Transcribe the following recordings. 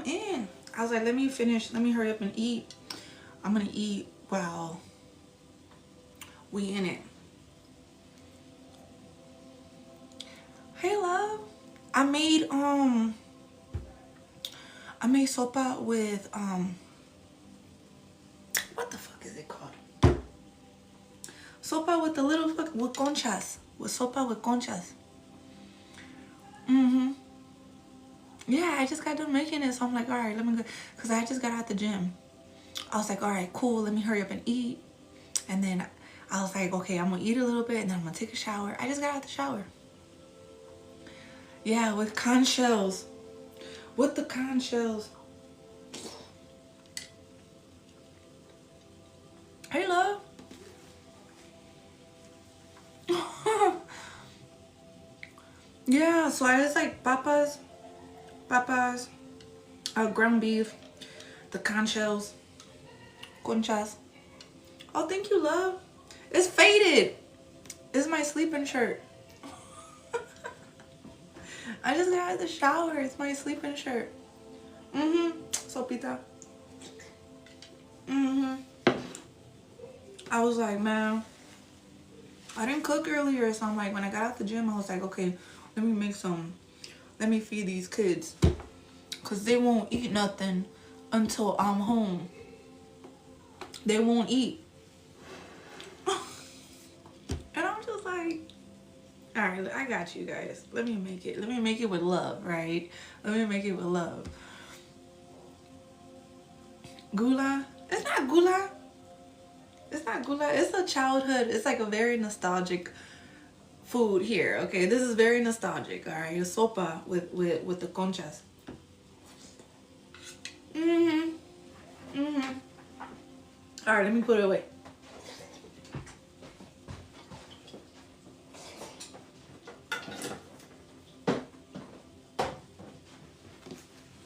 in. I was like, let me hurry up and eat. I'm gonna eat while we in it. Hey love. I made sopa with what the fuck is it called? Sopa with the little with conchas. With sopa with conchas. Yeah, I just got done making it, so I'm like, all right, let me go, because I just got out the gym. I was like, all right, cool, let me hurry up and eat. And then I was like, okay, I'm gonna eat a little bit and then I'm gonna take a shower. I just got out the shower. Yeah, with conch shells. With the conch shells. Hey, love. Yeah, so I just like papas, ground beef, the conch shells, conchas. Oh, thank you, love. It's faded. It's my sleeping shirt. I just got out of the shower. It's my sleeping shirt. Sopita. I was like, man, I didn't cook earlier, so I'm like, when I got out the gym, I was like, okay, let me make some, let me feed these kids, because they won't eat nothing until I'm home. They won't eat. And I'm just like, all right, I got you guys. Let me make it. Let me make it with love, right? Let me make it with love. Gula? It's not gula. It's not gula. It's a childhood. It's like a very nostalgic food here. Okay, this is very nostalgic. All right, it's sopa with the conchas. All right, let me put it away.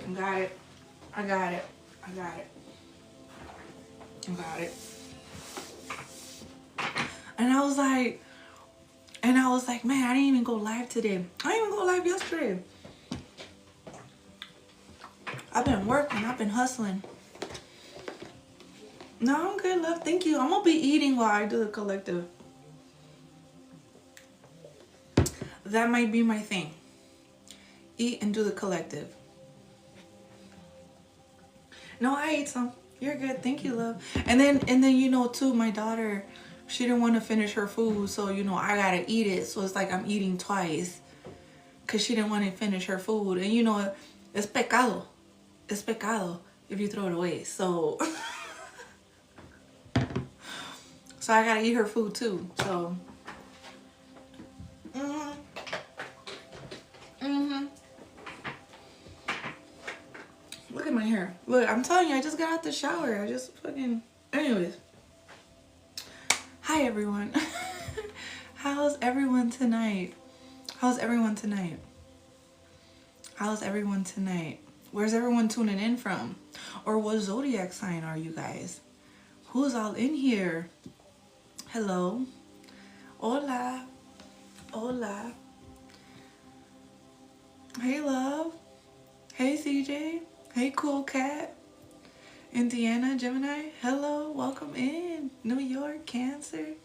I got it. I got it. I got it. I got it. And I was like, man, I didn't even go live today. I didn't even go live yesterday. I've been working. I've been hustling. No, I'm good, love. Thank you. I'm gonna be eating while I do the collective. That might be my thing. Eat and do the collective. No, I ate some. You're good. Thank you, love. And then you know too, my daughter, she didn't want to finish her food, so you know I gotta eat it. So it's like I'm eating twice, cause she didn't want to finish her food. And you know, it's pecado. It's pecado if you throw it away. So so I gotta eat her food too. So look at my hair. Look, I'm telling you, I just got out the shower. I just fucking... Anyways. Hi, everyone. How's everyone tonight? How's everyone tonight? How's everyone tonight? Where's everyone tuning in from? Or what zodiac sign are you guys? Who's all in here? Hello. Hola. Hola. Hey, love. Hey, CJ. Hey, cool cat. Indiana, Gemini. Hello. Welcome in. New York, Cancer.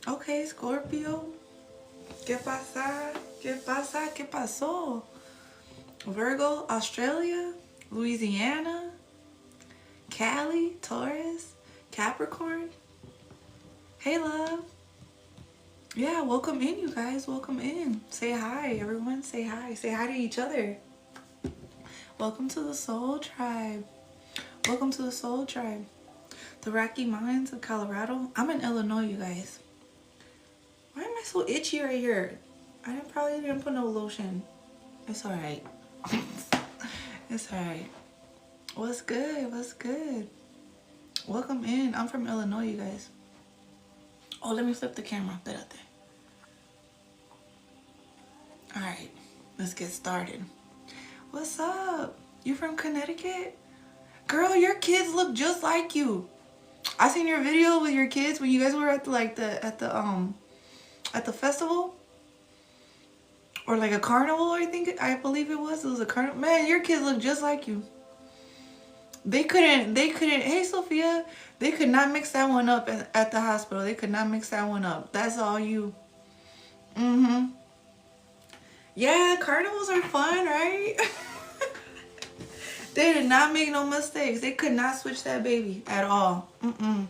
Okay, Scorpio. ¿Qué pasa? ¿Qué pasa? ¿Qué pasó? Virgo, Australia. Louisiana. Cali, Taurus. Capricorn. Hey, love. Yeah, welcome in, you guys. Welcome in. Say hi, everyone. Say hi. Say hi to each other. Welcome to the Soul Tribe. Welcome to the Soul Tribe. The Rocky Mountains of Colorado. I'm in Illinois, you guys. Why am I so itchy right here? I probably didn't put no lotion. It's alright. It's alright. What's good? What's good? Welcome in. I'm from Illinois, you guys. Oh, let me flip the camera. Alright, let's get started. What's up? You from Connecticut? Girl, your kids look just like you. I seen your video with your kids when you guys were at the festival. Or like a carnival, I believe it was. It was a carnival. Man, your kids look just like you. They couldn't, hey Sophia, they could not mix that one up at the hospital. They could not mix that one up. That's all you. Mm-hmm. Yeah, carnivals are fun, right? They did not make no mistakes. They could not switch that baby at all. Mm-mm.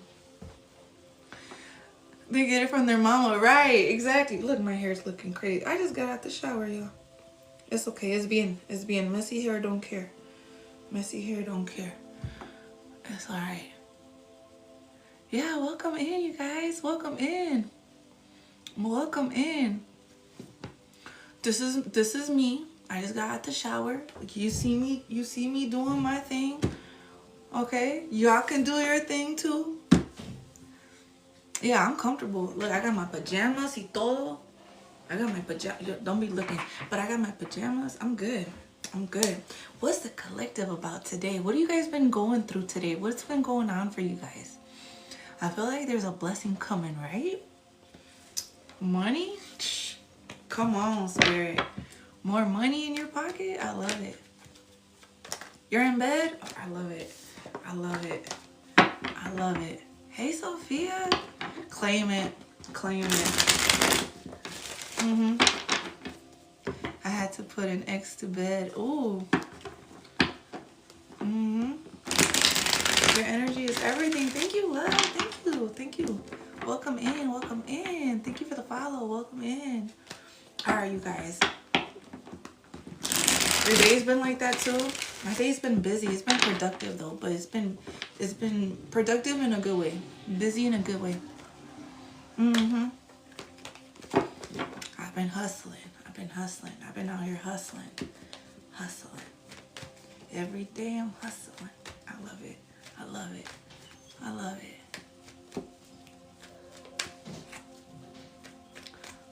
They get it from their mama. Right, exactly. Look, my hair's looking crazy. I just got out the shower, y'all. It's okay. It's being messy hair, don't care. Messy hair, don't care. It's all right. Yeah, welcome in, you guys. Welcome in. Welcome in. This is me. I just got out the shower. You see me doing my thing. Okay? Y'all can do your thing too. Yeah, I'm comfortable. Look, I got my pajamas y todo. I got my pajamas. Don't be looking. But I got my pajamas. I'm good. I'm good. What's the collective about today? What have you guys been going through today? What's been going on for you guys? I feel like there's a blessing coming, right? Money? Come on, Spirit. More money in your pocket? I love it. You're in bed? Oh, I love it. I love it. I love it. Hey, Sophia. Claim it. Claim it. I had to put an X to bed. Ooh. Your energy is everything. Thank you, love. Thank you. Thank you. Welcome in. Welcome in. Thank you for the follow. Welcome in. All right, you guys. Your day's been like that too? My day's been busy. It's been productive though, but it's been productive in a good way. Busy in a good way. I've been hustling. I've been out here hustling. Every day I'm hustling. I love it. I love it. I love it.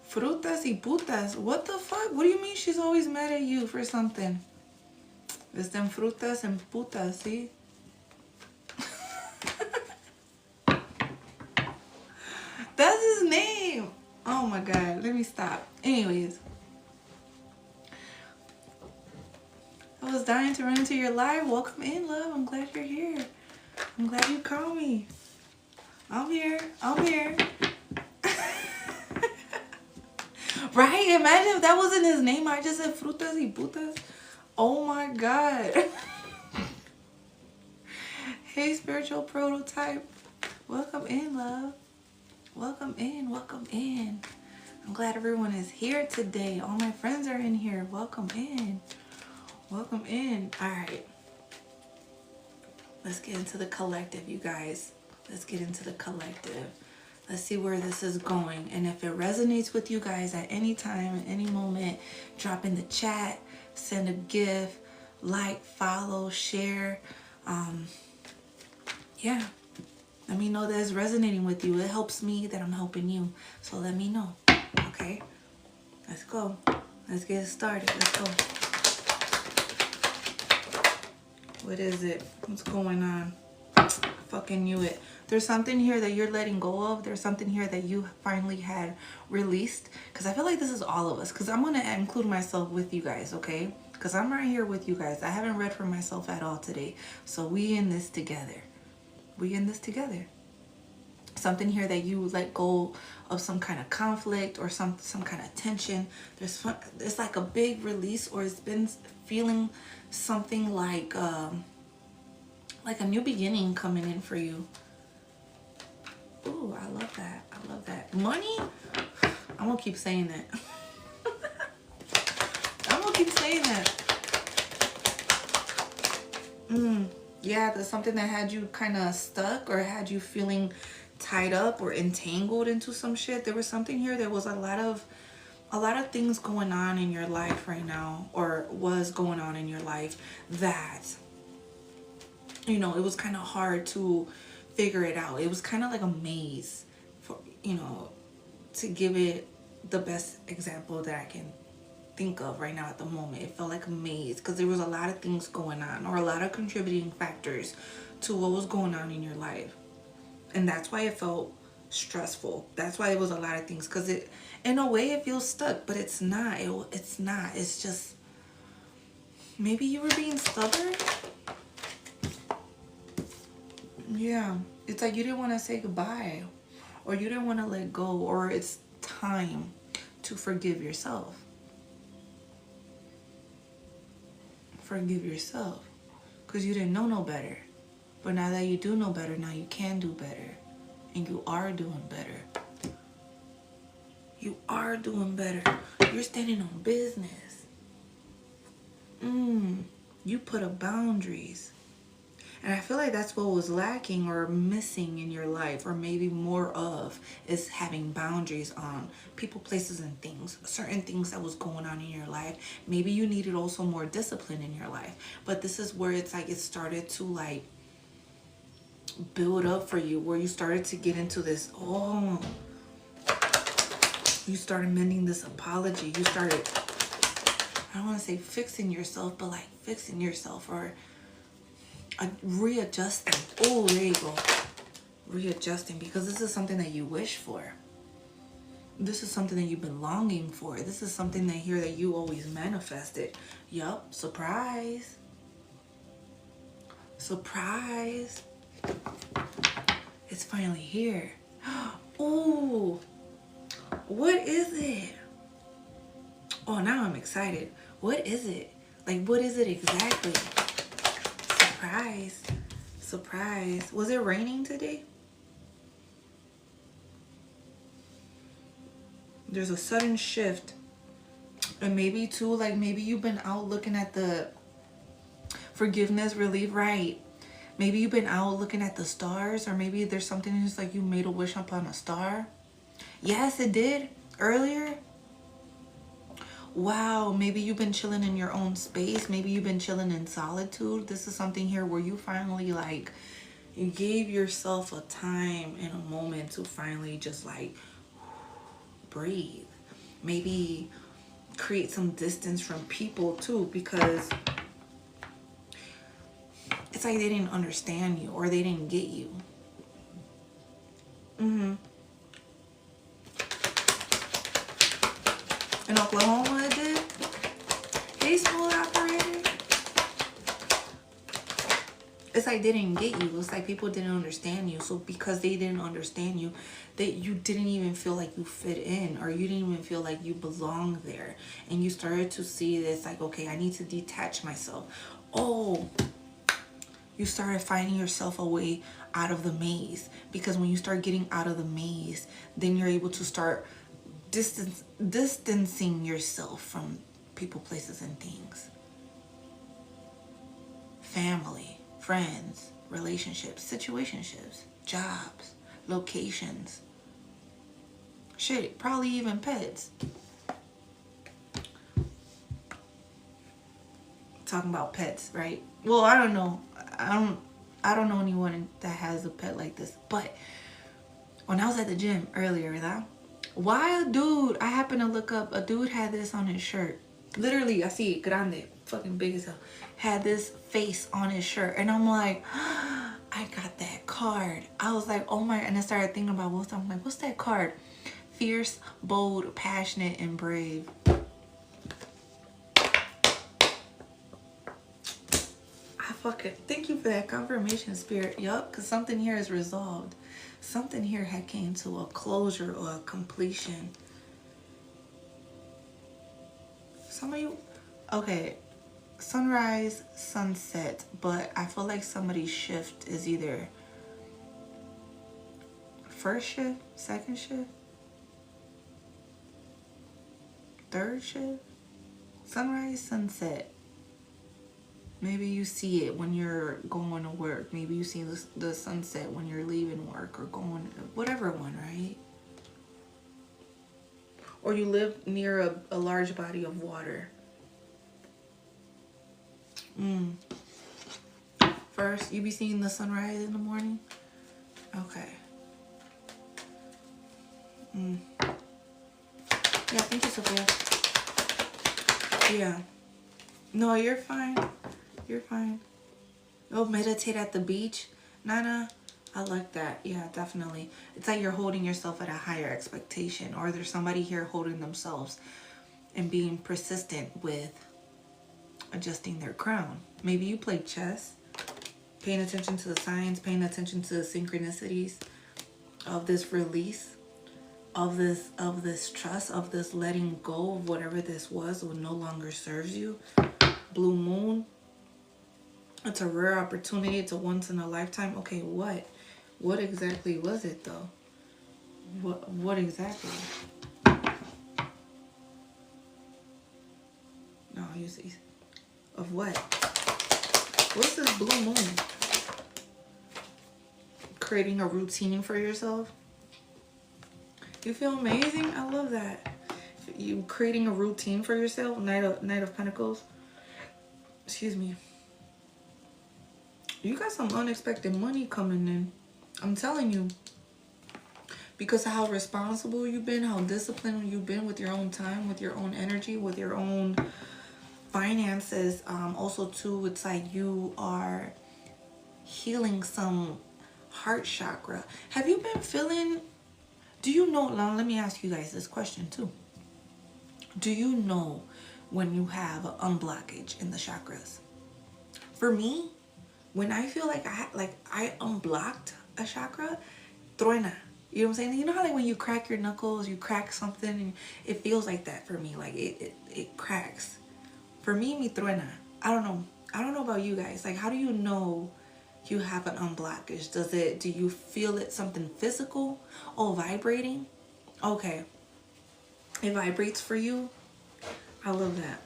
Frutas y putas. What the fuck? What do you mean she's always mad at you for something? It's them frutas and putas, see? That's his name. Oh my God. Let me stop. Anyways. I was dying to run into your live. Welcome in, love. I'm glad you're here. I'm glad you called me. I'm here. I'm here. Right? Imagine if that wasn't his name. I just said frutas y putas. Oh my God. Hey, spiritual prototype. Welcome in, love. Welcome in. Welcome in. I'm glad everyone is here today. All my friends are in here. Welcome in. Welcome in. All right. Let's get into the collective, you guys. Let's get into the collective. Let's see where this is going. And if it resonates with you guys at any time, at any moment, drop in the chat, send a GIF, like, follow, share. Yeah. Let me know that it's resonating with you. It helps me that I'm helping you. So let me know. Okay? Let's go. Let's get started. Let's go. What is it? What's going on? Fucking knew it. There's something here that you're letting go of. There's something here that you finally had released. Because I feel like this is all of us. Because I'm going to include myself with you guys, okay? Because I'm right here with you guys. I haven't read for myself at all today. So we in this together. We in this together. Something here that you let go of some kind of conflict or some kind of tension. There's like a big release, or it's been feeling something like a new beginning coming in for you. Ooh, I love that. I love that. Money? I'm gonna keep saying that. I'm gonna keep saying that. Yeah, there's something that had you kind of stuck or had you feeling tied up or entangled into some shit. There was something here. There was a lot of things going on in your life right now, or was going on in your life that, you know, it was kind of hard to figure it out. It was kind of like a maze, for, you know, to give it the best example that I can think of right now at the moment. It felt like a maze because there was a lot of things going on, or a lot of contributing factors to what was going on in your life. And that's why it felt stressful. That's why it was a lot of things, because it, in a way, it feels stuck, but it's not. It's not. It's just, maybe you were being stubborn. Yeah, it's like you didn't want to say goodbye, or you didn't want to let go, or it's time to forgive yourself. Forgive yourself, because you didn't know no better. But now that you do know better, now you can do better, and you are doing better. You are doing better. You're standing on business. You put up boundaries. And I feel like that's what was lacking or missing in your life, or maybe more of, is having boundaries on people, places, and things. Certain things that was going on in your life. Maybe you needed also more discipline in your life. But this is where it's like it started to like build up for you, where you started to get into this, you started mending this apology. You started, I don't want to say fixing yourself, but like fixing yourself, or readjusting. Oh, there you go. Readjusting, because this is something that you wish for. This is something that you've been longing for. This is something that here that you always manifested. Yup, surprise. Surprise. It's finally here. Oh, what is it? Oh, now I'm excited. What is it? Like, what is it exactly? Surprise. Surprise. Was it raining today? There's a sudden shift. And maybe too, like maybe you've been out looking at the forgiveness, relief, right? Maybe you've been out looking at the stars, or maybe there's something just like you made a wish upon a star. Yes, it did earlier. Wow, maybe you've been chilling in your own space. Maybe you've been chilling in solitude. This is something here where you finally like, you gave yourself a time and a moment to finally just like breathe. Maybe create some distance from people too, because it's like they didn't understand you, or they didn't get you. In Oklahoma, it did. Hey, smooth operator. It's like they didn't get you. It's like people didn't understand you. So because they didn't understand you, that you didn't even feel like you fit in, or you didn't even feel like you belonged there. And you started to see this like, okay, I need to detach myself. Oh, you started finding yourself a way out of the maze. Because when you start getting out of the maze, then you're able to start distancing yourself from people, places, and things. Family, friends, relationships, situationships, jobs, locations. Shit, probably even pets. Talking about pets, right? Well, I don't know. I don't know anyone that has a pet like this. But when I was at the gym earlier, why a dude, I happened to look up, a dude had this on his shirt. Literally, I see it, grande, fucking big as hell. Had this face on his shirt. And I'm like, I got that card. I was like, oh my, and I started thinking about what's, I'm like, what's that card? Fierce, bold, passionate, and brave. Fucking thank you for that confirmation, spirit. Yup, because something here is resolved. Something here had came to a closure or a completion. Some of you, okay, sunrise, sunset, but I feel like somebody's shift is either first shift, second shift, third shift, sunrise, sunset. Maybe you see it when you're going to work. Maybe you see the sunset when you're leaving work or going, whatever one, right? Or you live near a large body of water. First, you be seeing the sunrise in the morning? Okay. Yeah, thank you, Sophia. Yeah. No, you're fine. You're fine. Oh, meditate at the beach? Nana, I like that. Yeah, definitely. It's like you're holding yourself at a higher expectation, or there's somebody here holding themselves and being persistent with adjusting their crown. Maybe you play chess, paying attention to the signs, paying attention to the synchronicities of this release, of this trust, of this letting go of whatever this was what no longer serves you. Blue moon. It's a rare opportunity. It's a once in a lifetime. Okay, what? What exactly was it though? What exactly? No, you see. Of what? What's this blue moon? Creating a routine for yourself. You feel amazing? I love that. You creating a routine for yourself. Knight of Pentacles. Excuse me. You got some unexpected money coming in. I'm telling you. Because of how responsible you've been, how disciplined you've been with your own time, with your own energy, with your own finances. Also too, it's like you are healing some heart chakra. Have you been feeling, do you know, now let me ask you guys this question too. Do you know when you have an unblockage in the chakras? For me, when I feel like I unblocked a chakra, truena. You know what I'm saying? You know how like when you crack your knuckles, you crack something, and it feels like that for me. Like it cracks. For me, mi truena. I don't know. I don't know about you guys. Like, how do you know you have an unblockage? Do you feel it something physical? Oh, vibrating? Okay. It vibrates for you? I love that.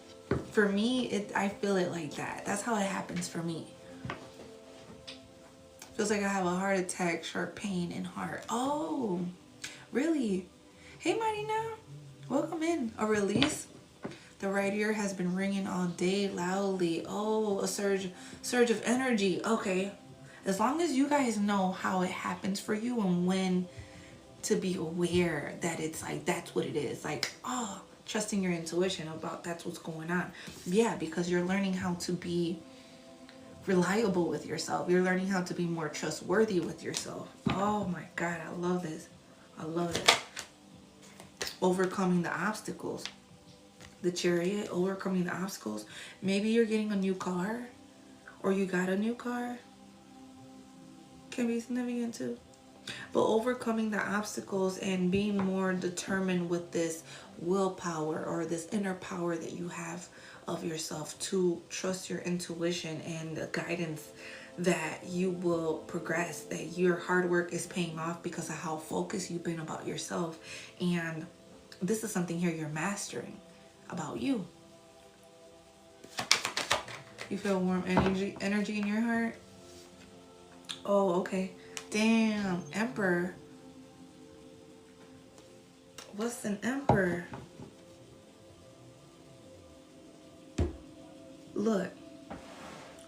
For me, I feel it like that. That's how it happens for me. Feels like I have a heart attack, sharp pain in heart. Oh, really? Hey, Marina. Welcome in. A release. The right ear has been ringing all day loudly. Oh, a surge of energy. Okay. As long as you guys know how it happens for you and when to be aware that it's like, that's what it is. Like, oh, trusting your intuition about that's what's going on. Yeah, because you're learning how to be reliable with yourself. You're learning how to be more trustworthy with yourself. Oh my God, I love this. I love it. Overcoming the obstacles. The Chariot, overcoming the obstacles. Maybe you're getting a new car, or you got a new car. Can be significant too. But overcoming the obstacles and being more determined with this willpower or this inner power that you have of yourself to trust your intuition and the guidance that you will progress, that your hard work is paying off because of how focused you've been about yourself. And this is something here you're mastering about you. You feel warm energy in your heart? Oh, okay. Damn, Emperor. What's an Emperor? Look.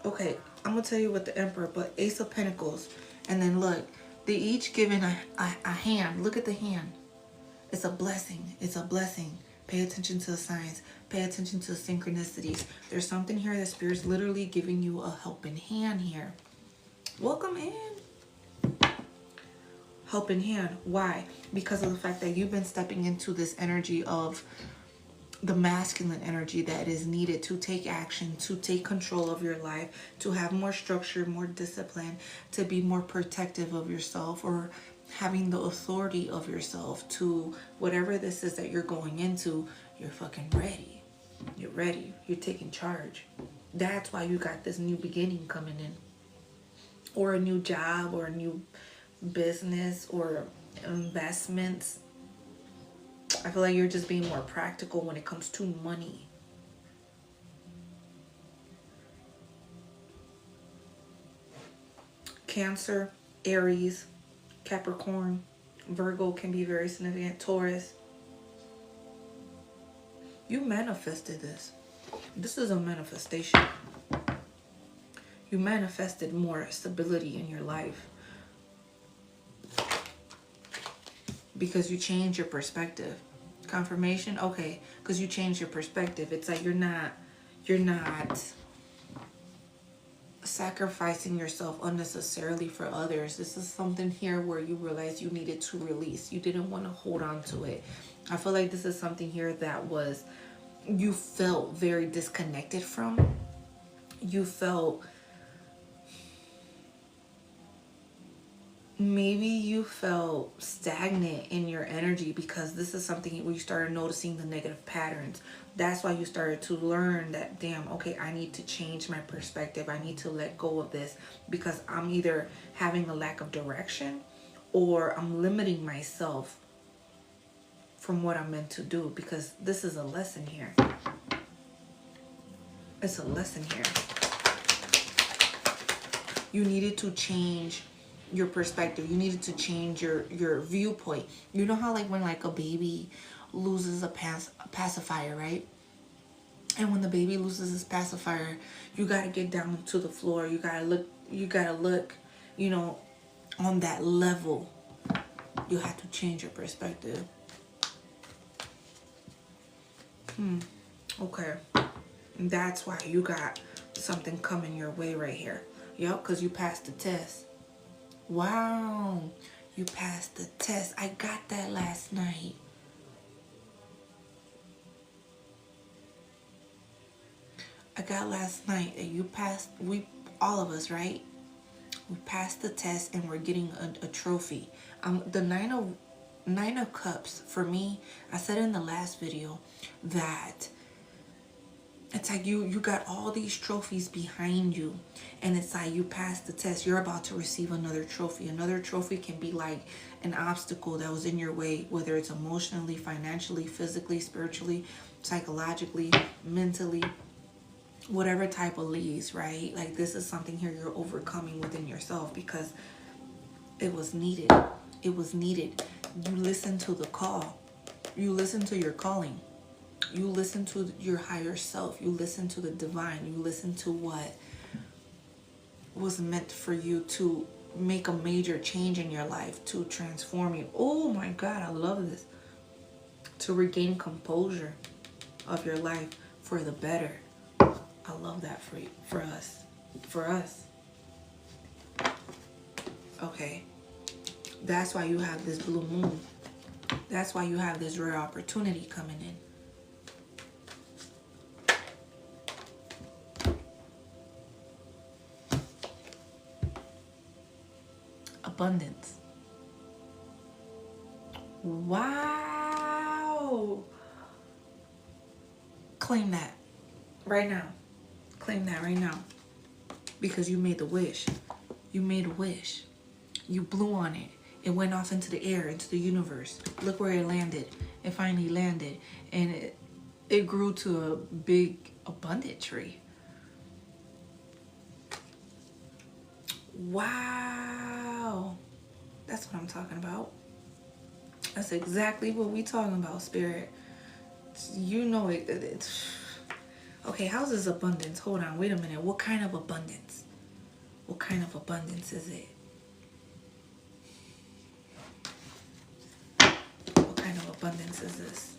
Okay, I'm gonna tell you what the Emperor, but Ace of Pentacles. And then look, they each given a hand. Look at the hand. It's a blessing. It's a blessing. Pay attention to the signs. Pay attention to the synchronicities. There's something here that Spirit's literally giving you a helping hand here. Welcome in. Helping hand. Why? Because of the fact that you've been stepping into this energy of the masculine energy that is needed to take action, to take control of your life, to have more structure, more discipline, to be more protective of yourself, or having the authority of yourself to whatever this is that you're going into. You're fucking ready. You're ready. You're taking charge. That's why you got this new beginning coming in, or a new job, or a new business, or investments. I feel like you're just being more practical when it comes to money. Cancer, Aries, Capricorn, Virgo can be very significant. Taurus. You manifested this. This is a manifestation. You manifested more stability in your life because you changed your perspective. Confirmation, okay, because you changed your perspective. It's like you're not sacrificing yourself unnecessarily for others. This is something here where you realize you needed to release. You didn't want to hold on to it. I feel like this is something here that was, you felt very disconnected from. You felt, maybe you felt stagnant in your energy, because this is something where you started noticing the negative patterns. That's why you started to learn that, damn, okay, I need to change my perspective. I need to let go of this, because I'm either having a lack of direction or I'm limiting myself from what I'm meant to do, because this is a lesson here. It's a lesson here. You needed to change your perspective. You needed to change your viewpoint. You know how like when like a baby loses a pacifier, right? And when the baby loses his pacifier, you got to get down to the floor. You got to look, you know, on that level. You have to change your perspective. Okay. That's why you got something coming your way right here. Yep, because you passed the test. Wow. You passed the test. I got that last night. I got last night that you passed, all of us, right? We passed the test and we're getting a trophy. The Nine of Cups, for me, I said in the last video that it's like you got all these trophies behind you, and it's like you passed the test. You're about to receive another trophy. Another trophy can be like an obstacle that was in your way, whether it's emotionally, financially, physically, spiritually, psychologically, mentally, whatever type of leads, right? Like this is something here you're overcoming within yourself, because it was needed. It was needed. You listen to the call. You listen to your calling. You listen to your higher self. You listen to the divine. You listen to what was meant for you to make a major change in your life, to transform you. Oh my God, I love this. To regain composure of your life for the better. I love that for you, for us. For us. Okay. That's why you have this blue moon. That's why you have this rare opportunity coming in. Abundance. Wow. Claim that right now. Claim that right now. Because you made the wish. You made a wish. You blew on it. It went off into the air, into the universe. Look where it landed. It finally landed. And it grew to a big, abundant tree. Wow. That's what I'm talking about. That's exactly what we talking about, Spirit. You know it. Okay, how's this abundance? Hold on, wait a minute. What kind of abundance? What kind of abundance is it? What kind of abundance is this?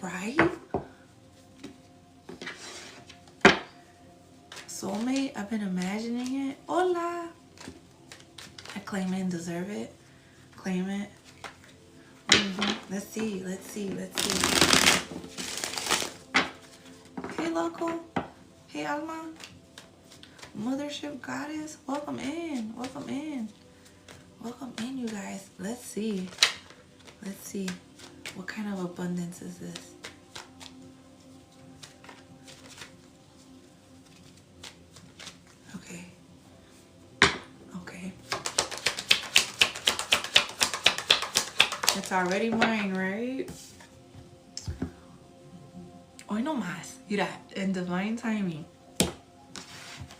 Right? Soulmate, I've been imagining it. Hola. I claim it and deserve it. Claim it. Let's see. Hey, local. Hey, Alma. Mothership Goddess. Welcome in. Welcome in. Welcome in, you guys. Let's see. What kind of abundance is this? Okay. It's already mine, right? Hoy no más. Mira, in divine timing.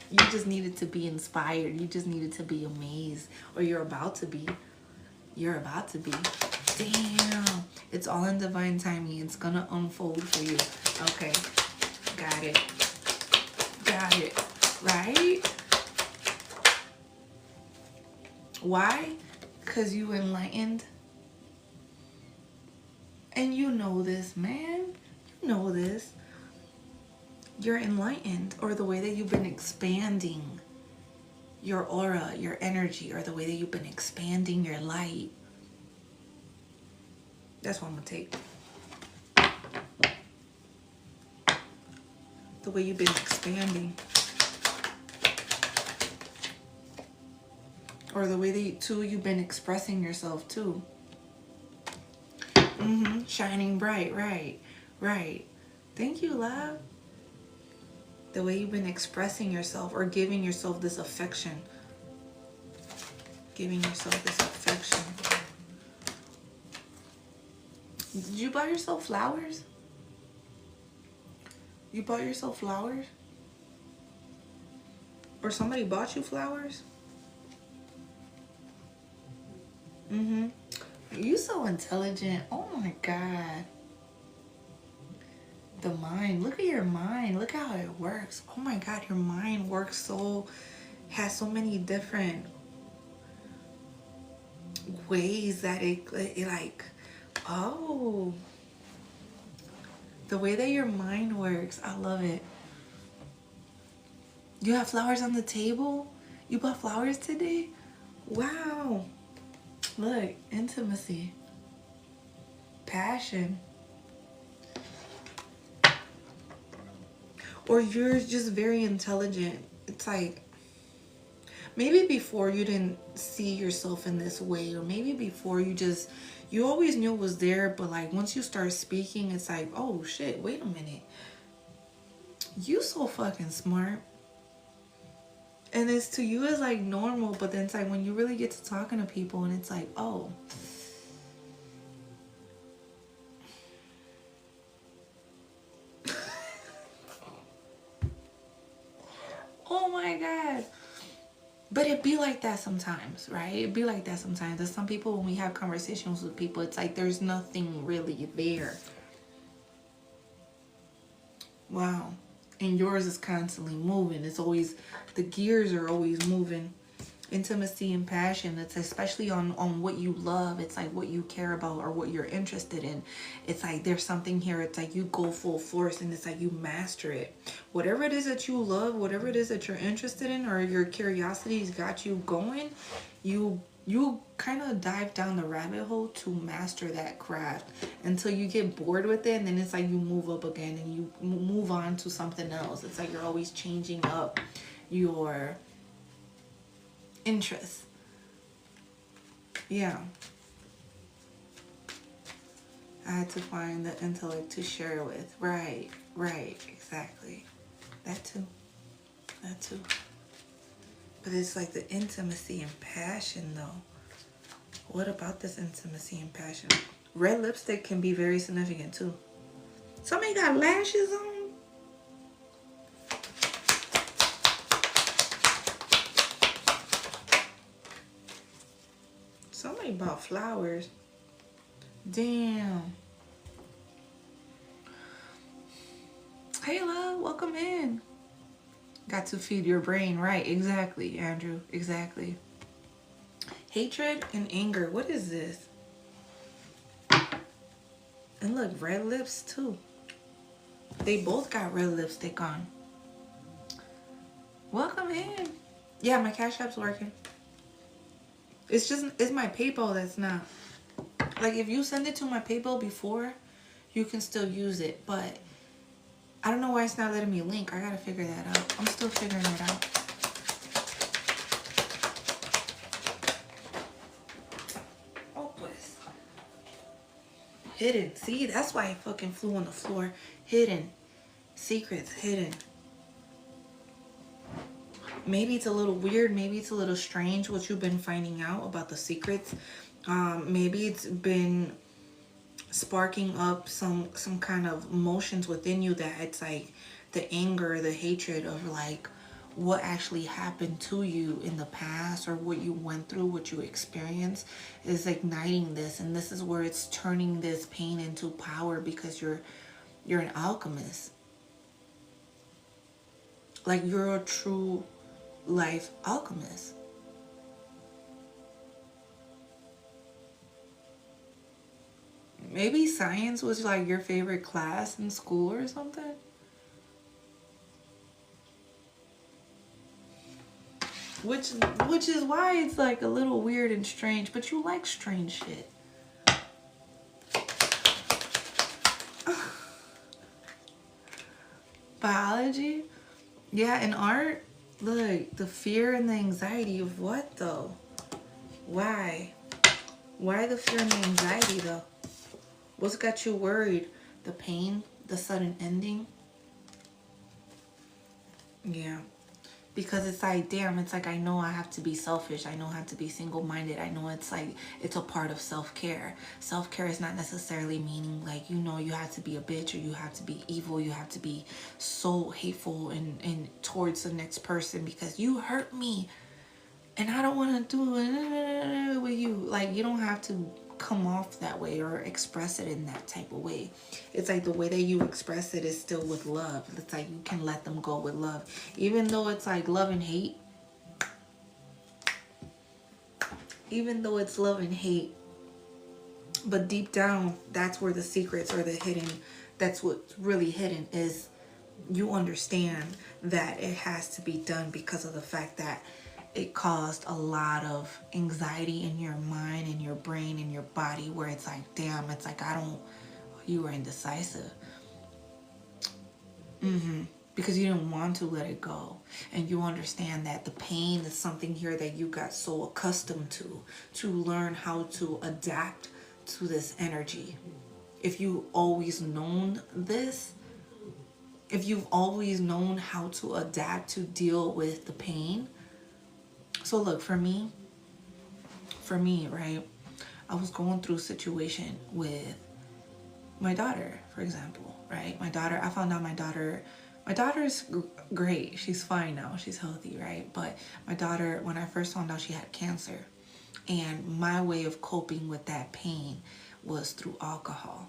You just needed to be inspired. You just needed to be amazed. Or you're about to be. You're about to be. Damn. It's all in divine timing. It's gonna unfold for you. Okay. Got it. Got it. Right? Why? Because you enlightened. And you know this, man. You know this. you're enlightened, or the way that you've been expanding your aura, your energy, or the way that you've been expanding your light. That's what I'm gonna take. The way you've been expanding. Or the way that you've been expressing yourself too. Shining bright, right, right. Thank you, love. The way you've been expressing yourself or giving yourself this affection. Giving yourself this affection. Did you buy yourself flowers? You bought yourself flowers? Or somebody bought you flowers? You so intelligent. Oh my God. The mind. Look at your mind. Look how it works. Oh my God, your mind works has so many different ways that it like, oh. The way that your mind works. I love it. You have flowers on the table? You bought flowers today? Wow. Look, intimacy. Passion. Or you're just very intelligent. It's like, maybe before you didn't see yourself in this way, or maybe before you always knew it was there, but like once you start speaking, it's like, oh shit, wait a minute. You so fucking smart. And it's to you is like normal, but then it's like when you really get to talking to people and it's like, oh. Oh my God. But it be like that sometimes, right? It be like that sometimes. There's some people, when we have conversations with people, it's like there's nothing really there. Wow. And yours is constantly moving. It's always, the gears are always moving. Intimacy and passion. It's especially on what you love. It's like what you care about or what you're interested in. It's like there's something here. It's like you go full force and it's like you master it. Whatever it is that you love, whatever it is that you're interested in, or your curiosity's got you going, you kind of dive down the rabbit hole to master that craft until you get bored with it, and then it's like you move up again and you move on to something else. It's like you're always changing up your interest. Yeah. I had to find the intellect to share with. Right, exactly. That too. But it's like the intimacy and passion though. What about this intimacy and passion? Red lipstick can be very significant too. Somebody got lashes on? Somebody bought flowers. Damn. Hey love, welcome in. Got to feed your brain. Right, exactly, Andrew. Exactly. Hatred and anger. What is this? And look, red lips too. They both got red lipstick on. Welcome in. Yeah, my Cash App's working. It's my PayPal that's not. Like if you send it to my PayPal before, you can still use it, but I don't know why it's not letting me link. I gotta figure that out. I'm still figuring it out. Oh, pues. Hidden. See, that's why it fucking flew on the floor. Hidden. Secrets. Hidden. Maybe it's a little weird. Maybe it's a little strange what you've been finding out about the secrets. Maybe it's been sparking up some kind of emotions within you that it's like the anger, the hatred of like what actually happened to you in the past or what you went through, what you experienced is igniting this, and this is where it's turning this pain into power because you're an alchemist. Like you're a true life alchemist. Maybe science was like your favorite class in school or something. Which is why it's like a little weird and strange, but you like strange shit. Biology? Yeah, and art, look, the fear and the anxiety of what though? Why? Why the fear and the anxiety though? What's got you worried? The pain? The sudden ending? Yeah. Because it's like, damn, it's like, I know I have to be selfish. I know I have to be single-minded. I know it's like, it's a part of self-care. Self-care is not necessarily meaning like, you know, you have to be a bitch or you have to be evil. You have to be so hateful and towards the next person because you hurt me. And I don't want to do it with you. Like, you don't have to come off that way or express it in that type of way. It's like the way that you express it is still with love. It's like you can let them go with love. Even though it's like love and hate. Even though it's love and hate. But deep down, that's where the secrets are the hidden. That's what's really hidden is you understand that it has to be done because of the fact that it caused a lot of anxiety in your mind and your brain and your body where it's like, damn, it's like, you were indecisive. Because you didn't want to let it go. And you understand that the pain is something here that you got so accustomed to learn how to adapt to this energy. If you've always known this, if you've always known how to adapt to deal with the pain. So look, for me, right, I was going through a situation with my daughter, for example, right? My daughter, I found out my daughter's great. She's fine now. She's healthy, right? But my daughter, when I first found out she had cancer, and my way of coping with that pain was through alcohol.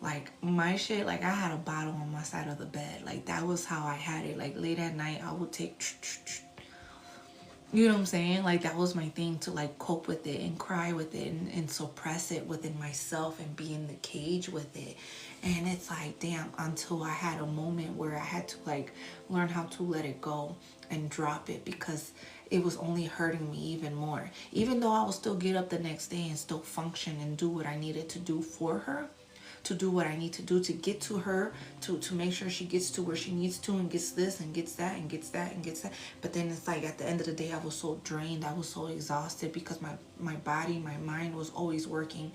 Like, my shit, like, I had a bottle on my side of the bed. Like, that was how I had it. Like, late at night, I would take... You know what I'm saying? Like, that was my thing to, like, cope with it and cry with it and suppress it within myself and be in the cage with it. And it's like, damn, until I had a moment where I had to, like, learn how to let it go and drop it because it was only hurting me even more. Even though I would still get up the next day and still function and do what I needed to do for her, to do what I need to do to get to her, to make sure she gets to where she needs to and gets this and gets that and gets that and gets that. But then it's like at the end of the day, I was so drained. I was so exhausted because my body, my mind was always working.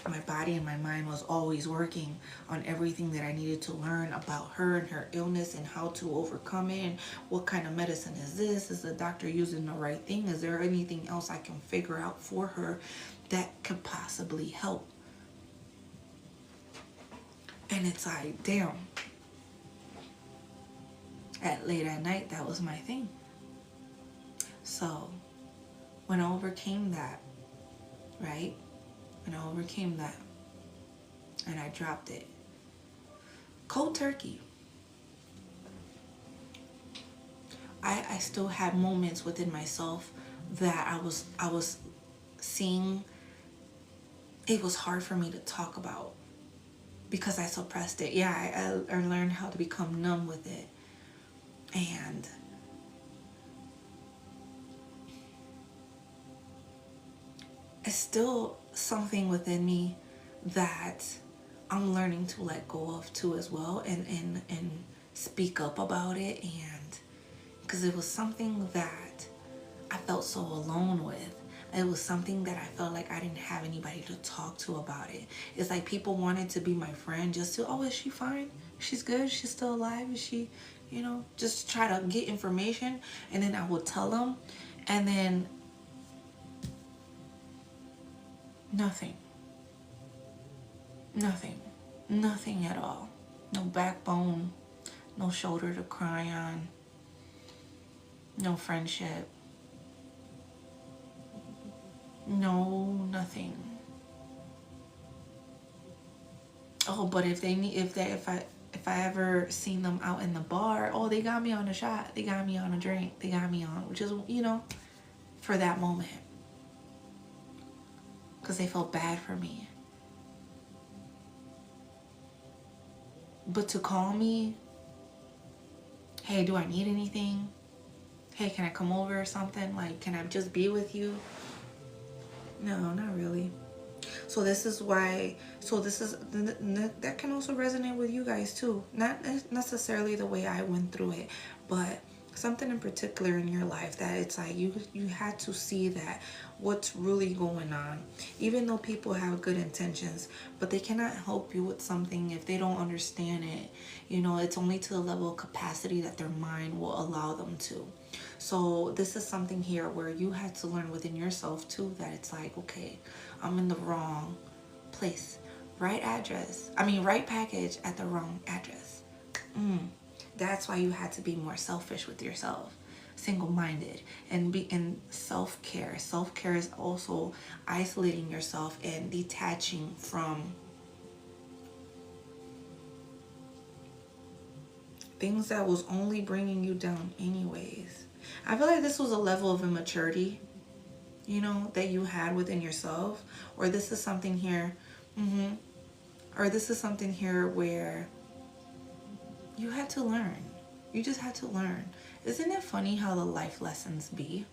My body and my mind was always working on everything that I needed to learn about her and her illness and how to overcome it and what kind of medicine is this? Is the doctor using the right thing? Is there anything else I can figure out for her that could possibly help? And it's like, damn. Late at night, that was my thing. So, when I overcame that, right? When I overcame that, and I dropped it, cold turkey. I still had moments within myself that I was seeing. It was hard for me to talk about. Because I suppressed it. Yeah, I learned how to become numb with it. And it's still something within me that I'm learning to let go of too as well and speak up about it. And because it was something that I felt so alone with. It was something that I felt like I didn't have anybody to talk to about it. It's like people wanted to be my friend just to, oh, is she fine? She's good? She's still alive? Is she, you know, just try to get information. And then I would tell them. And then nothing. Nothing. Nothing at all. No backbone. No shoulder to cry on. No friendship. No, nothing. Oh, but if I ever seen them out in the bar, oh, they got me on a shot, they got me on a drink, they got me on, which is, you know, for that moment, because they felt bad for me. But to call me, hey, do I need anything? hey, can I come over or something? Like, can I just be with you? No, not really. So this is why, that can also resonate with you guys too. Not necessarily the way I went through it, but something in particular in your life that it's like you had to see that what's really going on, even though people have good intentions, but they cannot help you with something if they don't understand it. You know, it's only to the level of capacity that their mind will allow them to. So this is something here where you had to learn within yourself too, that it's like, okay, I'm in the wrong place, right address, right package at the wrong address. That's why you had to be more selfish with yourself, single-minded, and be in self-care. Self-care is also isolating yourself and detaching from things that was only bringing you down anyways. I feel like this was a level of immaturity, you know, that you had within yourself, or this is something here, or this is something here where you had to learn. You just had to learn. Isn't it funny how the life lessons be,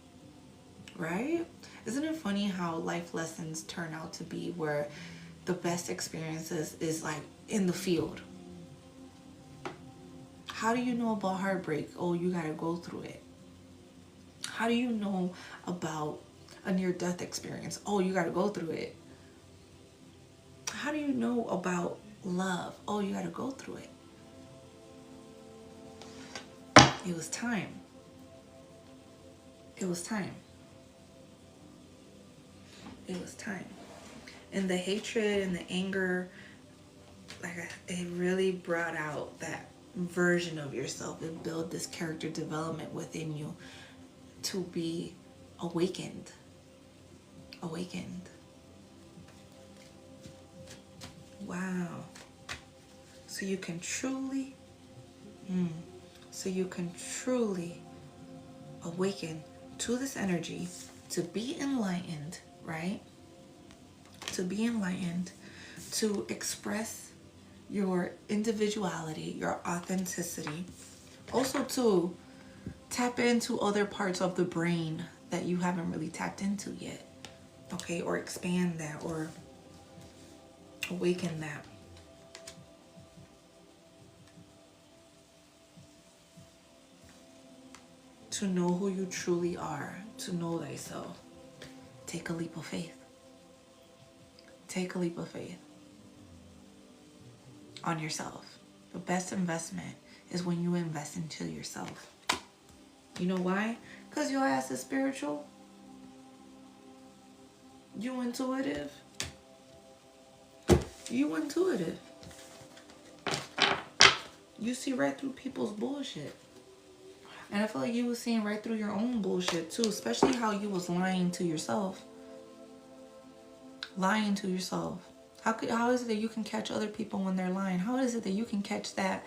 right? Isn't it funny how life lessons turn out to be where the best experiences is like in the field? How do you know about heartbreak? Oh, you gotta go through it. How do you know about a near-death experience? Oh, you gotta go through it. How do you know about love? Oh, you gotta go through it. It was time. It was time. It was time. And the hatred and the anger, it really brought out that version of yourself and build this character development within you to be awakened. Awakened. Wow. So you can truly awaken to this energy, to be enlightened, right? To be enlightened, to express your individuality, your authenticity. Also to tap into other parts of the brain that you haven't really tapped into yet. Okay, or expand that or awaken that. To know who you truly are, to know thyself. Take a leap of faith. Take a leap of faith on yourself. The best investment is when you invest into yourself. You know why? Because your ass is spiritual. You intuitive. You intuitive. You see right through people's bullshit. And I feel like you was seeing right through your own bullshit too, especially how you was lying to yourself. Lying to yourself. How is it that you can catch other people when they're lying? How is it that you can catch that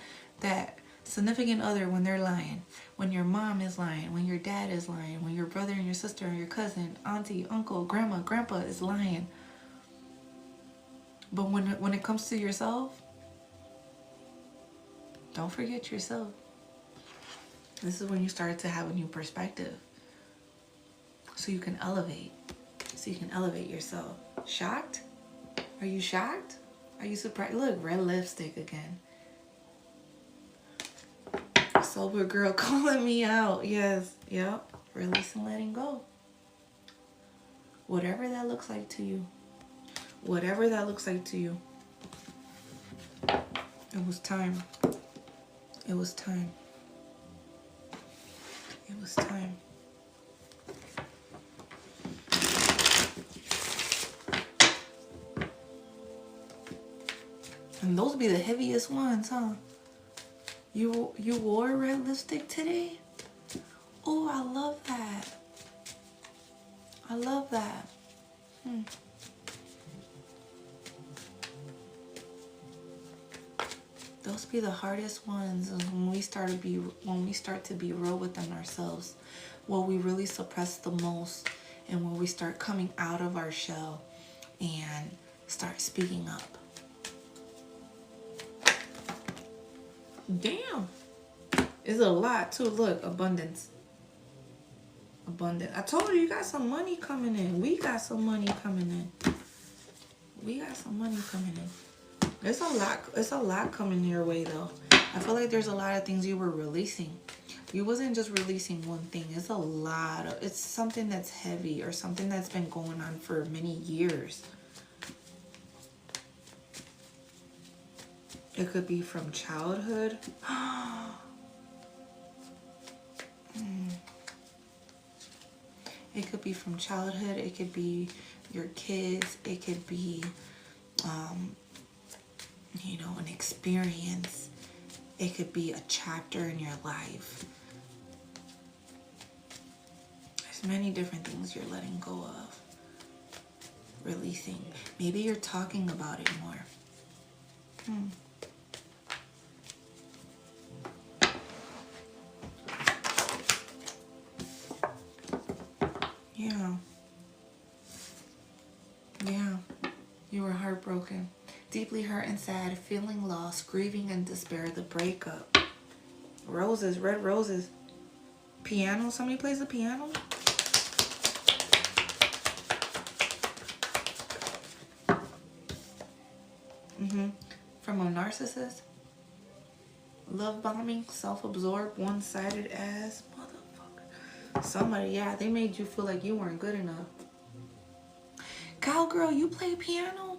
significant other when they're lying? When your mom is lying, when your dad is lying, when your brother and your sister and your cousin, auntie, uncle, grandma, grandpa is lying. But when it comes to yourself, don't forget yourself. This is when you start to have a new perspective. So you can elevate. So you can elevate yourself. Shocked? Are you shocked? Are you surprised? Look, red lipstick again. Sober girl calling me out. Yes. Yep. Release and letting go. Whatever that looks like to you. Whatever that looks like to you. It was time. It was time. It was time. And those be the heaviest ones, huh? You wore red lipstick today? Oh, I love that. I love that. Those be the hardest ones when we start to be real within ourselves. What we really suppress the most, and when we start coming out of our shell and start speaking up. Damn. It's a lot too. Look, abundance. Abundant. I told you, you got some money coming in. We got some money coming in. We got some money coming in. It's a lot coming your way though. I feel like there's a lot of things you were releasing. You wasn't just releasing one thing. It's a lot of, it's something that's heavy or something that's been going on for many years. It could be from childhood. It could be from childhood. It could be your kids. It could be, you know, an experience. It could be a chapter in your life. There's many different things you're letting go of, releasing. Maybe you're talking about it more. Yeah. You were heartbroken. Deeply hurt and sad, feeling lost, grieving and despair, the breakup. Roses, red roses. Piano, somebody plays the piano? From a narcissist. Love bombing, self-absorbed, one-sided ass. Motherfucker. Somebody, yeah, they made you feel like you weren't good enough. Cowgirl, you play piano?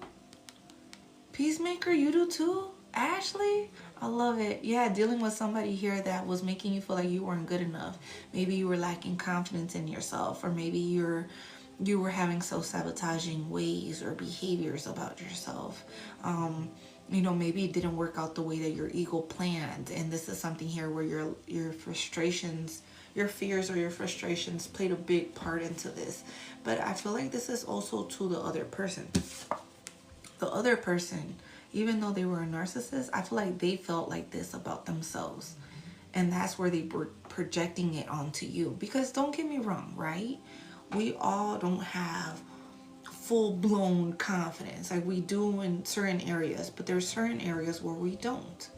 Peacemaker, you do too? Ashley? I love it. Yeah, dealing with somebody here that was making you feel like you weren't good enough. Maybe you were lacking confidence in yourself, or maybe you were having self-sabotaging ways or behaviors about yourself. You know, maybe it didn't work out the way that your ego planned, and this is something here where your frustrations, your fears or your frustrations played a big part into this. But I feel like this is also to the other person. The other person, even though they were a narcissist, I feel like they felt like this about themselves. And that's where they were projecting it onto you. Because don't get me wrong, right? We all don't have full-blown confidence like we do in certain areas, but there's certain areas where we don't.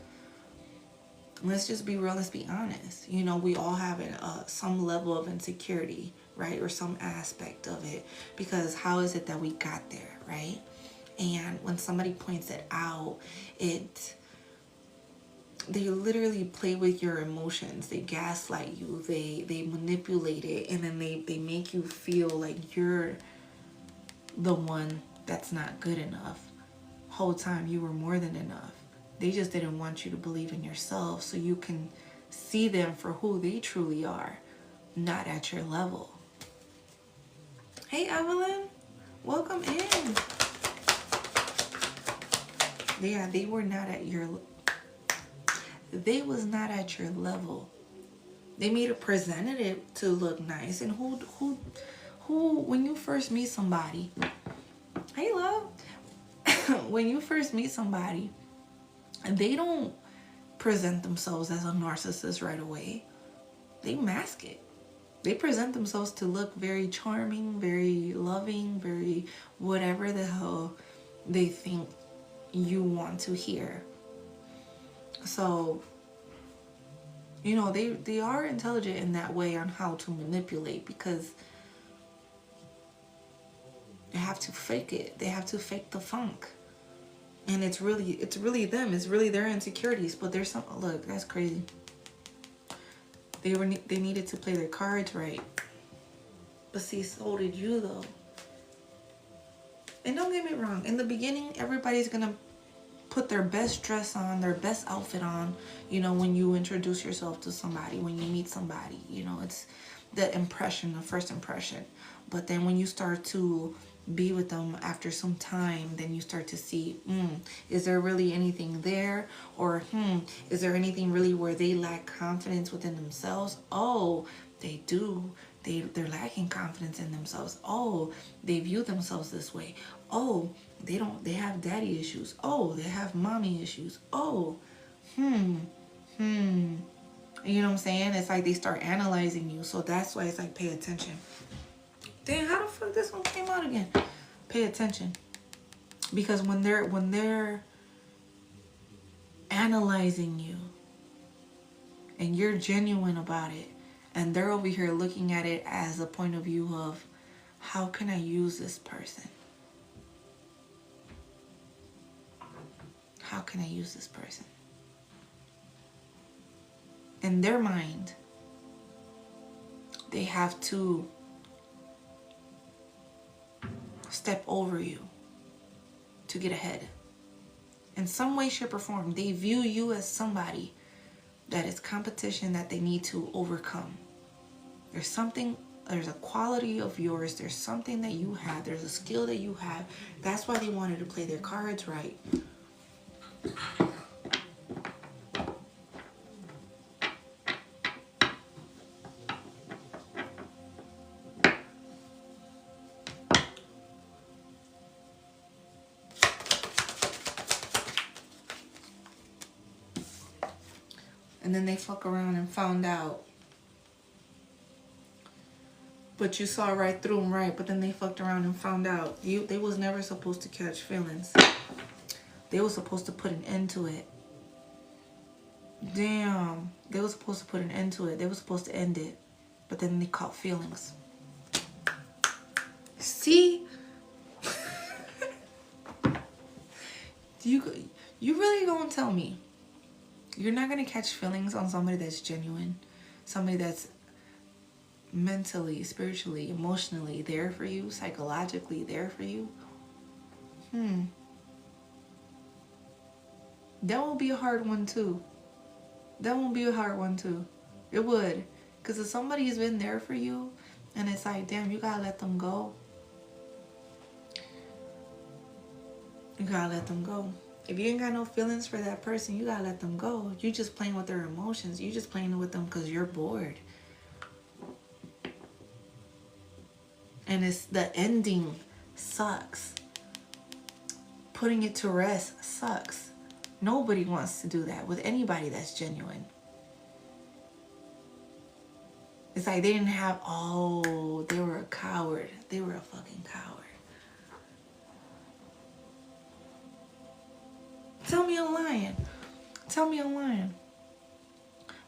Let's just be real, let's be honest. You know, we all have some level of insecurity, right? Or some aspect of it, because how is it that we got there, right? And when somebody points it out, they literally play with your emotions. They gaslight you, they manipulate it, and then they make you feel like you're the one that's not good enough. Whole time you were more than enough. They just didn't want you to believe in yourself so you can see them for who they truly are, not at your level. Hey Evelyn, welcome in. Yeah, they were not at your, they was not at your level. They made it presented it to look nice. And who when you first meet somebody, hey love, when you first meet somebody, they don't present themselves as a narcissist right away. They mask it. They present themselves to look very charming, very loving, very whatever the hell they think you want to hear. So, you know, they are intelligent in that way on how to manipulate, because they have to fake it. They have to fake the funk. And it's really them. It's really their insecurities. But there's some, look, that's crazy. They needed to play their cards right. But see, so did you though. And don't get me wrong, in the beginning, everybody's gonna put their best dress on, their best outfit on, you know, when you introduce yourself to somebody, when you meet somebody, you know, it's the impression, the first impression. But then when you start to be with them after some time, then you start to see, is there really anything there? Or is there anything really where they lack confidence within themselves? Oh, they do. They're lacking confidence in themselves. Oh, they view themselves this way. Oh, they have daddy issues. Oh, they have mommy issues. Oh, you know what I'm saying? It's like they start analyzing you. So that's why it's like, pay attention. Damn, how the fuck this one came out again? Pay attention. Because when they're analyzing you and you're genuine about it, And they're over here looking at it as a point of view of, how can I use this person? How can I use this person? In their mind, they have to step over you to get ahead. In some way, shape, or form, they view you as somebody that is competition that they need to overcome. There's something, there's a quality of yours, there's something that you have, there's a skill that you have. That's why they wanted to play their cards right. And then they fuck around and found out. But you saw right through them, right? But then they fucked around and found out. They was never supposed to catch feelings. They were supposed to put an end to it. Damn. They were supposed to put an end to it. They were supposed to end it. But then they caught feelings. See? You really gonna tell me you're not gonna catch feelings on somebody that's genuine? Somebody that's mentally, spiritually, emotionally there for you, psychologically there for you? That will be a hard one too. That won't be a hard one too. It would. Because if somebody's been there for you and it's like, damn, you gotta let them go. You gotta let them go. If you ain't got no feelings for that person, you gotta let them go. You just playing with their emotions. You just playing with them because you're bored. And it's the ending sucks. Putting it to rest sucks. Nobody wants to do that with anybody that's genuine. It's like they didn't have, oh, they were a coward. They were a fucking coward. Tell me I'm lying. Tell me I'm lying.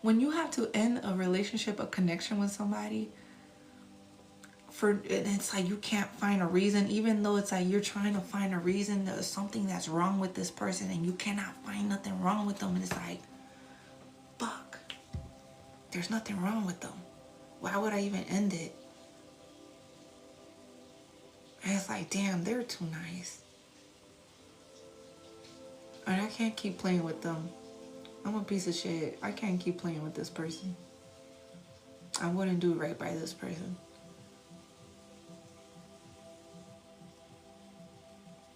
When you have to end a relationship, a connection with somebody, it's like you can't find a reason, even though it's like you're trying to find a reason, there's something that's wrong with this person and you cannot find nothing wrong with them, and it's like, fuck, there's nothing wrong with them. Why would I even end it? And it's like, damn, they're too nice. And I can't keep playing with them. I'm a piece of shit. I can't keep playing with this person. I wouldn't do right by this person.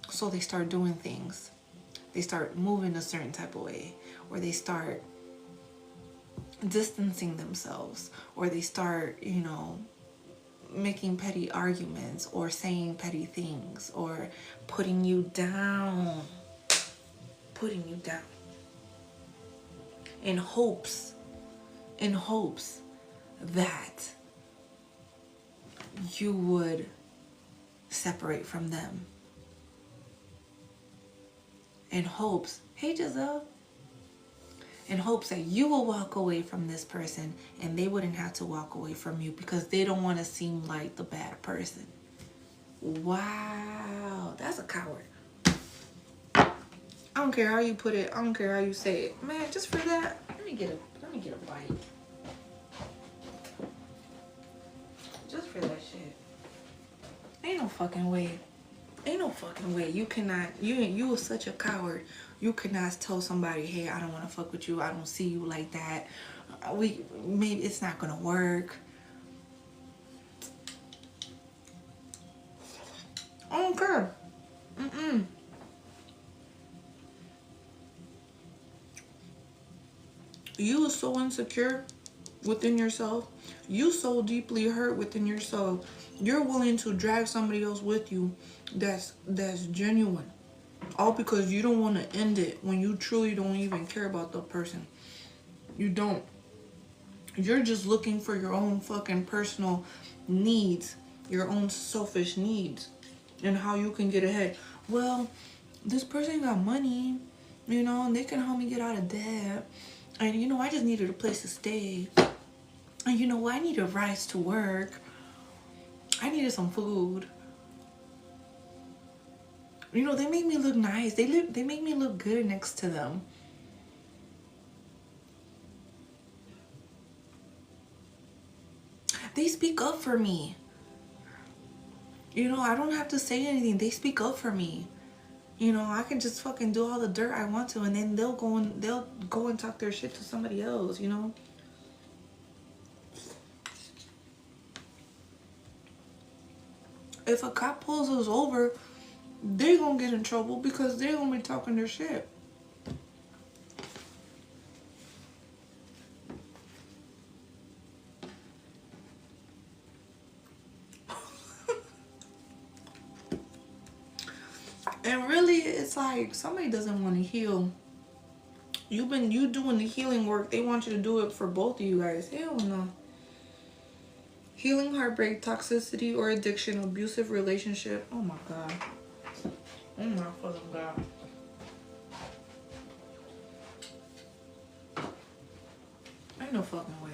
So they start doing things. They start moving a certain type of way. Or they start distancing themselves. Or they start, you know, making petty arguments. Or saying petty things. Or putting you down. Putting you down. In hopes that you would separate from them. In hopes, hey Giselle, in hopes that you will walk away from this person and they wouldn't have to walk away from you because they don't want to seem like the bad person. Wow, that's a coward. I don't care how you put it, I don't care how you say it. Man, just for that, let me get a bite. Just for that shit. Ain't no fucking way. Ain't no fucking way. You cannot, you are such a coward. You cannot tell somebody, hey, I don't want to fuck with you. I don't see you like that. Maybe it's not gonna work. I don't care. You are so insecure within yourself. You so deeply hurt within yourself. You're willing to drag somebody else with you that's genuine. All because you don't want to end it when you truly don't even care about the person. You don't. You're just looking for your own fucking personal needs. Your own selfish needs. And how you can get ahead. Well, this person got money, you know, and they can help me get out of debt. And, you know, I just needed a place to stay. And you know what? I need to rise to work. I needed some food. You know, they make me look nice. They make me look good next to them. They speak up for me. You know, I don't have to say anything. They speak up for me. You know, I can just fucking do all the dirt I want to, and then they'll go and talk their shit to somebody else, you know? If a cop pulls us over, they're gonna get in trouble because they're gonna be talking their shit. And really, it's like somebody doesn't want to heal. You doing the healing work. They want you to do it for both of you guys. Hell no. Healing heartbreak, toxicity, or addiction, abusive relationship. Oh my God. Oh my fucking God. Ain't no fucking way.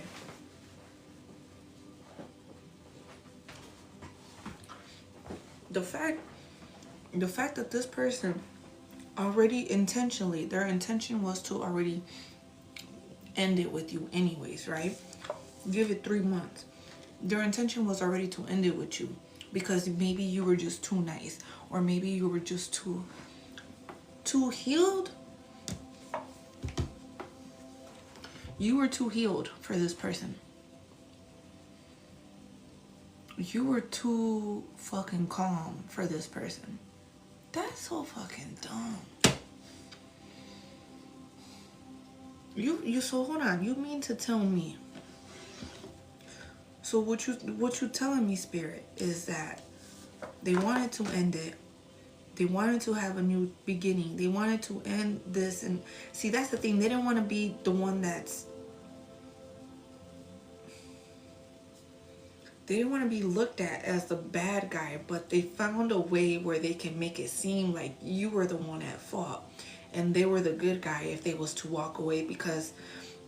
The fact that this person already intentionally, their intention was to already end it with you anyways, right? Give it 3 months. Their intention was already to end it with you because maybe you were just too nice, or maybe you were just too healed. You were too healed for this person. You were too fucking calm for this person. That's so fucking dumb. You so hold on. You mean to tell me? So what you telling me, Spirit, is that they wanted to end it. They wanted to have a new beginning. They wanted to end this, and see, that's the thing. They didn't want to be the one that's. They didn't want to be looked at as the bad guy, but they found a way where they can make it seem like you were the one at fault and they were the good guy if they was to walk away because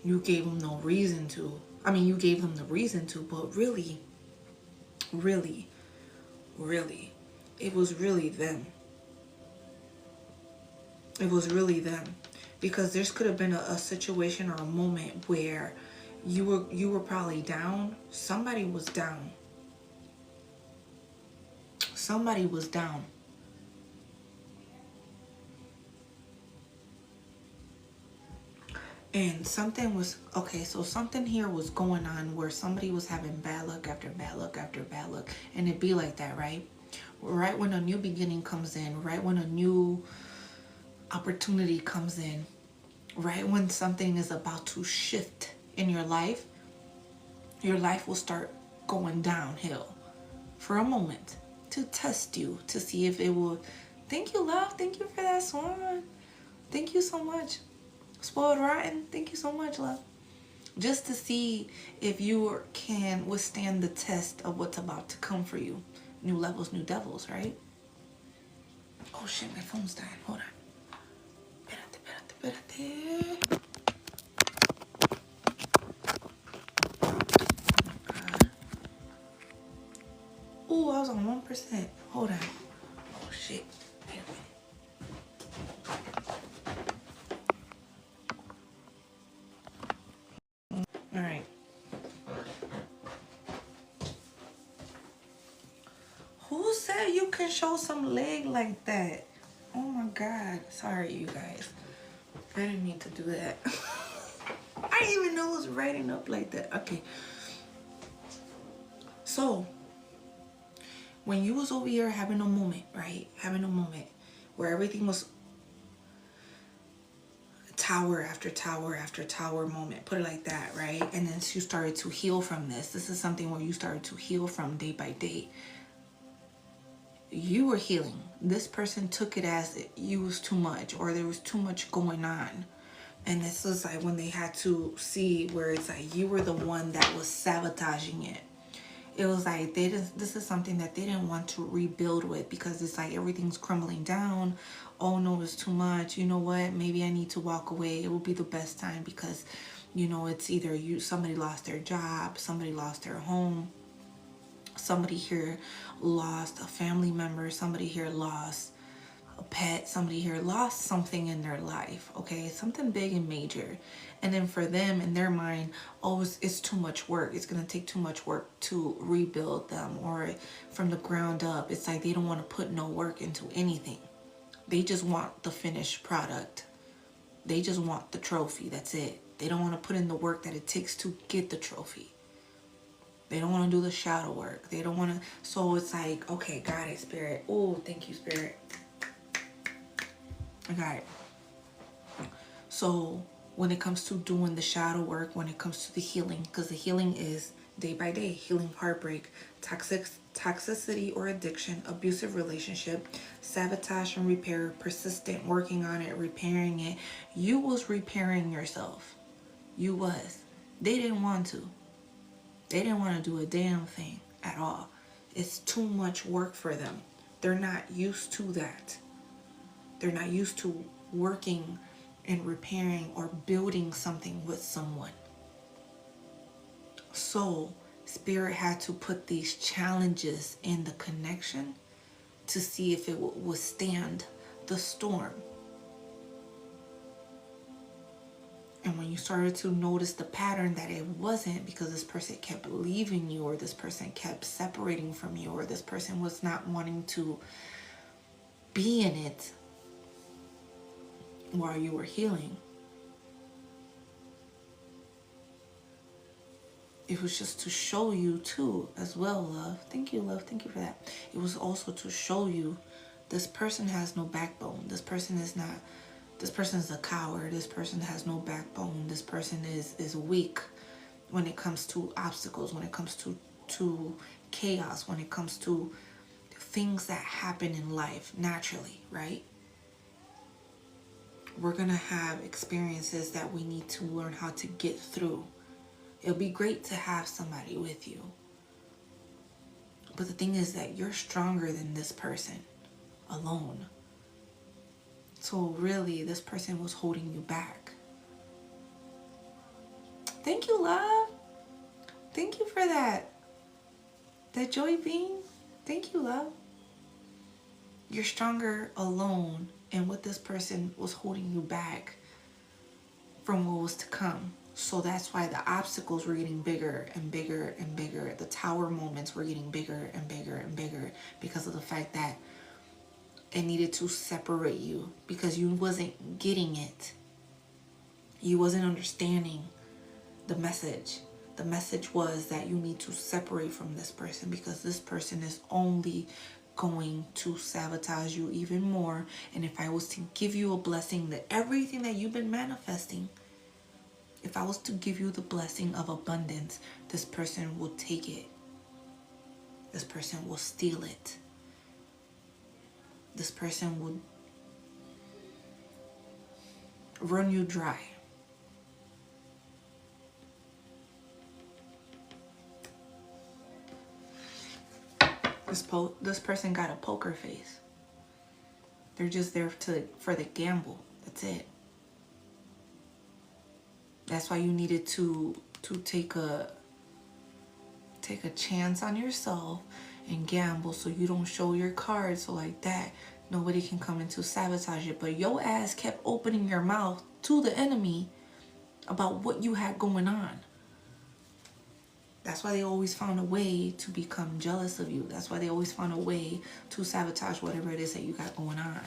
you gave them no reason to. I mean, you gave them the reason to, but really, it was really them. It was really them. Because there could have been a situation or a moment where you were probably down. Somebody was down. Somebody was down. And something was, okay, so something here was going on where somebody was having bad luck after bad luck after bad luck. And it'd be like that, right? Right when a new beginning comes in, right when a new opportunity comes in, right when something is about to shift in your life will start going downhill for a moment to test you, to see if it will. Thank you, love. Thank you for that swan. Thank you so much. Spoiled Rotten, thank you so much, love. Just to see if you can withstand the test of what's about to come for you. New levels, new devils, right? Oh shit, my phone's dying. Hold on. Espérate. Ooh, I was on 1%. Hold on. Oh shit. Wait a minute. All right. Who said you can show some leg like that? Oh my God. Sorry, you guys. I didn't mean to do that. I didn't even know it was writing up like that. Okay. So, when you was over here having a moment, right? Having a moment where everything was tower after tower after tower moment. Put it like that, right? And then you started to heal from this. This is something where you started to heal from day by day. You were healing. This person took it as you was too much, or there was too much going on. And this was like when they had to see where it's like you were the one that was sabotaging it. It was like this is something that they didn't want to rebuild with, because it's like everything's crumbling down. Oh no, it's too much. You know what? Maybe I need to walk away. It will be the best time, because You know, it's either somebody lost their job, somebody lost their home, somebody here lost a family member, somebody here lost a pet, somebody here lost something in their life, okay? Something big and major. And then for them, in their mind, oh, it's too much work. It's going to take too much work to rebuild them, or from the ground up. It's like they don't want to put no work into anything. They just want the finished product. They just want the trophy. That's it. They don't want to put in the work that it takes to get the trophy. They don't want to do the shadow work. They don't want to. So it's like, okay, got it, Spirit. Oh, thank you, Spirit. I got it. So when it comes to doing the shadow work, when it comes to the healing, because the healing is day by day, healing heartbreak, toxicity or addiction, abusive relationship, sabotage and repair, persistent, working on it, repairing it. You was repairing yourself. You was. They didn't want to. They didn't want to do a damn thing at all. It's too much work for them. They're not used to that. They're not used to working and repairing or building something with someone. So Spirit had to put these challenges in the connection to see if it would withstand the storm. And when you started to notice the pattern that it wasn't, because this person kept leaving you, or this person kept separating from you, or this person was not wanting to be in it while you were healing, it was just to show you too, as well, love. Thank you, love. Thank you for that. It was also to show you this person has no backbone. This person is not, this person is a coward. This person has no backbone. This person is weak when it comes to obstacles, when it comes to chaos, when it comes to things that happen in life naturally, right? We're going to have experiences that we need to learn how to get through. It'll be great to have somebody with you. But the thing is that you're stronger than this person alone. So really, this person was holding you back. Thank you, love. Thank you for that. That joy being. Thank you, love. You're stronger alone, and what this person was holding you back from what was to come. So that's why the obstacles were getting bigger and bigger and bigger. The tower moments were getting bigger and bigger and bigger because of the fact that it needed to separate you, because you wasn't getting it. You wasn't understanding the message. The message was that you need to separate from this person, because this person is only going to sabotage you even more. And if I was to give you a blessing, that everything that you've been manifesting, if I was to give you the blessing of abundance, this person will take it. This person will steal it. This person would run you dry. This person got a poker face. They're just there for the gamble. That's it. That's why you needed to take a chance on yourself and gamble, so you don't show your cards, so like that nobody can come in to sabotage it. But your ass kept opening your mouth to the enemy about what you had going on. That's why they always found a way to become jealous of you. That's why they always found a way to sabotage whatever it is that you got going on.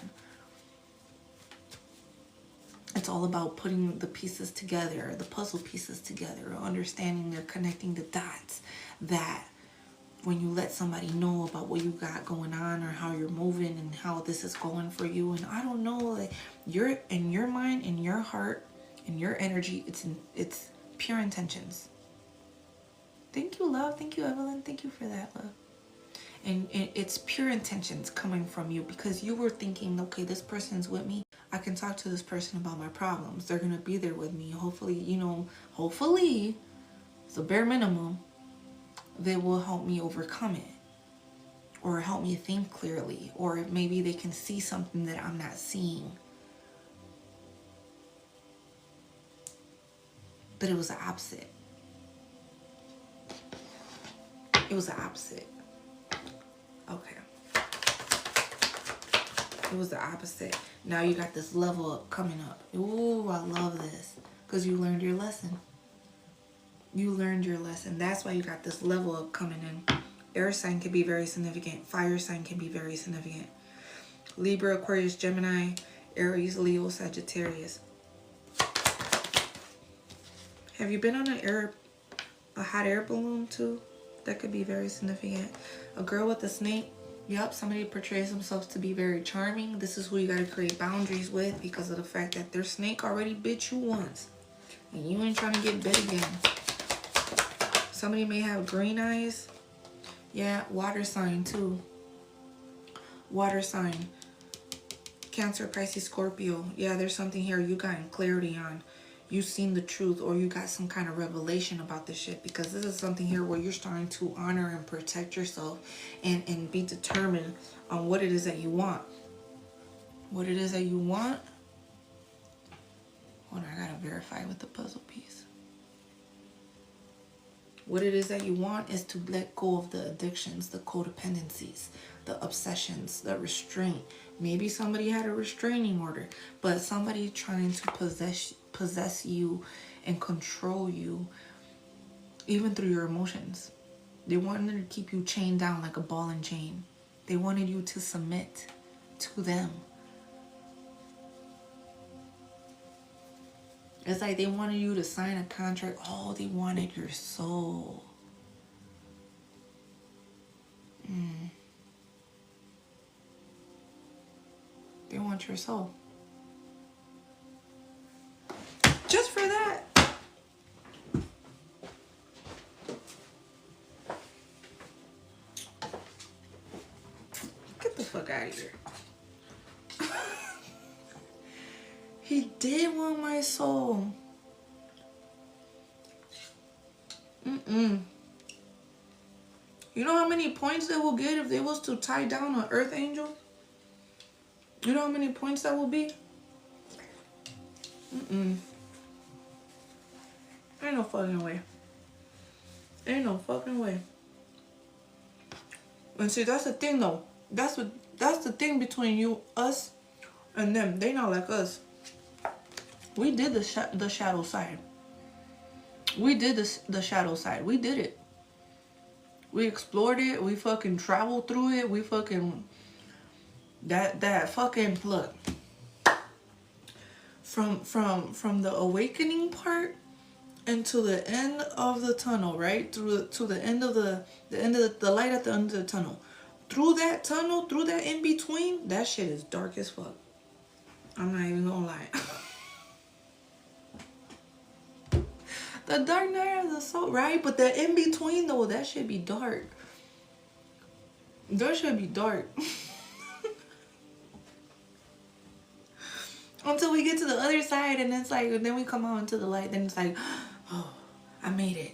It's all about putting the pieces together, the puzzle pieces together, understanding they're connecting the dots, that when you let somebody know about what you got going on or how you're moving and how this is going for you, and I don't know, like, you're in your mind, in your heart, in your energy, it's pure intentions. Thank you, love. Thank you, Evelyn. Thank you for that, love. And it's pure intentions coming from you, because you were thinking, okay, this person's with me. I can talk to this person about my problems. They're going to be there with me. Hopefully, hopefully, it's a bare minimum, they will help me overcome it, or help me think clearly, or maybe they can see something that I'm not seeing. But it was the opposite. It was the opposite. Okay. It was the opposite. Now you got this level up coming up. Ooh, I love this. Because you learned your lesson. You learned your lesson. That's why you got this level up coming in. Air sign can be very significant. Fire sign can be very significant. Libra, Aquarius, Gemini, Aries, Leo, Sagittarius. Have you been on a hot air balloon too? That could be very significant. A girl with a snake. Yep, somebody portrays themselves to be very charming. This is who you gotta create boundaries with because of the fact that their snake already bit you once. And you ain't trying to get bit again. Somebody may have green eyes. Yeah, water sign too. Water sign. Cancer, Pisces, Scorpio. Yeah, there's something here you gotten clarity on. You've seen the truth, or you got some kind of revelation about this shit, because this is something here where you're starting to honor and protect yourself and be determined on what it is that you want. What it is that you want. Hold on, I gotta verify with the puzzle piece. What it is that you want is to let go of the addictions, the codependencies, the obsessions, the restraint. Maybe somebody had a restraining order, but somebody trying to possess you and control you, even through your emotions. They wanted to keep you chained down like a ball and chain. They wanted you to submit to them. It's like they wanted you to sign a contract. Oh, they wanted your soul. They want your soul. Just for that. Get the fuck out of here. He did want my soul. You know how many points they will get if they was to tie down an earth angel? You know how many points that will be? Ain't no fucking way. Ain't no fucking way. And see, that's the thing though. That's the thing between us, and them. They not like us. We did the shadow side. We did the shadow side. We did it. We explored it. We fucking traveled through it. We fucking that fucking look. From the awakening part into the end of the tunnel, right? To the end of the light at the end of the tunnel. Through that tunnel, through that in between, that shit is dark as fuck. I'm not even gonna lie. The dark night of the soul, right? But the in between though, that should be dark. That should be dark. Until we get to the other side, and it's like, and then we come out into the light, then it's like, oh, I made it.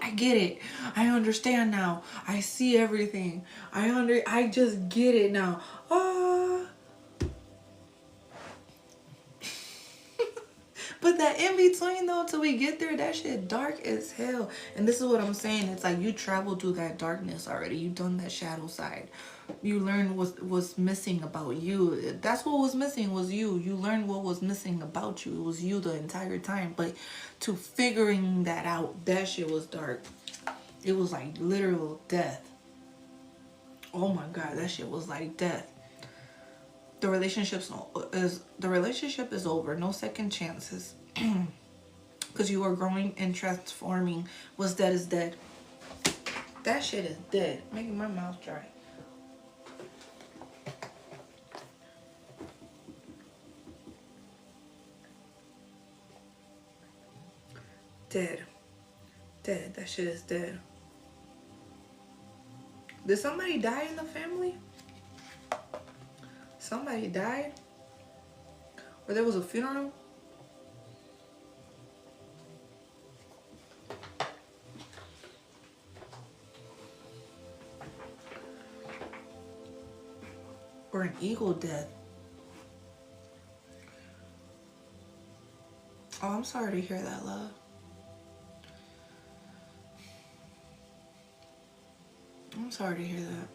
I get it. I understand now. I see everything. I just get it now. But that in between though, till we get there, that shit dark as hell. And this is what I'm saying. It's like you traveled through that darkness already. You done that shadow side. You learned what was missing about you. That's what was missing, was you. You learned what was missing about you. It was you the entire time. But to figuring that out, that shit was dark. It was like literal death. Oh my God, that shit was like death. The relationship is over. No second chances. Because you are growing and transforming. What's dead is dead. That shit is dead. Making my mouth dry. Dead. Dead. That shit is dead. Did somebody die in the family? Somebody died? Or there was a funeral? Or an eagle death? Oh, I'm sorry to hear that, love. I'm sorry to hear that.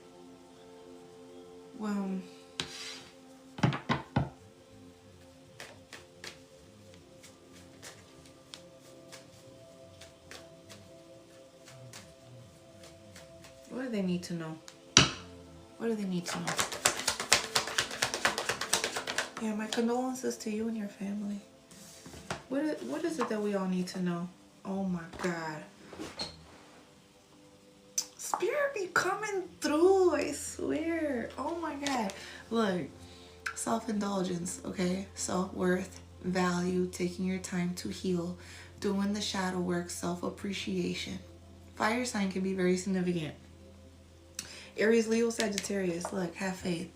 Well, what do they need to know? What do they need to know? Yeah, my condolences to you and your family. What is it that we all need to know? Oh my God. Spirit be coming through, I swear. Oh my God. Look, self-indulgence, okay? Self-worth, value, taking your time to heal, doing the shadow work, self-appreciation. Fire sign can be very significant. Aries, Leo, Sagittarius, look, have faith.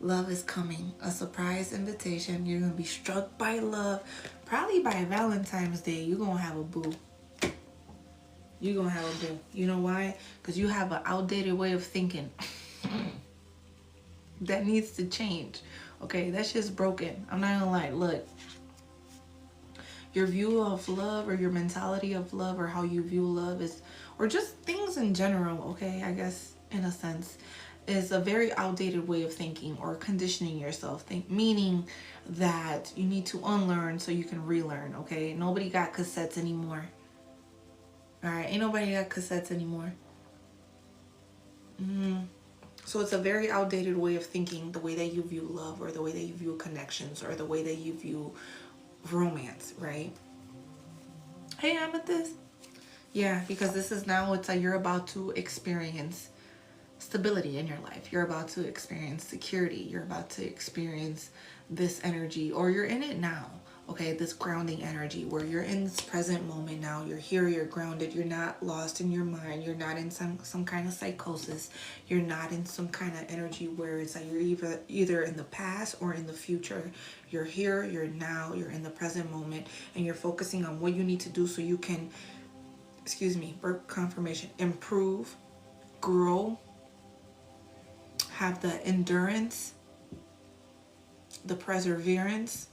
Love is coming. A surprise invitation. You're going to be struck by love. Probably by Valentine's Day, you're going to have a boo. You're going to have a boo. You know why? Because you have an outdated way of thinking. That needs to change. Okay, that's just broken. I'm not going to lie. Look. Your view of love or your mentality of love or how you view love is, or just things in general, okay, I guess in a sense, is a very outdated way of thinking or conditioning yourself. Meaning that you need to unlearn so you can relearn, okay? Nobody got cassettes anymore. Alright, ain't nobody got cassettes anymore. So it's a very outdated way of thinking, the way that you view love or the way that you view connections or the way that you view romance, right? Hey, Amethyst. Yeah, because this is now, it's like you're about to experience stability in your life. You're about to experience security. You're about to experience this energy, or you're in it now. Okay, this grounding energy where you're in this present moment now. You're here, you're grounded. You're not lost in your mind. You're not in some kind of psychosis. You're not in some kind of energy where it's like you're either in the past or in the future. You're here, you're now, you're in the present moment, and you're focusing on what you need to do so you can, birth confirmation, improve, grow, have the endurance, the perseverance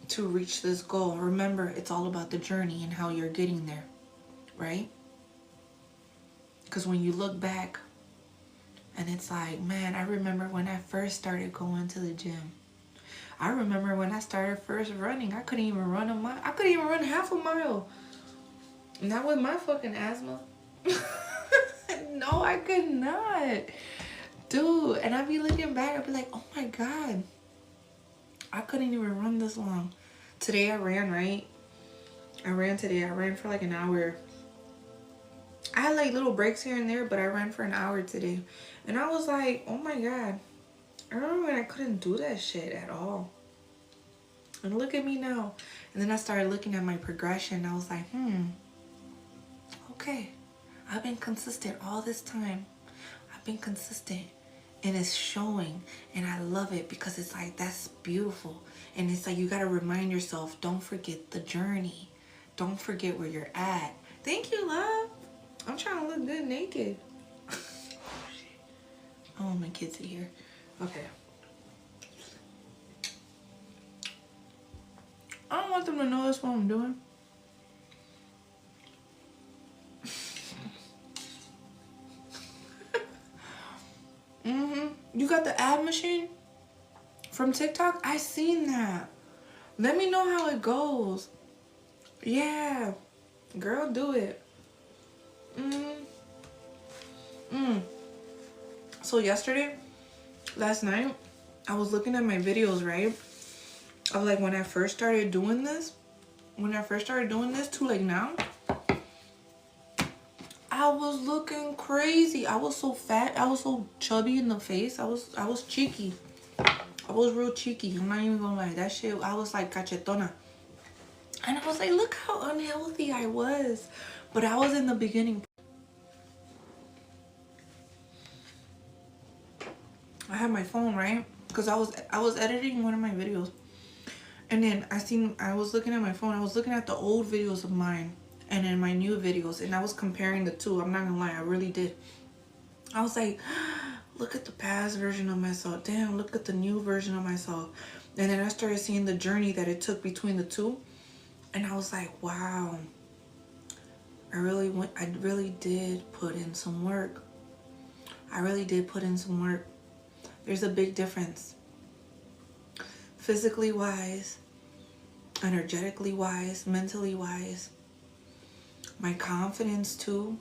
to reach this goal. Remember, it's all about the journey and how you're getting there, right? Because when you look back and it's like, man, I remember when I first started going to the gym. I remember when I started first running. I couldn't even run a mile. I couldn't even run half a mile. Not with my fucking asthma. No, I could not. Dude, and I'd be looking back, I'd be like, oh my God. I couldn't even run this long. Today I ran, right? I ran today. I ran for like an hour. I had like little breaks here and there, but I ran for an hour today. And I was like, oh my God. I remember when I couldn't do that shit at all. And look at me now. And then I started looking at my progression. I was like, okay. I've been consistent all this time. I've been consistent. And it's showing. And I love it because it's like, that's beautiful. And it's like, you got to remind yourself, don't forget the journey. Don't forget where you're at. Thank you, love. I'm trying to look good naked. Oh, my kids are here. Okay. I don't want them to know that's what I'm doing. You got the ad machine from TikTok? I seen that. Let me know how it goes. Yeah. Girl, do it. So last night, I was looking at my videos, right? Of like when I first started doing this. To like now. I was looking crazy. I was so fat. I was so chubby in the face. I was cheeky. I was real cheeky. I'm not even gonna lie. That shit, I was like cachetona. And I was like, look how unhealthy I was. But I was in the beginning. I had my phone, right? Because I was editing one of my videos. And then I was looking at my phone. I was looking at the old videos of mine. And then my new videos. And I was comparing the two. I'm not gonna lie. I really did. I was like, look at the past version of myself. Damn, look at the new version of myself. And then I started seeing the journey that it took between the two. And I was like, wow, I really did put in some work. I really did put in some work. There's a big difference. Physically wise, energetically wise, mentally wise. My confidence too.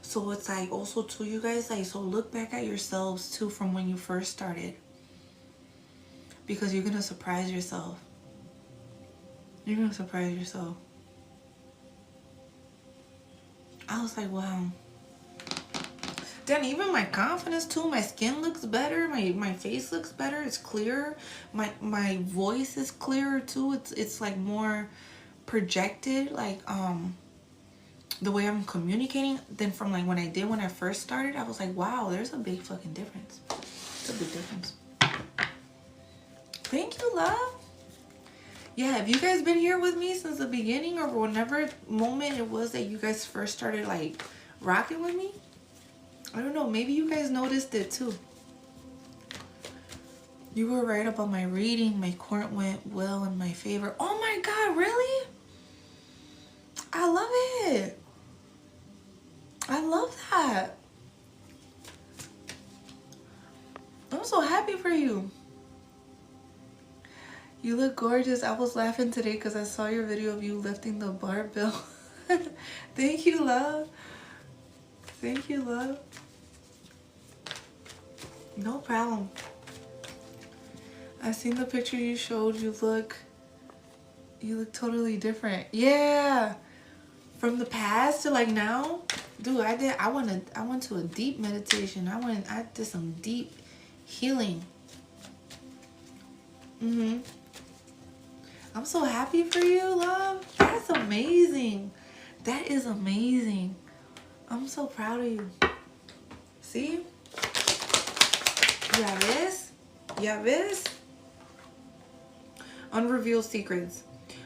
So it's like also too, you guys, like, so look back at yourselves too from when you first started. Because you're going to surprise yourself. You're going to surprise yourself. I was like, wow. Then even my confidence too, my skin looks better, my face looks better, it's clearer. My voice is clearer too. It's like more projected, like the way I'm communicating than from like when I first started. I was like, wow, there's a big fucking difference. It's a big difference. Thank you, love. Yeah, have you guys been here with me since the beginning, or whenever moment it was that you guys first started like rocking with me? I don't know, maybe you guys noticed it too. You were right about my reading. My court went well in my favor. Oh my God, really? I love it. I love that. I'm so happy for you. You look gorgeous. I was laughing today because I saw your video of you lifting the barbell. Thank you, love. Thank you, love. No problem. I seen the picture you showed. You look totally different. Yeah. From the past to like now. Dude, I went to a deep meditation. I did some deep healing. I'm so happy for you, love. That's amazing. That is amazing. I'm so proud of you. See? Ya ves? Ya ves? Unrevealed secrets.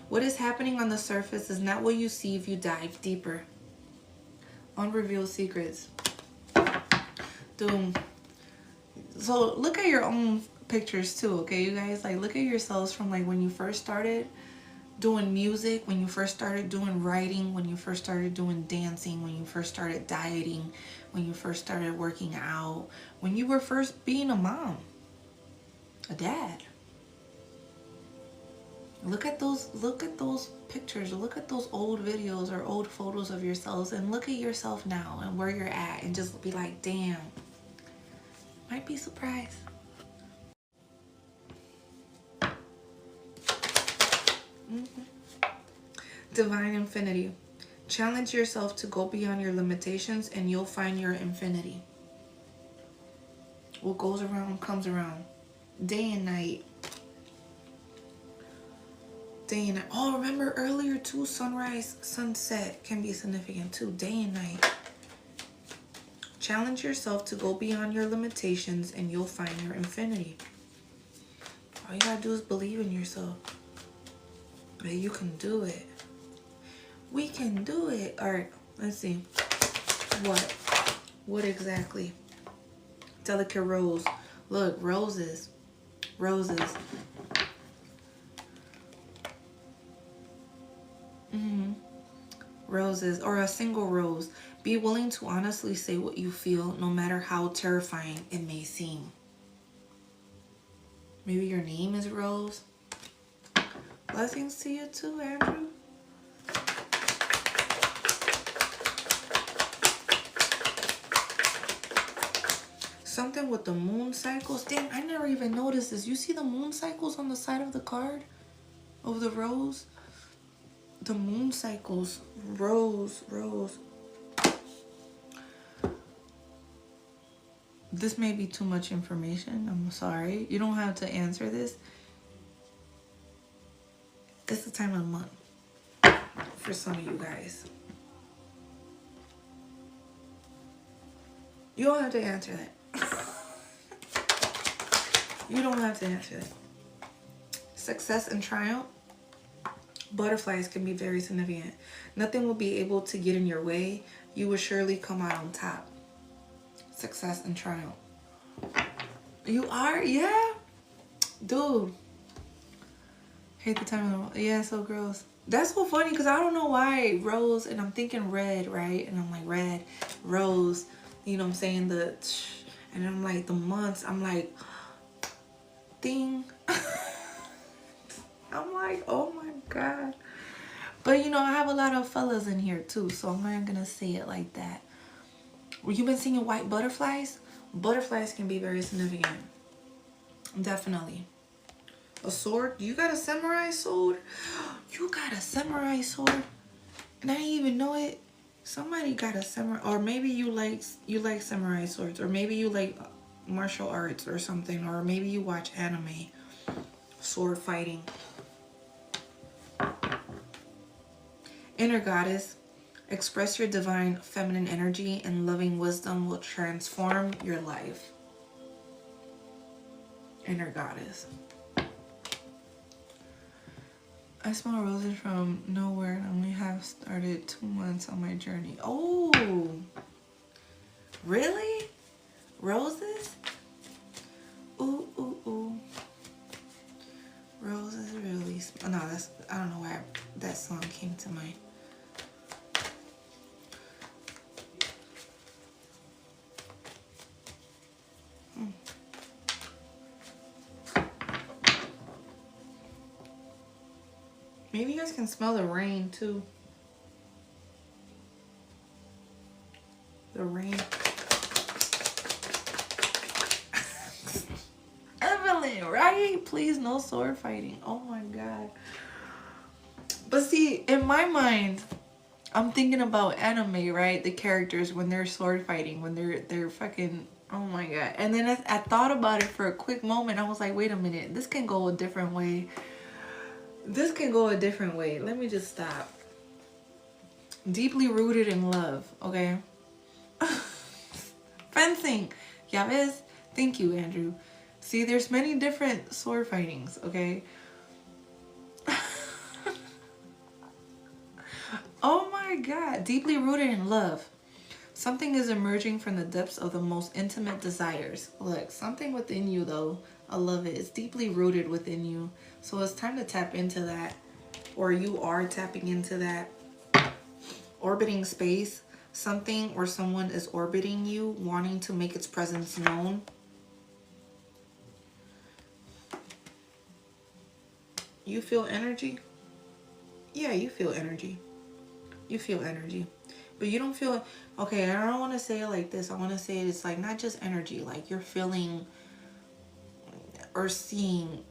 What is happening on the surface is not what you see if you dive deeper. Unrevealed secrets. Dude. So look at your own pictures too, okay, you guys? Like, look at yourselves from like when you first started doing music, when you first started doing writing, when you first started doing dancing, when you first started dieting, when you first started working out, when you were first being a mom, a dad. Look at those pictures, look at those old videos or old photos of yourselves, and look at yourself now and where you're at, and just be like, damn, might be surprised. Divine infinity. Challenge yourself to go beyond your limitations and you'll find your infinity. What goes around comes around. Day and night. Day and night. Oh, remember earlier too, sunrise, sunset can be significant too. Day and night. Challenge yourself to go beyond your limitations and you'll find your infinity. All you gotta do is believe in yourself. That you can do it. We can do it. All right, let's see. What exactly? Delicate rose. Look, roses. Roses. Roses, or a single rose. Be willing to honestly say what you feel, no matter how terrifying it may seem. Maybe your name is Rose. Blessings to you too, Andrew. Something with the moon cycles. Damn, I never even noticed this. You see the moon cycles on the side of the card? Of the rose? The moon cycles. Rose, rose. This may be too much information. I'm sorry. You don't have to answer this. It's the time of the month for some of you guys. You don't have to answer that. You don't have to answer that. Success and triumph. Butterflies can be very significant. Nothing will be able to get in your way. You will surely come out on top. Success and triumph. You are? Yeah. Dude. Hate the time of the... Yeah, so gross. That's so funny because I don't know why rose, and I'm thinking red, right? And I'm like, red, rose, you know what I'm saying? And I'm like, the months, I'm like, ding. I'm like, oh my God. But, you know, I have a lot of fellas in here too, so I'm not going to say it like that. You've been seeing white butterflies? Butterflies can be very significant. Definitely. A sword? You got a samurai sword? You got a samurai sword? And I didn't even know it. Somebody got a samurai, or maybe you like samurai swords, or maybe you like martial arts or something, or maybe you watch anime, sword fighting. Inner goddess, express your divine feminine energy, and loving wisdom will transform your life. Inner goddess. I smell roses from nowhere and only have started 2 months on my journey. Oh, really? Roses? Ooh, ooh, ooh. Roses really smell. No, that's, I don't know why that song came to mind. Maybe you guys can smell the rain too. The rain. Evelyn, right? Please, no sword fighting. Oh my God. But see, in my mind, I'm thinking about anime, right? The characters when they're sword fighting, when they're fucking, oh my God. And then I thought about it for a quick moment. I was like, wait a minute, this can go a different way. This can go a different way. Let me just stop. Deeply rooted in love, okay? Fencing. Ya ves? Thank you, Andrew. See, there's many different sword fightings, okay? Oh my God. Deeply rooted in love. Something is emerging from the depths of the most intimate desires. Look, something within you, though. I love it. It's deeply rooted within you. So it's time to tap into that. Or you are tapping into that. Orbiting space. Something or someone is orbiting you, wanting to make its presence known. You feel energy? Yeah, you feel energy. You feel energy. But you don't feel... Okay, I don't want to say it like this. I want to say it's like not just energy. Like you're feeling or seeing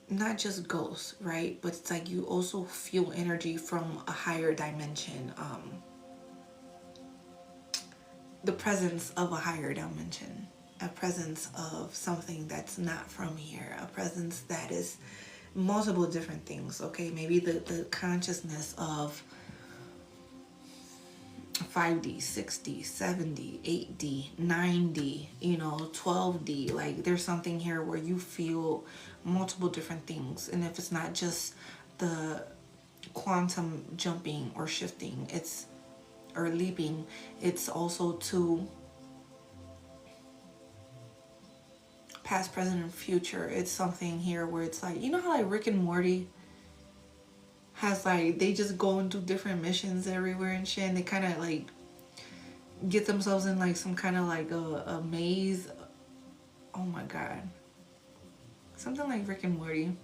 not just ghosts, right? But it's like you also feel energy from a higher dimension. The presence of a higher dimension. A presence of something that's not from here. A presence that is multiple different things, okay? Maybe the consciousness of 5D, 6D, 7D, 8D, 9D, you know, 12D. Like there's something here where you feel multiple different things. And if it's not just the quantum jumping or shifting, it's, or leaping, it's also to past, present, and future. It's something here where it's like, you know how like Rick and Morty has like, they just go and do different missions everywhere and shit, and they kind of like get themselves in like some kind of like a maze. Oh my God. Something like Rick and Morty.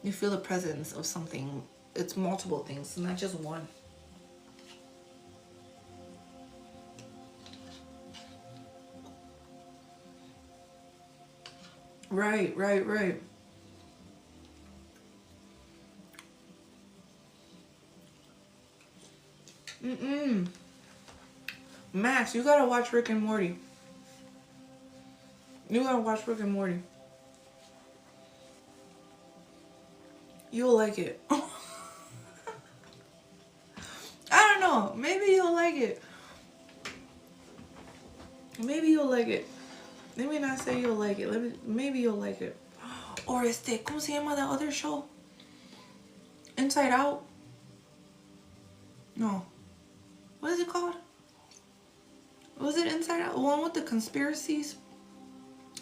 You feel the presence of something. It's multiple things, it's not just one. Right, right, right. Max, you gotta watch Rick and Morty. You gotta watch Rick and Morty. You'll like it. I don't know. Maybe you'll like it. Maybe you'll like it. Let me not say you'll like it. Maybe you'll like it. Or ¿cómo se llama that other show? Inside Out? No. What is it called? Was it Inside Out? The one with the conspiracies?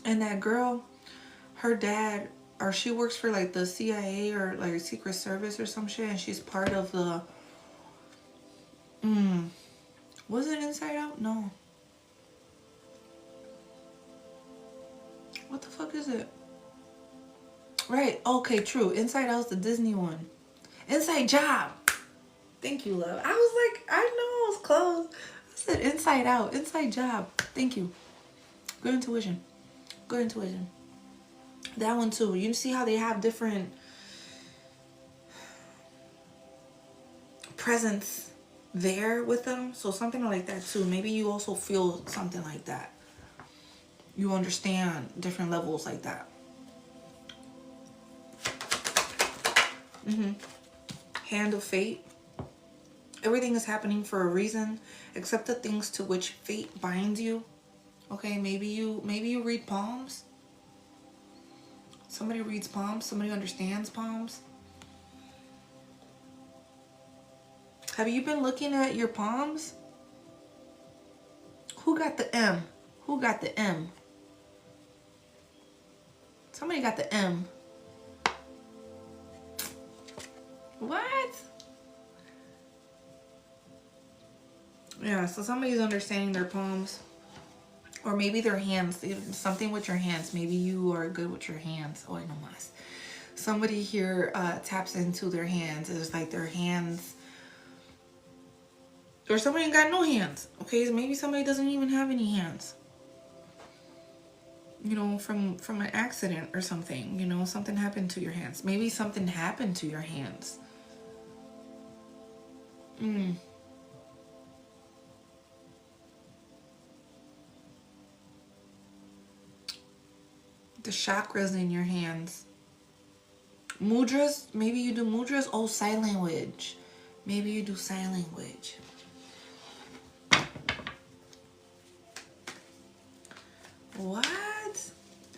And that girl, her dad or she works for like the CIA or like Secret Service or some shit, and she's part of the was it Inside Out? No. What the fuck is it? Right, okay, true. Inside Out's the Disney one. Inside Job. Thank you, love. I was like, I know I was close. I said Inside Out, Inside Job. Thank you. Good intuition. Good intuition. That one too. You see how they have different presence there with them? So something like that too. Maybe you also feel something like that. You understand different levels like that. Hand of Fate. Everything is happening for a reason, except the things to which fate binds you. Okay, maybe you read palms. Somebody reads palms. Somebody understands palms. Have you been looking at your palms? Who got the M? Who got the M? Somebody got the M. What? Yeah, so somebody's understanding their palms. Or maybe their hands. Something with your hands. Maybe you are good with your hands. Oh, I know más. Somebody here taps into their hands. It's like their hands. Or somebody ain't got no hands. Okay, so maybe somebody doesn't even have any hands. You know, from an accident or something. You know, something happened to your hands. Maybe something happened to your hands. The chakras in your hands. Mudras. Maybe you do mudras. Oh, sign language. Maybe you do sign language. What?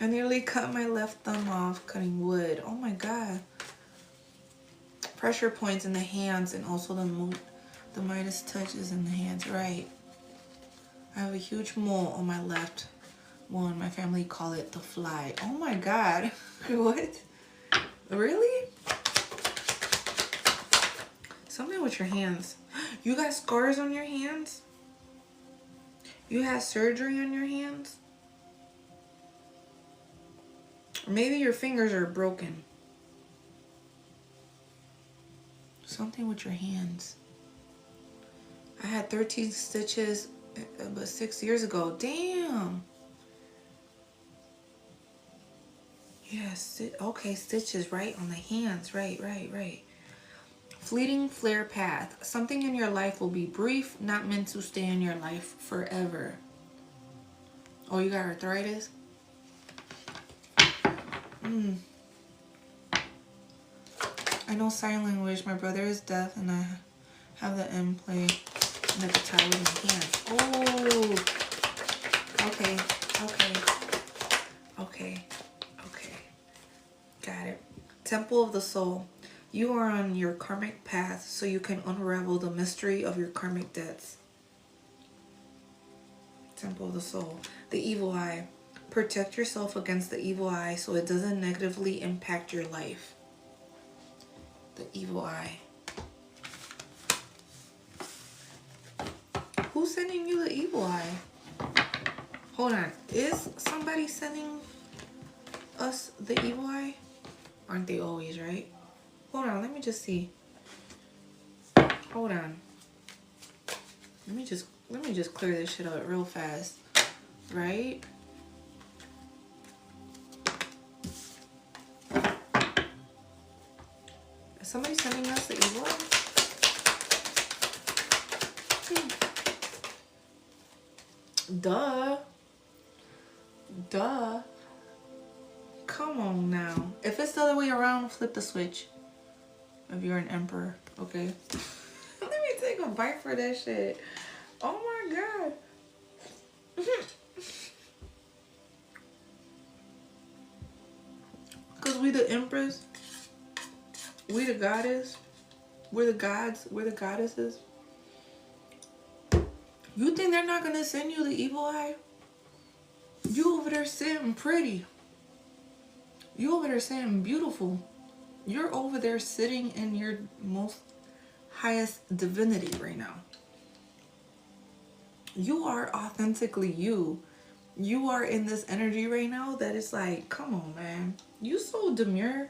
I nearly cut my left thumb off cutting wood. Oh my god. Pressure points in the hands, and also the Midas touches in the hands. Right. I have a huge mole on my left one. My family call it the fly. Oh my god. What? Really? Something with your hands. You got scars on your hands? You had surgery on your hands? Or maybe your fingers are broken. Something with your hands. I had 13 stitches about 6 years ago. Damn. Yes. Okay, stitches right on the hands. Right. Fleeting flare path. Something in your life will be brief, not meant to stay in your life forever. Oh, you got arthritis? I know sign language. My brother is deaf and I have the M play and the guitar with my hands. Oh. Okay. Got it. Temple of the Soul. You are on your karmic path so you can unravel the mystery of your karmic debts. Temple of the Soul. The Evil Eye. Protect yourself against the evil eye so it doesn't negatively impact your life. The Evil Eye. Who's sending you the evil eye? Hold on. Is somebody sending us the evil eye? Aren't they always, right? Hold on. Let me just see. Hold on. Let me just clear this shit out real fast. Right? Is somebody sending us the evil eye? Duh. Come on now. If it's the other way around, flip the switch. If you're an emperor, okay? Let me take a bite for that shit. Oh my god. Because we the empress. We the goddess. We're the gods. We're the goddesses. You think they're not gonna send you the evil eye? You over there sitting pretty. You over there saying beautiful. You're over there sitting in your most highest divinity right now. You are authentically you. You are in this energy right now that is like, come on, man. You so demure.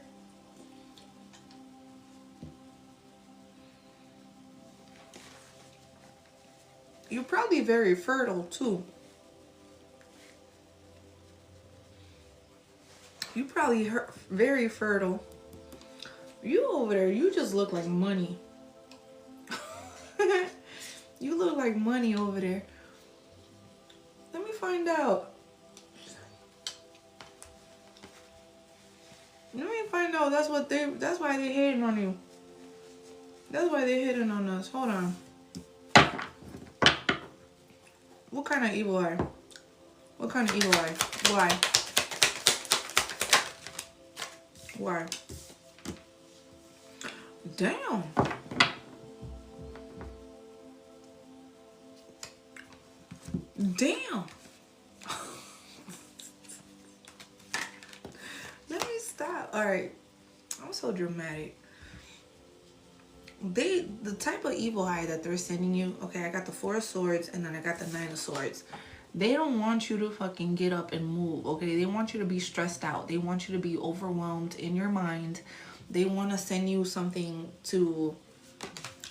You're probably very fertile too. You probably very fertile. You over there, you just look like money. You look like money over there. Let me find out. Let me find out. That's why they hating on you. That's why they hating on us. Hold on. What kind of evil eye? What kind of evil eye? Why? Why? Damn. Damn. Let me stop. All right. I'm so dramatic. The type of evil eye that they're sending you, okay, I got the 4 of Swords and then I got the 9 of Swords. They don't want you to fucking get up and move, okay? They want you to be stressed out. They want you to be overwhelmed in your mind. They want to send you something to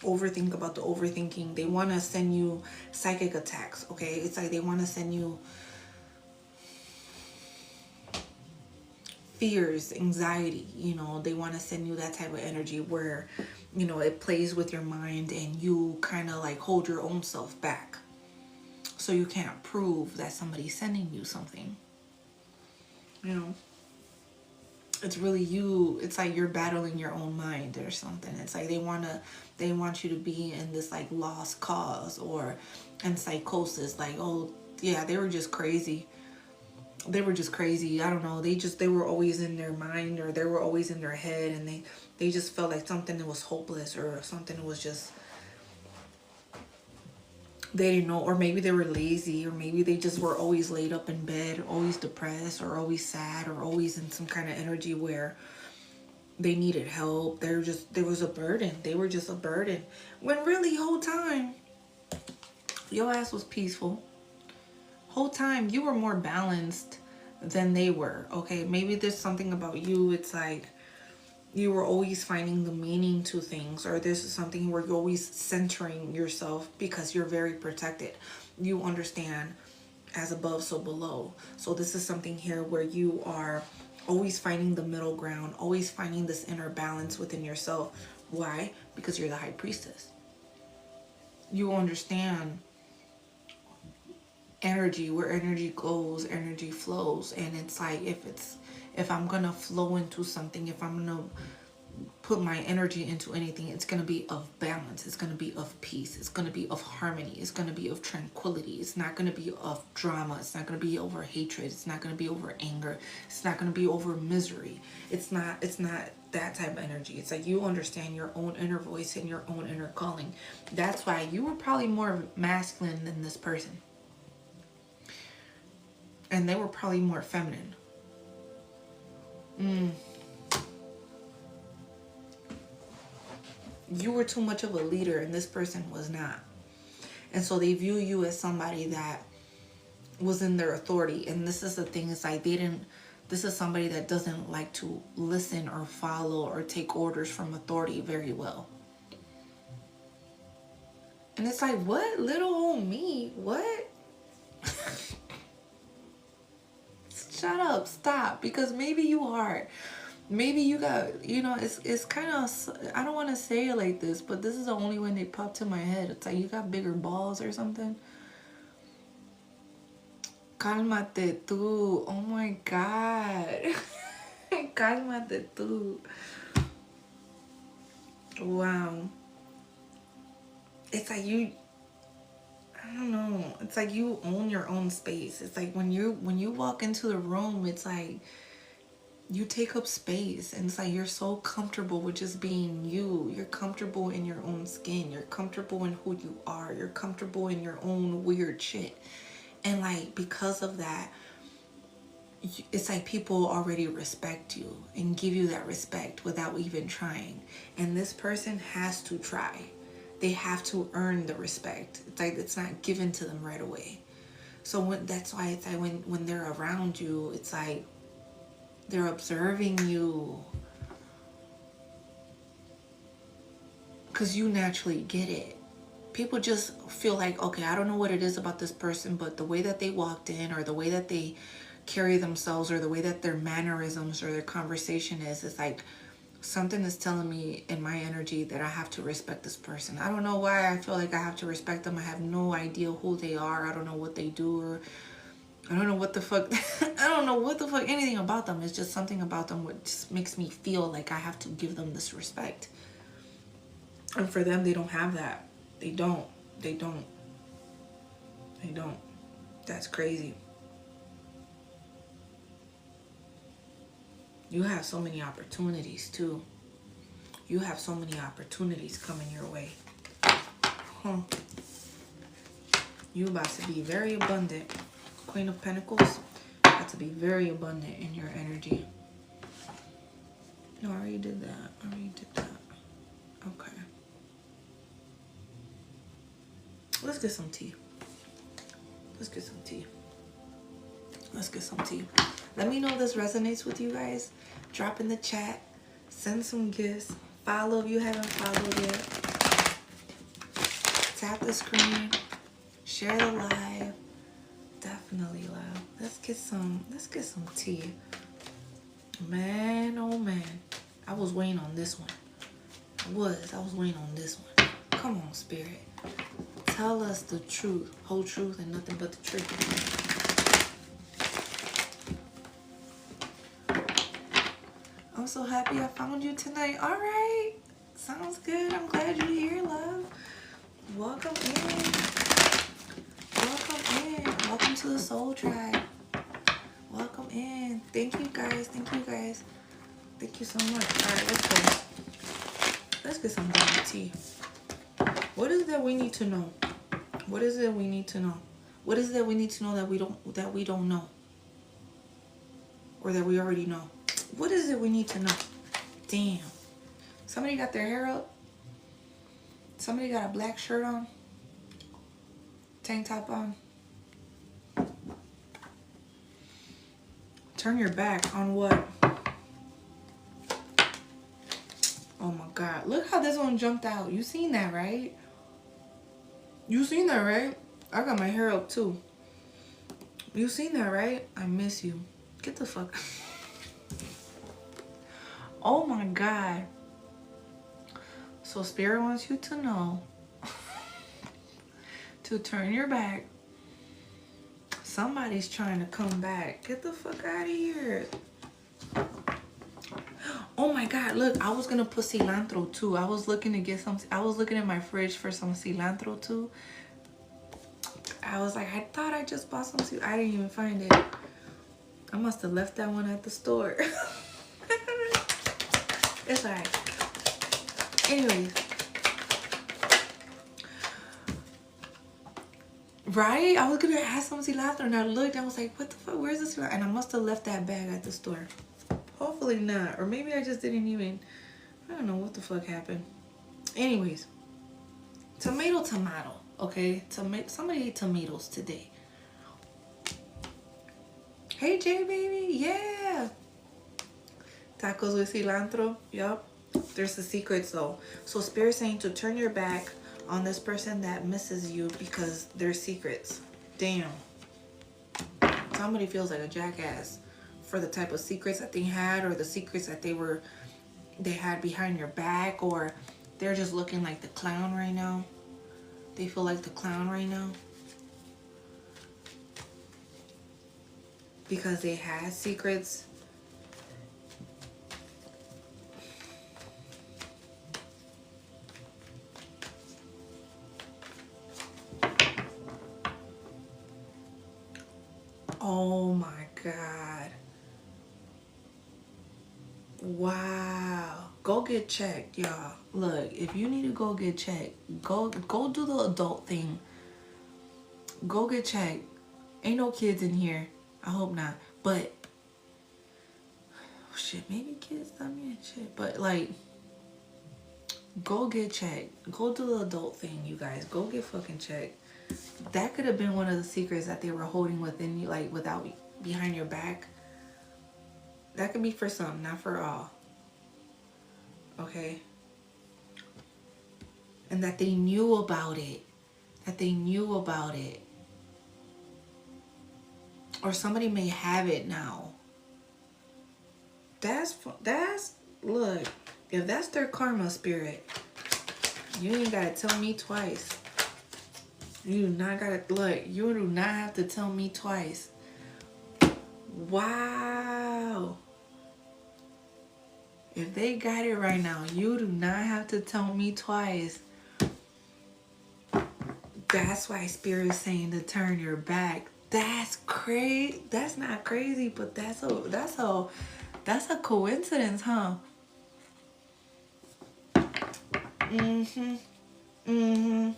overthink about the overthinking. They want to send you psychic attacks, okay? It's like they want to send you fears, anxiety, you know. They want to send you that type of energy where, you know, it plays with your mind and you kind of like hold your own self back. So you can't prove that somebody's sending you something. You know, it's really you. It's like you're battling your own mind or something. It's like they want you to be in this like lost cause or in psychosis. Like, oh yeah, they were just crazy. They were just crazy. I don't know. They were always in their mind or they were always in their head, and they just felt like something that was hopeless or something that was just, they didn't know, or maybe they were lazy, or maybe they just were always laid up in bed, always depressed, or always sad, or always in some kind of energy where they needed help. There was a burden. They were just a burden. When really, whole time, your ass was peaceful. Whole time, you were more balanced than they were, okay? Maybe there's something about you. It's like you were always finding the meaning to things, or this is something where you're always centering yourself because you're very protected. You understand as above, so below. So this is something here where you are always finding the middle ground, always finding this inner balance within yourself. Why? Because you're the high priestess. You understand energy, where energy goes, energy flows. And it's like, if I'm gonna flow into something, if I'm gonna put my energy into anything, it's gonna be of balance, it's gonna be of peace, it's gonna be of harmony, it's gonna be of tranquility. It's not gonna be of drama, it's not gonna be over hatred, it's not gonna be over anger, it's not gonna be over misery. It's not that type of energy. It's like you understand your own inner voice and your own inner calling. That's why you were probably more masculine than this person, and they were probably more feminine. You were too much of a leader and this person was not. And so they view you as somebody that was in their authority. And this is the thing, it's like this is somebody that doesn't like to listen or follow or take orders from authority very well. And it's like, what? Little old me? What? Shut up, stop. Because maybe you are. Maybe you got, you know, it's kind of, I don't want to say it like this, but this is the only one they popped to my head. It's like you got bigger balls or something. Cálmate tú. Oh my God. Cálmate tú. Wow. It's like you, I don't know. It's like you own your own space. It's like when you walk into the room, it's like you take up space, and it's like you're so comfortable with just being you. You're comfortable in your own skin. You're comfortable in who you are. You're comfortable in your own weird shit. And like, because of that, it's like people already respect you and give you that respect without even trying. And this person has to try. They have to earn the respect. It's like it's not given to them right away. So that's why it's like when they're around you, it's like they're observing you. Because you naturally get it. People just feel like, okay, I don't know what it is about this person, but the way that they walked in, or the way that they carry themselves, or the way that their mannerisms or their conversation is, it's like something is telling me in my energy that I have to respect this person. I don't know why I feel like I have to respect them. I have no idea who they are. I don't know what they do, or I don't know what the fuck I don't know what the fuck anything about them. It's just something about them what just makes me feel like I have to give them this respect. And for them, they don't have that. They don't. That's crazy. You have so many opportunities too. You have so many opportunities coming your way. You about to be very abundant. Queen of Pentacles, about to be very abundant in your energy. No, I already did that. Okay. Let's get some tea. Let me know if this resonates with you guys. Drop in the chat. Send some gifts. Follow if you haven't followed yet. Tap the screen. Share the live. Definitely love. Let's get some tea. Man, oh man. I was waiting on this one. I was waiting on this one. Come on, Spirit. Tell us the truth, whole truth, and nothing but the truth. I'm so happy I found you tonight. All right. Sounds good. I'm glad you're here, love. Welcome in. Welcome to the Soul Tribe. Welcome in. Thank you, guys. Thank you so much. All right, let's go. Let's get some green tea. What is that we need to know? What is it we need to know? What is it that we need to know that we don't know? Or that we already know? What is it we need to know? Damn. Somebody got their hair up. Somebody got a black shirt on. Tank top on. Turn your back on what? Oh my God. Look how this one jumped out. You seen that, right? You seen that, right? I got my hair up too. You seen that, right? I miss you. Get the fuck. Oh my God. So Spirit wants you to know to turn your back. Somebody's trying to come back. Get the fuck out of here. Oh my God, look, I was gonna put cilantro too. I was looking to get some, I was looking in my fridge for some cilantro too. I was like, I thought I just bought some cilantro. I didn't even find it. I must have left that one at the store. It's alright. Anyways. Right? I was gonna ask some cilantro and I looked and I was like, what the fuck? Where's this cilantro? And I must have left that bag at the store. Hopefully not. Or maybe I just didn't even, I don't know what the fuck happened. Anyways. Tomato. Okay? Somebody ate tomatoes today. Hey, J baby. Yeah. Tacos with cilantro. Yup. There's the secrets though. So Spirit's saying to turn your back on this person that misses you because they're secrets. Damn. Somebody feels like a jackass for the type of secrets that they had, or the secrets that they had behind your back, or they're just looking like the clown right now. They feel like the clown right now because they had secrets. Oh my God. Wow. Go get checked, y'all. Look, if you need to go get checked, go do the adult thing. Go get checked. Ain't no kids in here. I hope not. But shit, maybe kids done me and shit. But like, go get checked. Go do the adult thing, you guys. Go get fucking checked. That could have been one of the secrets that they were holding within you, like without behind your back. That could be for some, not for all. Okay? And that they knew about it. That they knew about it. Or somebody may have it now. That's, look, if that's their karma spirit, you ain't gotta tell me twice. You do not gotta, look, you do not have to tell me twice. Wow. If they got it right now, you do not have to tell me twice. That's why Spirit is saying to turn your back. That's crazy. That's not crazy, but that's a coincidence, huh? Mm-hmm. Mm-hmm.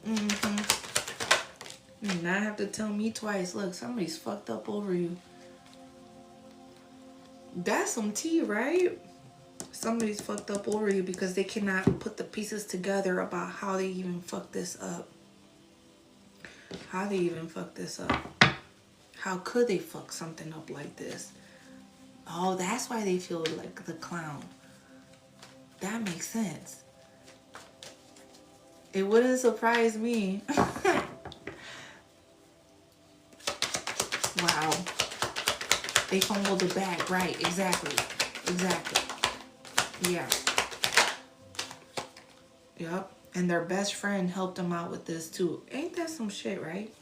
Mm-hmm. You do not have to tell me twice. Look, somebody's fucked up over you. That's some tea, right? Somebody's fucked up over you because they cannot put the pieces together about how they even fucked this up. How they even fucked this up. How could they fuck something up like this? Oh, that's why they feel like the clown. That makes sense. It wouldn't surprise me. Wow. They fumbled the bag. Right, exactly. Exactly. Yeah. Yep. And their best friend helped them out with this too. Ain't that some shit, right?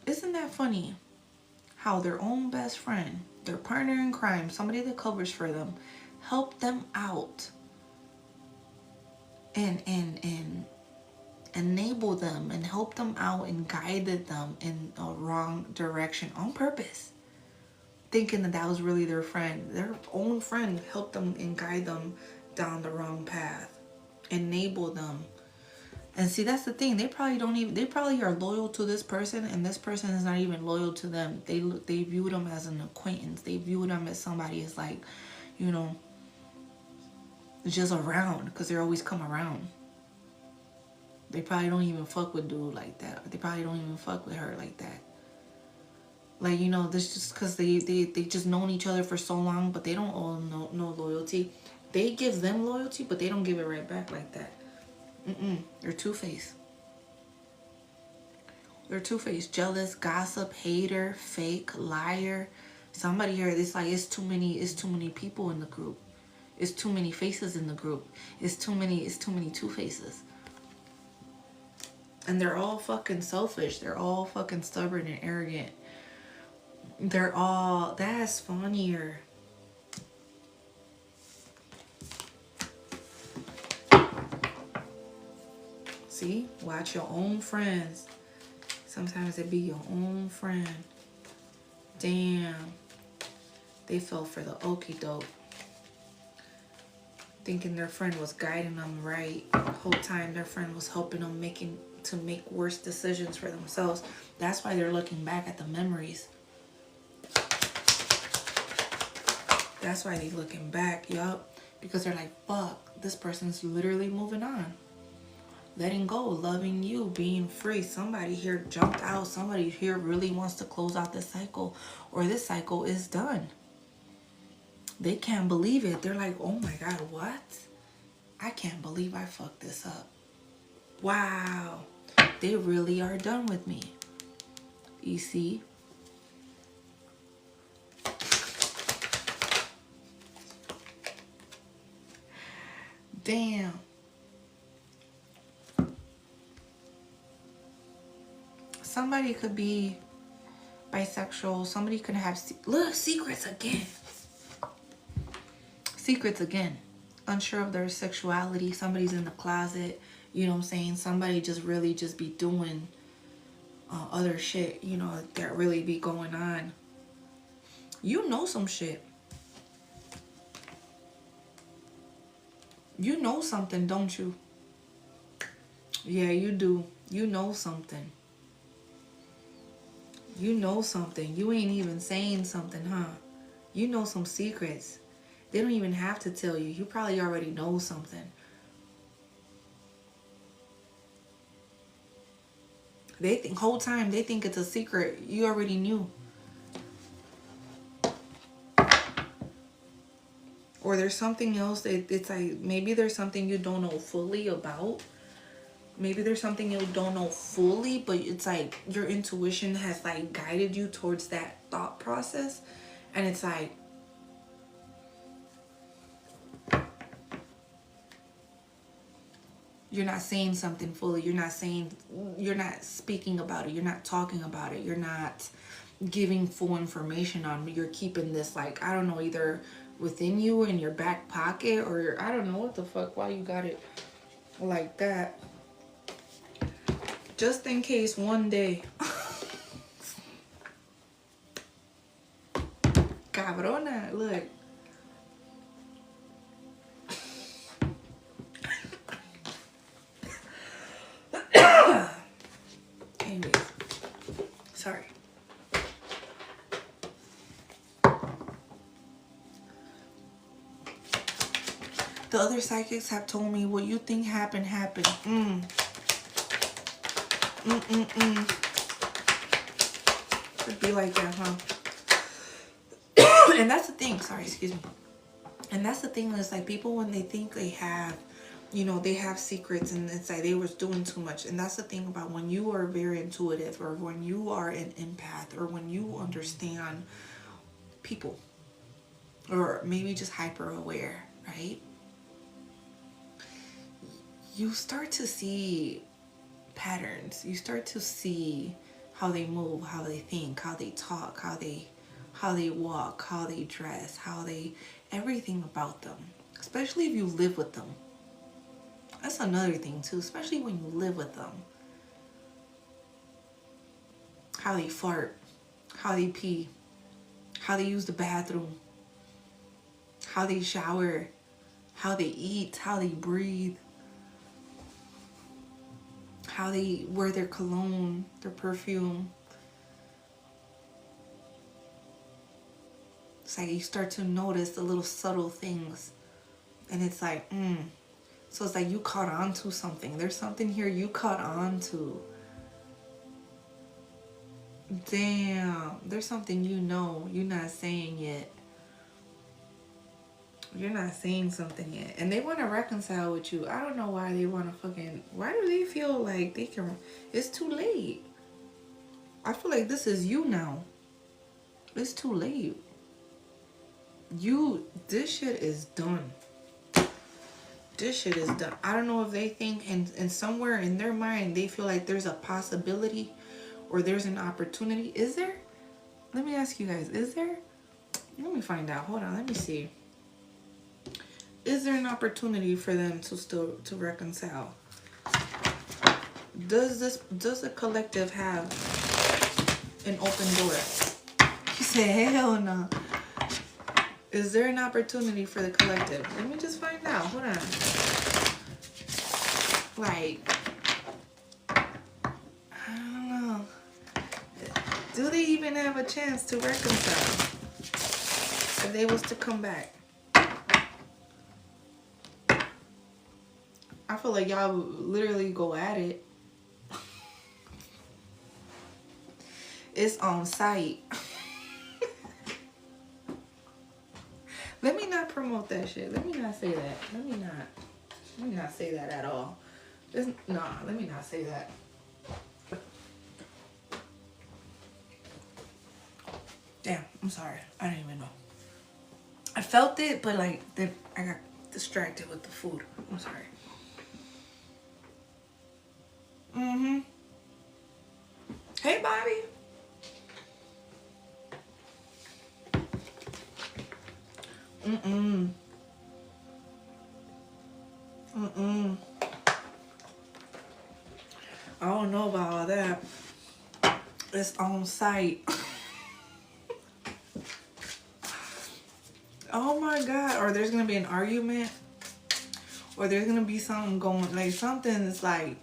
Isn't that funny? How their own best friend, their partner in crime, somebody that covers for them, helped them out and enable them and helped them out and guided them in a wrong direction on purpose, thinking that that was really their friend. Their own friend helped them and guide them down the wrong path, enable them. And see, that's the thing. They probably are loyal to this person, and this person is not even loyal to them. They view them as an acquaintance. They view them as somebody is like, you know, just around because they're always come around. They probably don't even fuck with dude like that. They probably don't even fuck with her like that. Like, you know, this just because they just known each other for so long, but they don't owe no loyalty. They give them loyalty, but they don't give it right back like that. They're two-faced. They're two-faced. Jealous, gossip, hater, fake, liar. Somebody here, it's like it's too many people in the group. It's too many faces in the group. It's too many two-faces. And they're all fucking selfish. They're all fucking stubborn and arrogant. They're all, that's funnier. See? Watch your own friends. Sometimes it be your own friend. Damn. They fell for the okie doke. Thinking their friend was guiding them right. The whole time their friend was helping them make worse decisions for themselves. That's why they're looking back at the memories. That's why they're looking back, yup. Because they're like, fuck, this person's literally moving on. Letting go, loving you, being free. Somebody here jumped out. Somebody here really wants to close out this cycle, or this cycle is done. They can't believe it. They're like, oh my God, what? I can't believe I fucked this up. Wow. They really are done with me. You see? Damn. Somebody could be bisexual. Somebody could have... Look, secrets again. Secrets again. Unsure of their sexuality. Somebody's in the closet. You know what I'm saying? Somebody just really just be doing other shit. You know, that really be going on. You know some shit. You know something, don't you? Yeah, you do. You know something. You know something. You ain't even saying something, huh? You know some secrets. They don't even have to tell you. You probably already know something. They think whole time they think it's a secret. You already knew. Or there's something else that it's like, maybe there's something you don't know fully about. Maybe there's something you don't know fully, but it's like your intuition has like guided you towards that thought process. And it's like, you're not saying something fully. You're not speaking about it. You're not talking about it. You're not giving full information on it. You're keeping this, like, I don't know, either within you in your back pocket, or I don't know what the fuck, why you got it like that. Just in case one day. Cabrona, look. Anyways, sorry. The other psychics have told me what you think happened. It'd be like that, huh? And that's the thing, sorry, excuse me. And that's the thing, is like people, when they think they have, you know, they have secrets, and it's like they was doing too much. And that's the thing about when you are very intuitive, or when you are an empath, or when you understand people, or maybe just hyper aware, right? You start to see patterns. You start to see how they move, how they think, how they talk, how they walk, how they dress, everything about them. Especially if you live with them. That's another thing too, especially when you live with them. How they fart, how they pee, how they use the bathroom, how they shower, how they eat, how they breathe, how they wear their cologne, their perfume. It's like you start to notice the little subtle things. And it's like, So it's like you caught on to something. There's something here you caught on to. Damn, there's something you know you're not saying yet. You're not saying something yet. And they want to reconcile with you. I don't know why they want to why do they feel like they can, it's too late. I feel like this is you now. It's too late. This shit is done. This shit is done. I don't know if they think, and somewhere in their mind, they feel like there's a possibility or there's an opportunity. Is there? Let me ask you guys, is there? Let me find out. Hold on, let me see. Is there an opportunity for them to reconcile? Does the collective have an open door? He said, hell no. Is there an opportunity for the collective? Let me just find out. Hold on. Like, I don't know. Do they even have a chance to reconcile if they was to come back? I feel like y'all literally go at it. It's on site. Let me not promote that shit. Let me not say that. Let me not say that at all. Nah, let me not say that. Damn, I'm sorry. I didn't even know. I felt it, but like then I got distracted with the food. I'm sorry. Hey, Bobby. I don't know about all that. It's on site. Oh my God. Or there's gonna be an argument. Or there's gonna be something going, like something that's like,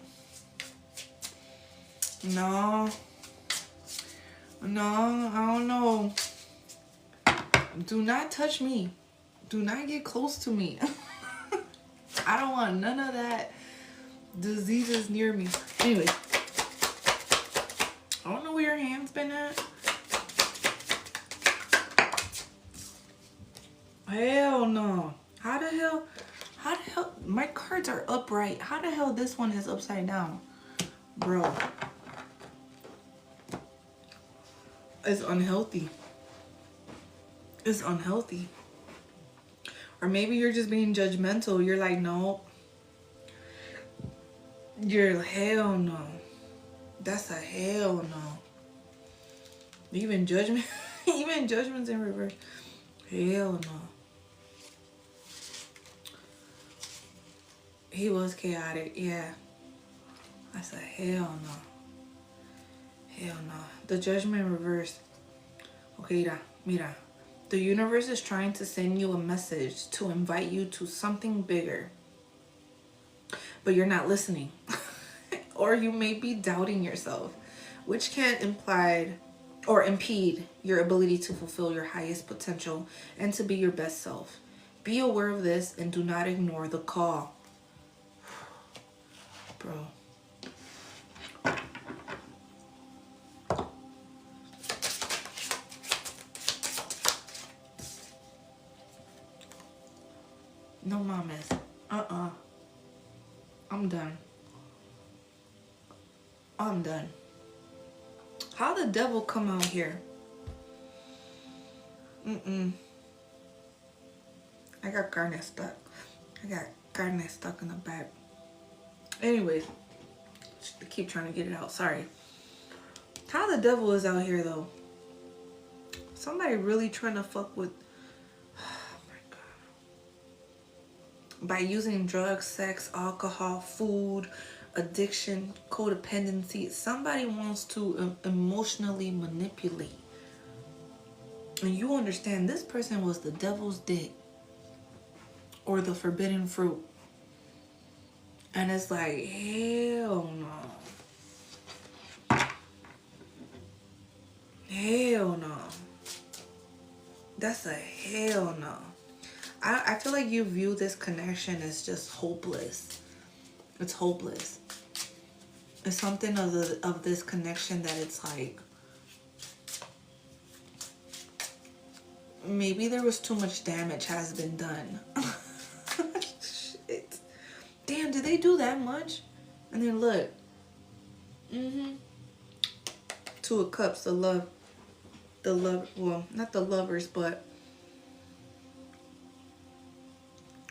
no. No, I don't know. Do not touch me. Do not get close to me. I don't want none of that diseases near me. Anyway, I don't know where your hand's been at. Hell no. How the hell? My cards are upright. How the hell this one is upside down? Bro. It's unhealthy. It's unhealthy. Or maybe you're just being judgmental. You're like, no. You're hell no. That's a hell no. Even judgment, even judgment's in reverse. Hell no. He was chaotic, yeah. That's a hell no. Hell no. The judgment reversed. Okay, mira. The universe is trying to send you a message to invite you to something bigger. But you're not listening. Or you may be doubting yourself, which can imply or impede your ability to fulfill your highest potential and to be your best self. Be aware of this and do not ignore the call. Bro. No mames. I'm done. I'm done. How the devil come out here? I got carne stuck. I got carne stuck in the back. Anyways, I keep trying to get it out. Sorry. How the devil is out here though? Somebody really trying to fuck with. Oh my God. By using drugs, sex, alcohol, food, addiction, codependency, somebody wants to emotionally manipulate. And you understand this person was the devil's dick or the forbidden fruit. And it's like, hell no. Hell no. That's a hell no. I feel like you view this connection as just hopeless. It's hopeless. It's something of this connection that it's like, maybe there was too much damage has been done. Shit. Damn, did they do that much? And then look. Two of Cups, the love, well, not the lovers, but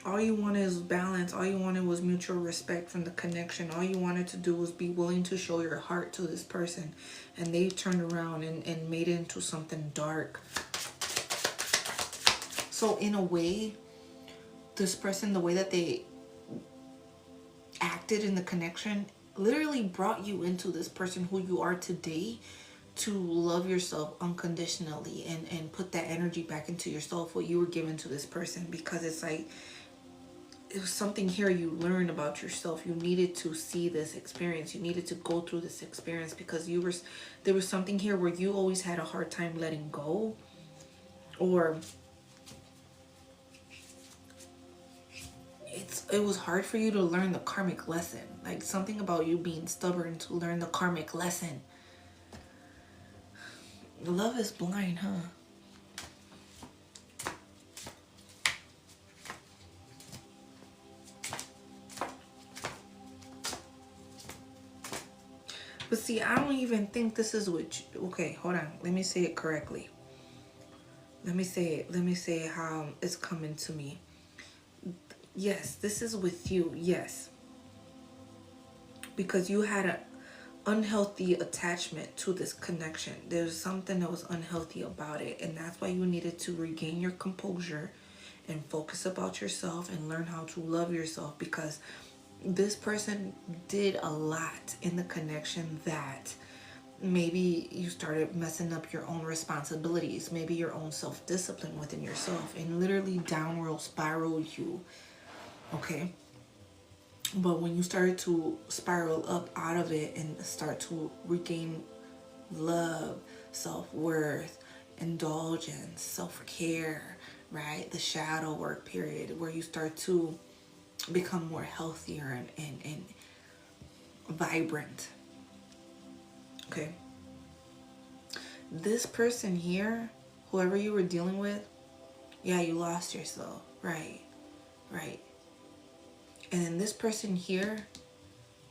all you wanted is balance. All you wanted was mutual respect from the connection. All you wanted to do was be willing to show your heart to this person. And they turned around and made it into something dark. So in a way, this person, the way that they acted in the connection literally brought you into this person who you are today to love yourself unconditionally and put that energy back into yourself, what you were given to this person. Because it's like, it was something here you learned about yourself. You needed to see this experience. You needed to go through this experience because there was something here where you always had a hard time letting go, or it was hard for you to learn the karmic lesson. Like something about you being stubborn to learn the karmic lesson. Love is blind, huh? But see, I don't even think this is what you, okay, hold on. Let me say it correctly. Let me say it how it's coming to me. Yes, this is with you. Yes. Because you had an unhealthy attachment to this connection. There's something that was unhealthy about it. And that's why you needed to regain your composure and focus about yourself and learn how to love yourself. Because this person did a lot in the connection that maybe you started messing up your own responsibilities, maybe your own self-discipline within yourself, and literally downward spiral you. Okay? But when you started to spiral up out of it and start to regain love, self-worth, indulgence, self-care, right? The shadow work period where you start to become more healthier and vibrant. Okay. This person here, whoever you were dealing with, yeah, you lost yourself. Right. Right. And then this person here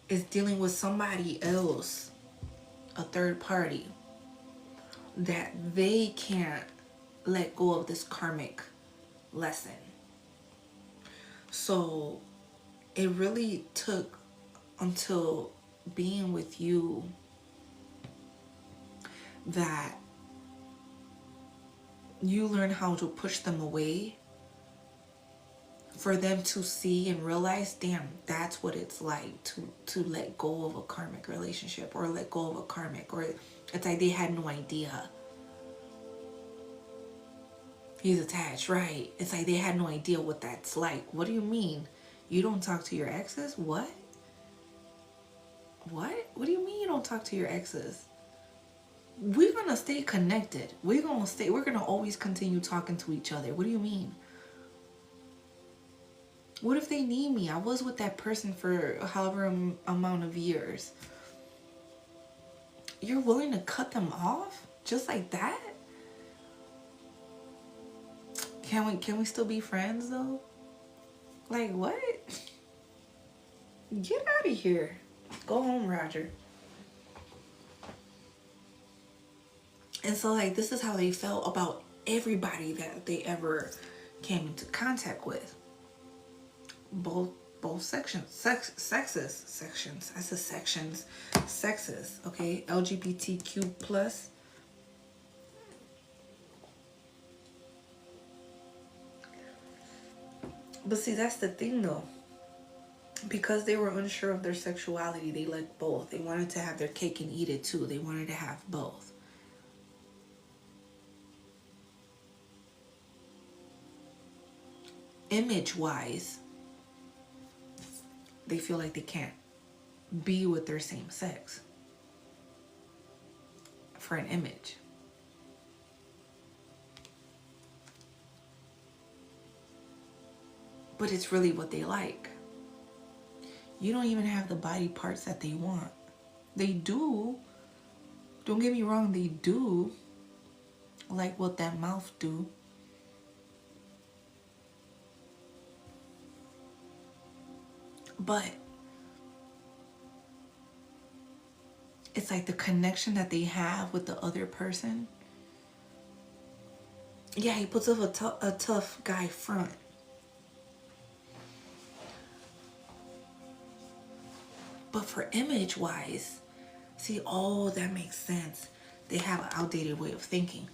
is dealing with somebody else, a third party, that they can't let go of this karmic lesson. So it really took until being with you that you learn how to push them away, for them to see and realize, damn, that's what it's like to let go of a karmic relationship, or let go of a karmic, or it's like they had no idea. He's attached, right? It's like they had no idea what that's like. What do you mean? You don't talk to your exes? What? What? What do you mean you don't talk to your exes? We're gonna stay connected. We're gonna always continue talking to each other. What do you mean? What if they need me? I was with that person for however amount of years. You're willing to cut them off just like that? Can we still be friends though? Like what? Get out of here. Go home, Roger. And so like this is how they felt about everybody that they ever came into contact with. Both sexes. I said sections. Sexes, okay? LGBTQ plus. But see, that's the thing though. Because they were unsure of their sexuality, they liked both. They wanted to have their cake and eat it too. They wanted to have both. Image-wise, they feel like they can't be with their same sex for an image. But it's really what they like. You don't even have the body parts that they want. They do. Don't get me wrong, they do. Like what that mouth do. But it's like the connection that they have with the other person. Yeah, he puts up a tough guy front. But for image-wise, see, oh, that makes sense. They have an outdated way of thinking.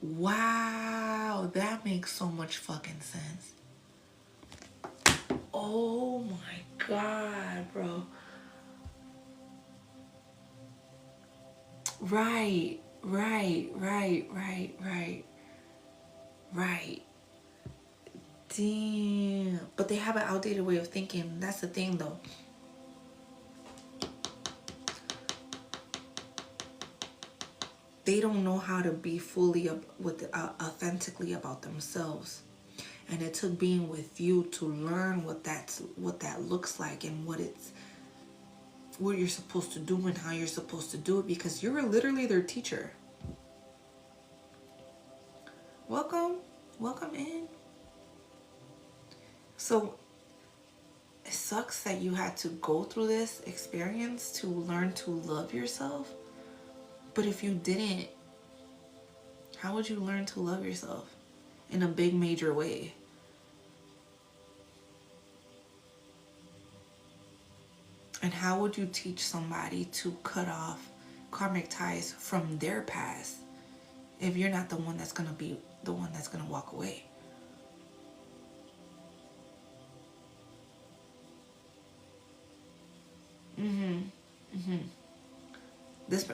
Wow, that makes so much fucking sense. Oh my God, bro. Right. Damn. But they have an outdated way of thinking. That's the thing though. They don't know how to be fully authentically about themselves. And it took being with you to learn what that looks like, and what you're supposed to do and how you're supposed to do it, because you're literally their teacher. Welcome in. So it sucks that you had to go through this experience to learn to love yourself. But if you didn't, how would you learn to love yourself in a big major way? And how would you teach somebody to cut off karmic ties from their past if you're not the one that's going to be the one that's going to walk away?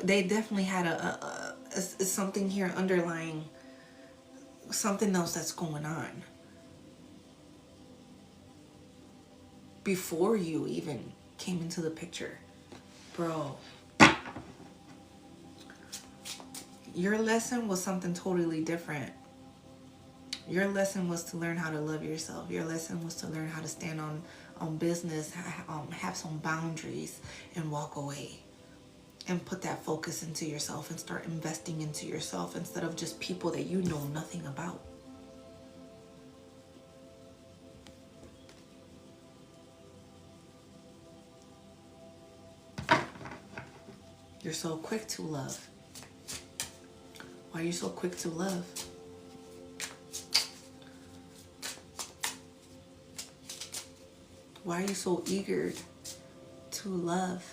They definitely had a something here underlying, something else that's going on before you even came into the picture, bro. Your lesson was something totally different. Your lesson was to learn how to love yourself. Your lesson was to learn how to stand on business, have some boundaries, and walk away. And put that focus into yourself and start investing into yourself instead of just people that you know nothing about. You're so quick to love. Why are you so quick to love? Why are you so eager to love?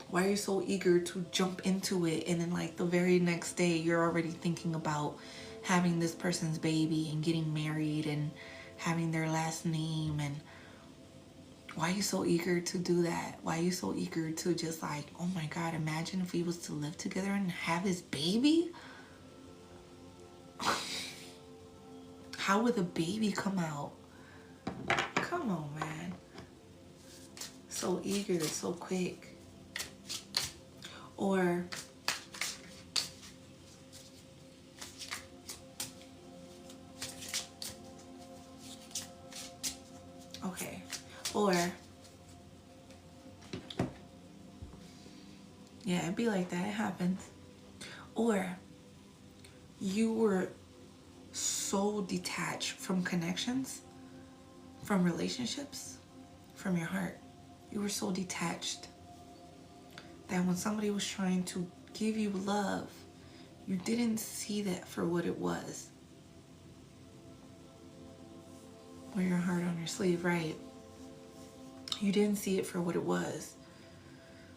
Why are you so eager to jump into it, and then like the very next day you're already thinking about having this person's baby and getting married and having their last name? And why are you so eager to do that? Why are you so eager to just like, oh my God, imagine if we was to live together and have his baby? How would the baby come out? Come on, man. So eager, so quick. Or okay. Or yeah, it'd be like that. It happens. Or you were so detached from connections, from relationships, from your heart. You were so detached that when somebody was trying to give you love, you didn't see that for what it was. Wear your heart on your sleeve, right? You didn't see it for what it was.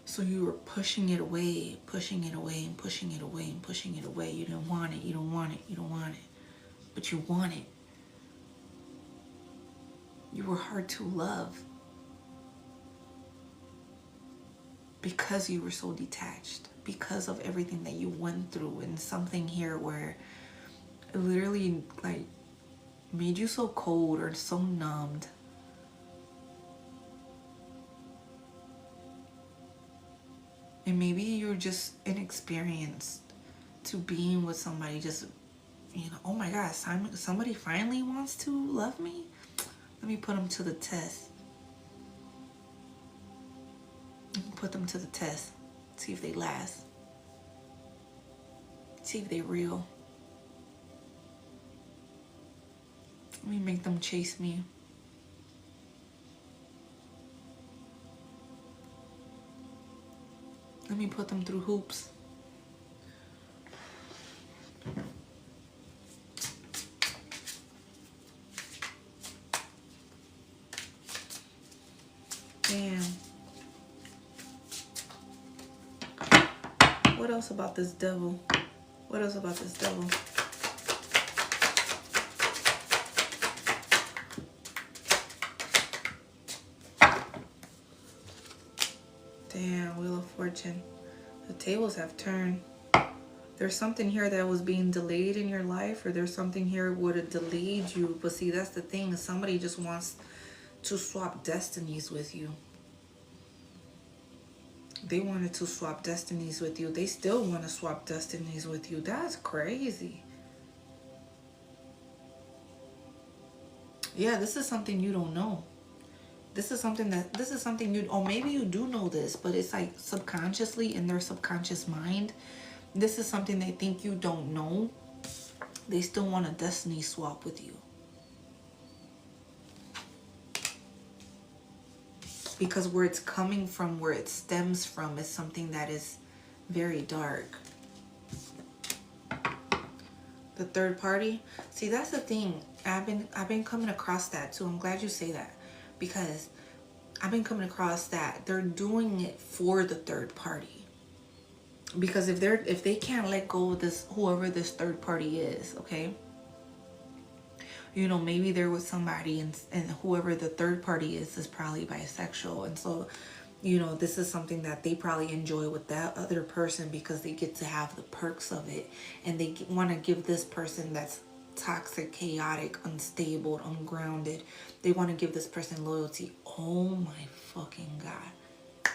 So you were pushing it away, pushing it away, and pushing it away, and pushing it away. You didn't want it, you don't want it, you don't want it. But you want it. You were hard to love because you were so detached, because of everything that you went through, and something here where it literally like made you so cold or so numbed. And maybe you're just inexperienced to being with somebody, just, you know, oh my God, somebody finally wants to love me? Let me put them to the test. Put them to the test. See if they last. See if they're real. Let me make them chase me. Let me put them through hoops. Damn. What else about this devil? What else about this devil? Damn, Wheel of Fortune. The tables have turned. There's something here that was being delayed in your life, or there's something here would have delayed you. But see, that's the thing. Somebody just wants to swap destinies with you. They wanted to swap destinies with you. They still want to swap destinies with you. That's crazy. Yeah, this is something you don't know. This is something you, or maybe you do know this, but it's like subconsciously in their subconscious mind. This is something they think you don't know. They still want a destiny swap with you. Because where it's coming from, where it stems from, is something that is very dark. The third party. See, that's the thing. I've been coming across that too. I'm glad you say that, because I've been coming across that they're doing it for the third party. Because if they can't let go of this, whoever this third party is, okay? You know, maybe there was somebody, and whoever the third party is probably bisexual. And so, you know, this is something that they probably enjoy with that other person because they get to have the perks of it. And they want to give this person that's toxic, chaotic, unstable, ungrounded, they want to give this person loyalty. Oh my fucking God.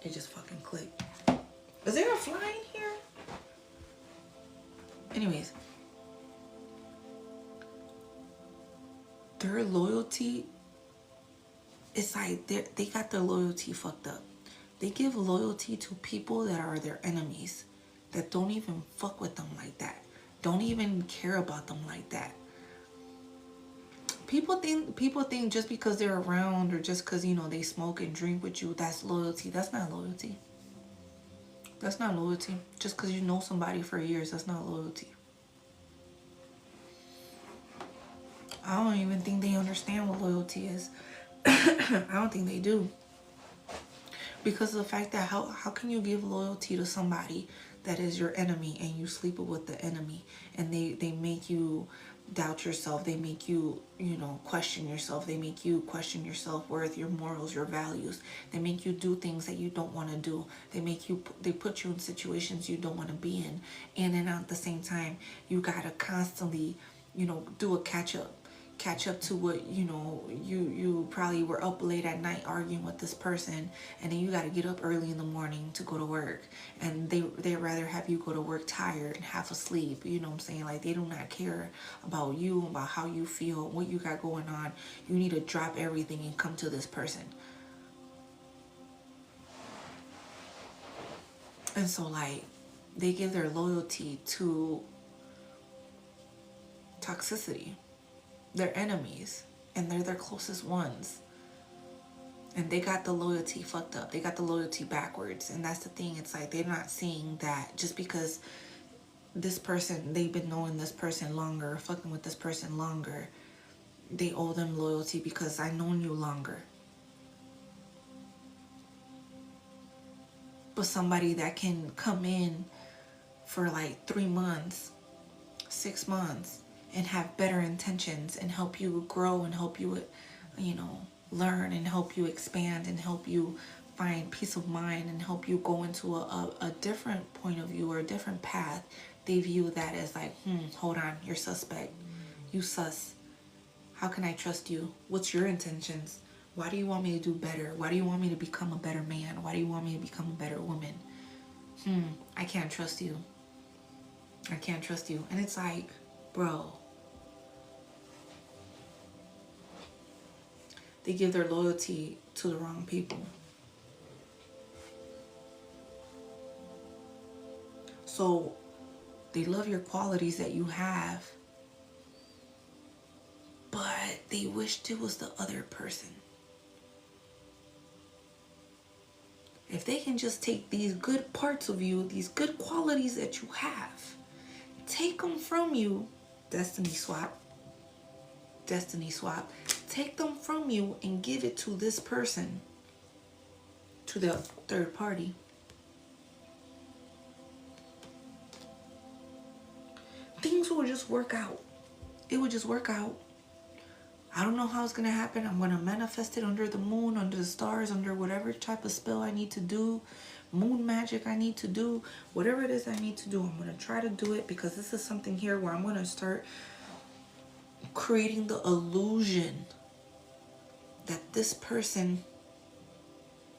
It just fucking clicked. Is there a fly in here? Anyways, their loyalty, it's like they got their loyalty fucked up. They give loyalty to people that are their enemies, that don't even fuck with them like that, don't even care about them like that. People think just because they're around, or just because, you know, they smoke and drink with you, that's loyalty. That's not loyalty. That's not loyalty. Just because you know somebody for years, that's not loyalty. I don't even think they understand what loyalty is. I don't think they do. Because of the fact that how can you give loyalty to somebody that is your enemy, and you sleep with the enemy, and they make you doubt yourself, they make you, you know, question yourself, they make you question your self-worth, your morals, your values, they make you do things that you don't want to do, they put you in situations you don't want to be in, and then at the same time you gotta constantly, you know, do a catch up to what, you know, you probably were up late at night arguing with this person, and then you got to get up early in the morning to go to work, and they rather have you go to work tired and half asleep. You know what I'm saying? Like, they do not care about you, about how you feel, what you got going on. You need to drop everything and come to this person. And so, like, they give their loyalty to toxicity. They're enemies, and they're their closest ones, and they got the loyalty fucked up. They got the loyalty backwards. And that's the thing. It's like they're not seeing that just because this person, they've been knowing this person longer, fucking with this person longer, they owe them loyalty because I known you longer. But somebody that can come in for like 3 months, 6 months, and have better intentions, and help you grow, and help you, you know, learn, and help you expand, and help you find peace of mind, and help you go into a different point of view, or a different path, they view that as like, hold on, you're suspect. You sus. How can I trust you? What's your intentions? Why do you want me to do better? Why do you want me to become a better man? Why do you want me to become a better woman? I can't trust you. I can't trust you. And it's like, bro, they give their loyalty to the wrong people. So they love your qualities that you have, but they wished it was the other person. If they can just take these good parts of you, these good qualities that you have, take them from you, destiny swap, take them from you and give it to this person, to the third party. Things will just work out. It will just work out. I don't know how it's going to happen. I'm going to manifest it under the moon, under the stars, under whatever type of spell I need to do, moon magic I need to do, whatever it is I need to do. I'm going to try to do it, because this is something here where I'm going to start creating the illusion that this person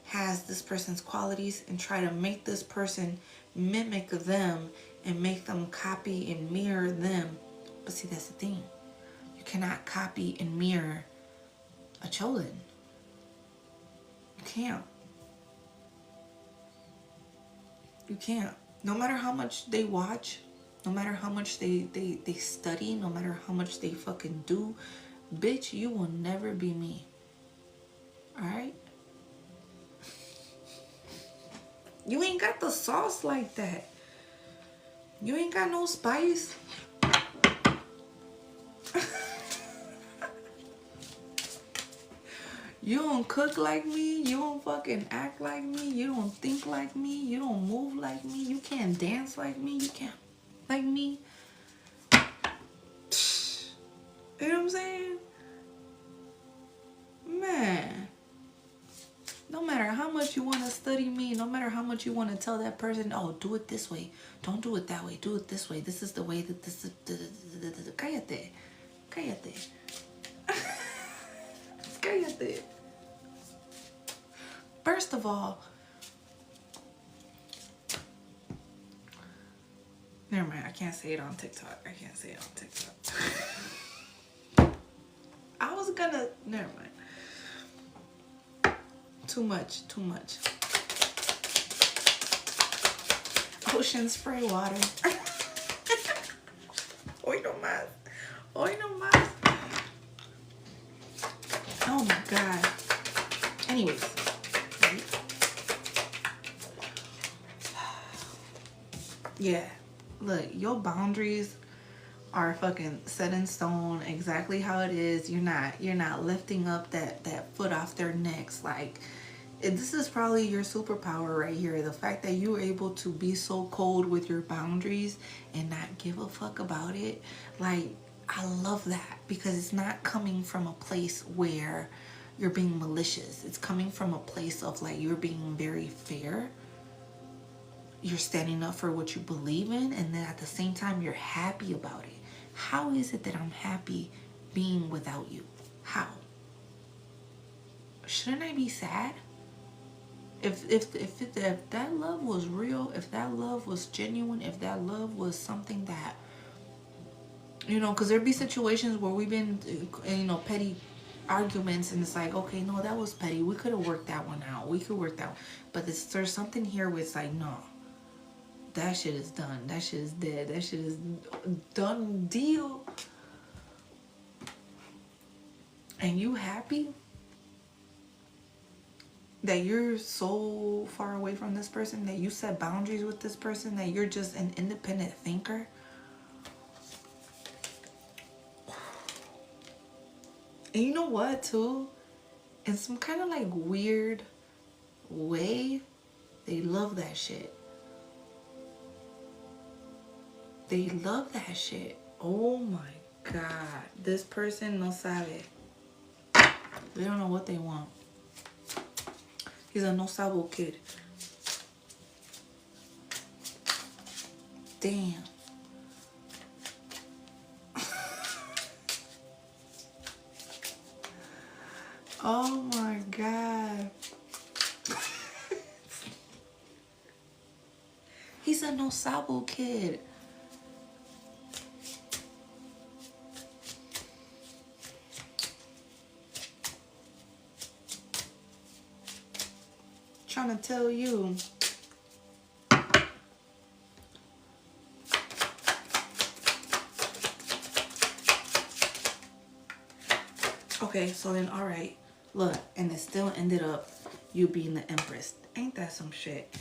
has this person's qualities, and try to make this person mimic them and make them copy and mirror them. But see, that's the thing. You cannot copy and mirror a chosen. You can't. You can't. No matter how much they watch, no matter how much they study, no matter how much they fucking do, bitch, you will never be me. Alright? You ain't got the sauce like that. You ain't got no spice. You don't cook like me. You don't fucking act like me. You don't think like me. You don't move like me. You can't dance like me. You can't like me. You know what I'm saying? Man. No matter how much you want to study me, no matter how much you want to tell that person, oh, do it this way. Don't do it that way. Do it this way. This is the way that this is. Cállate. Cállate. Cállate. First of all, Never mind. I can't say it on TikTok. I can't say it on TikTok. I was gonna. Never mind. Too much. Ocean spray water. Hoy no más. Oh my god. Anyways. Yeah. Look, your boundaries are fucking set in stone exactly how it is. You're not lifting up that foot off their necks. Like, this is probably your superpower right here. The fact that you were able to be so cold with your boundaries and not give a fuck about it. Like, I love that, because it's not coming from a place where you're being malicious. It's coming from a place of like, you're being very fair. You're standing up for what you believe in, and then at the same time, you're happy about it. How is it that I'm happy being without you? How? Shouldn't I be sad? If that love was real, if that love was genuine, if that love was something that, you know, because there'd be situations where we've been, you know, petty arguments, and it's like, okay, no, that was petty. We could have worked that one out. We could work that one. But there's something here where it's like, no, that shit is done. That shit is dead. That shit is done deal. And you happy that you're so far away from this person, that you set boundaries with this person, that you're just an independent thinker. And you know what, too? In some kind of like weird way, they love that shit. They love that shit. Oh my god. This person no sabe. They don't know what they want. He's a no sabo kid. Damn. Oh my god. He's a no sabo kid. Trying to tell you. Okay, so then, all right, look, and it still ended up you being the empress. Ain't that some shit?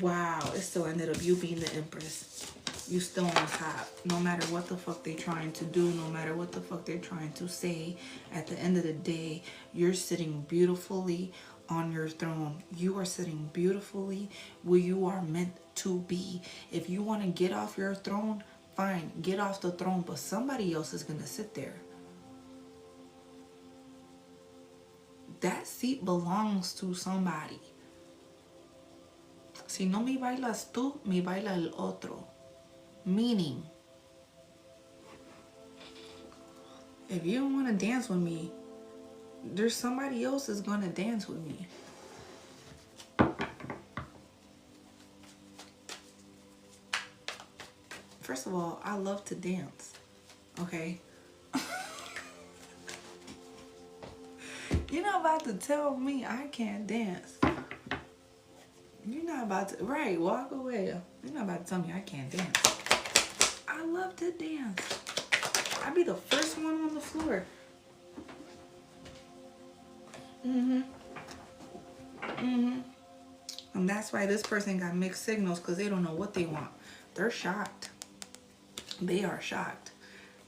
Wow, it still ended up you being the empress. You still on top. No matter what the fuck they trying to do, no matter what the fuck they're trying to say, at the end of the day, you're sitting beautifully on your throne. You are sitting beautifully where you are meant to be. If you want to get off your throne, fine, get off the throne, but somebody else is going to sit there. That seat belongs to somebody. Si no me bailas tú, me baila el otro. Meaning, if you don't want to dance with me, there's somebody else that's going to dance with me. First of all, I love to dance. Okay? You're not about to tell me I can't dance. You're not about to, right, walk away. You're not about to tell me I can't dance. I love to dance. I'd be the first one on the floor. And that's why this person got mixed signals, because they don't know what they want. They're shocked. They are shocked.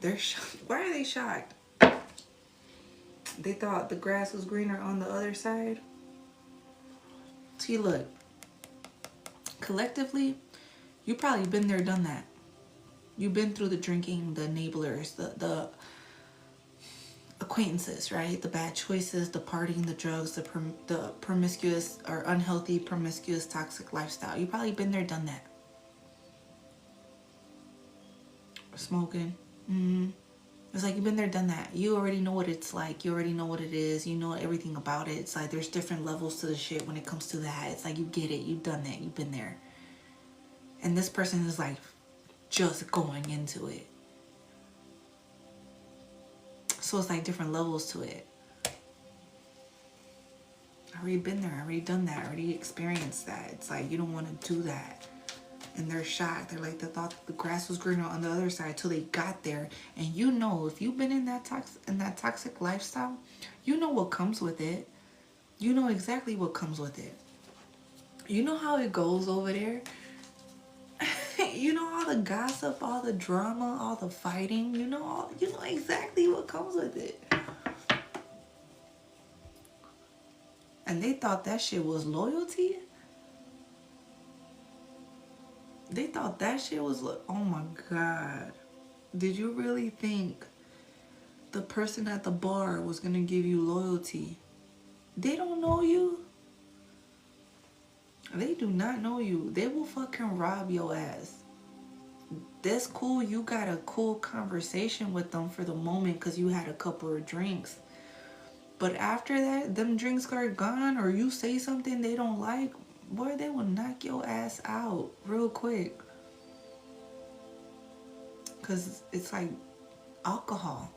They're shocked. Why are they shocked? They thought the grass was greener on the other side. See, look. Collectively, you probably been there, done that. You've been through the drinking, the enablers, the acquaintances, right? The bad choices, the partying, the drugs, the promiscuous or unhealthy, promiscuous, toxic lifestyle. You probably been there, done that. Smoking. It's like you've been there, done that. You already know what it's like. You already know what it is. You know everything about it. It's like there's different levels to the shit when it comes to that. It's like you get it. You've done that. You've been there. And this person is like just going into it. So it's like different levels to it. I already been there, I already done that, I already experienced that. It's like you don't want to do that. And they're shocked. They're like, they thought the grass was greener on the other side till they got there. And you know, if you've been in that toxic lifestyle, you know what comes with it. You know exactly what comes with it. You know how it goes over there. You know all the gossip, all the drama, all the fighting. You know exactly what comes with it. And they thought that shit was loyalty. They thought that shit was like, oh my God. Did you really think the person at the bar was gonna give you loyalty? They don't know you. They do not know you. They will fucking rob your ass. That's cool. You got a cool conversation with them for the moment because you had a couple of drinks. But after that, them drinks are gone or you say something they don't like, boy, they will knock your ass out real quick. Because it's like alcohol.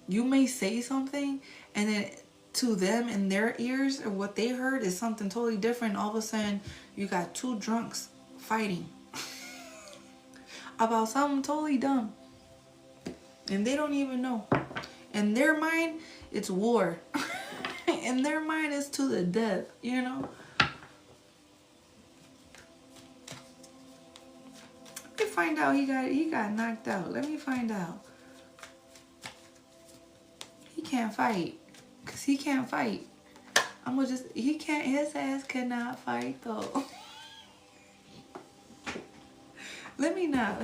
You may say something and then to them in their ears or what they heard is something totally different. All of a sudden, you got two drunks fighting about something totally dumb. And they don't even know. In their mind, it's war. In their mind, it's to the death, you know? Let me find out he got knocked out. Let me find out. He can't fight. Because he can't fight. His ass cannot fight though. Let me not.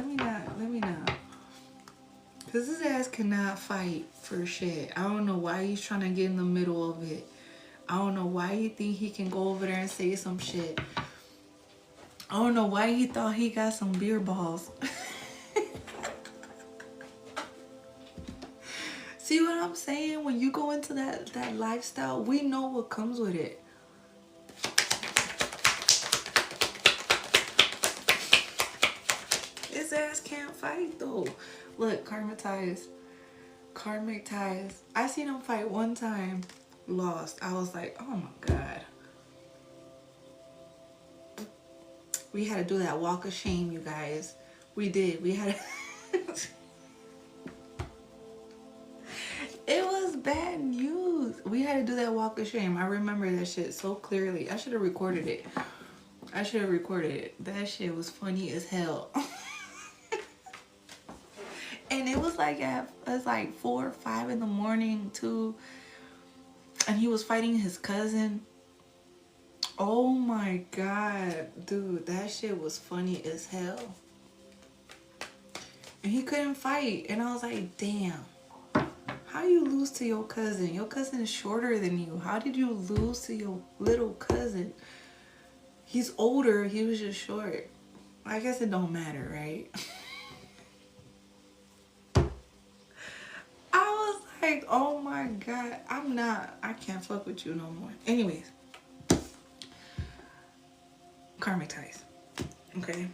Because his ass cannot fight for shit. I don't know why he's trying to get in the middle of it. I don't know why he think he can go over there and say some shit. I don't know why he thought he got some beer balls. See what I'm saying? When you go into that lifestyle, we know what comes with it. His ass can't fight though. Look, karmic ties. I seen him fight one time, lost. I was like, oh my God. We had to do that walk of shame, you guys. We did. We had It was bad news. We had to do that walk of shame. I remember that shit so clearly. I should have recorded it. That shit was funny as hell. And it was like it's like 4 or 5 in the morning too. And he was fighting his cousin. Oh my God, dude, that shit was funny as hell. And he couldn't fight. And I was like, damn. How you lose to your cousin? Your cousin is shorter than you. How did you lose to your little cousin? He's older. He was just short. I guess it don't matter, right? I was like, oh my God. I can't fuck with you no more. Anyways. Karmic ties. Okay?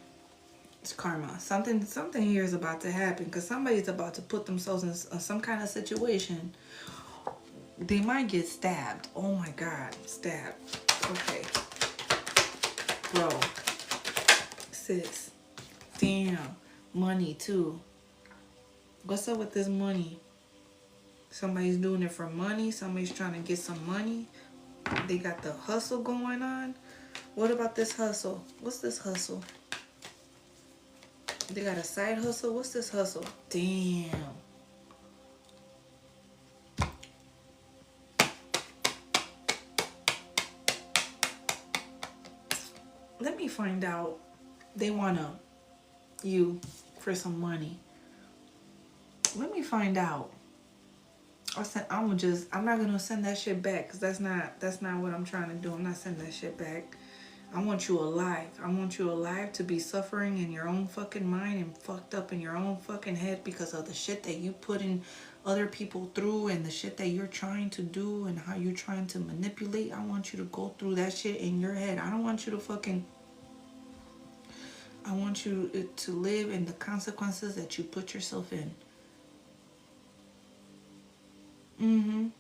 It's karma. Something here is about to happen because somebody's about to put themselves in some kind of situation. They might get stabbed. Oh my God, stabbed. Okay. Bro. Sis. Damn. Money too. What's up with this money? Somebody's doing it for money. Somebody's trying to get some money. They got the hustle going on. What about this hustle? What's this hustle? They got a side hustle. What's this hustle? Damn. Let me find out. They want you for some money. Let me find out. I'm not gonna send that shit back because that's not what I'm trying to do. I'm not sending that shit back. I want you alive. I want you alive to be suffering in your own fucking mind and fucked up in your own fucking head because of the shit that you put in other people through and the shit that you're trying to do and how you're trying to manipulate. I want you to go through that shit in your head. I don't want you to fucking I want you to live in the consequences that you put yourself in. I'm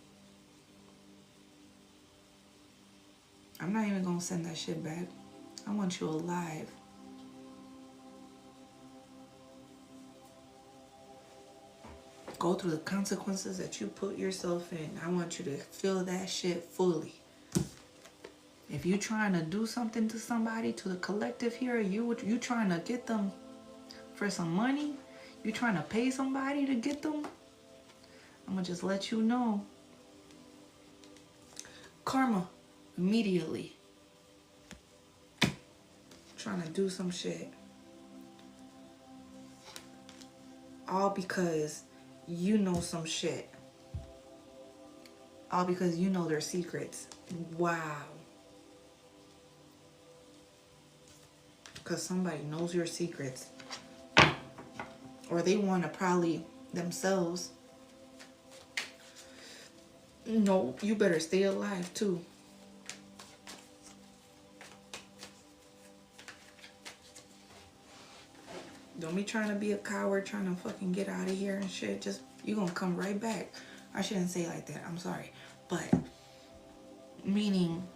not even gonna send that shit back. I want you alive. Go through the consequences that you put yourself in. I want you to feel that shit fully. If you trying to do something to somebody, to the collective here, you trying to get them for some money, you trying to pay somebody to get them, I'm gonna just let you know. Karma, immediately. Trying to do some shit. All because you know some shit. All because you know their secrets. Wow. Because somebody knows your secrets. Or they want to probably themselves. No, you better stay alive too. Don't be trying to be a coward, trying to fucking get out of here and shit. Just, you gonna come right back. I shouldn't say it like that. I'm sorry. But, meaning,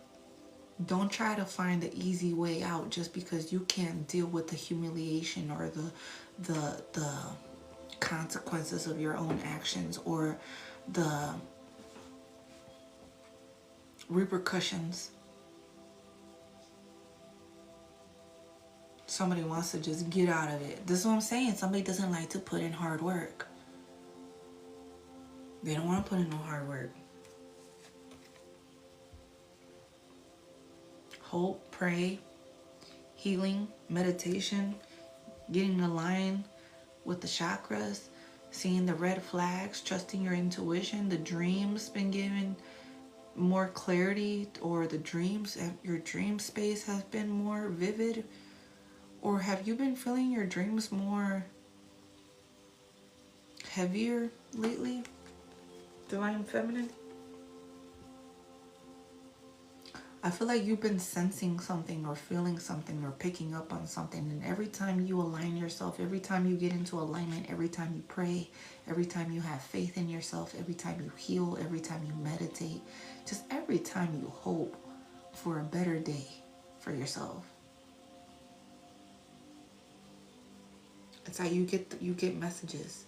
don't try to find the easy way out just because you can't deal with the humiliation or the consequences of your own actions or the repercussions. Somebody wants to just get out of it. This is what I'm saying. Somebody doesn't like to put in hard work. They don't want to put in no hard work. Hope, pray, healing, meditation, getting in line with the chakras, seeing the red flags, trusting your intuition, the dreams been given more clarity, or the dreams, your dream space has been more vivid, or have you been feeling your dreams more heavier lately? Divine Feminine? I feel like you've been sensing something or feeling something or picking up on something, and every time you align yourself, every time you get into alignment, every time you pray, every time you have faith in yourself, every time you heal, every time you meditate, just every time you hope for a better day for yourself. It's how you get messages,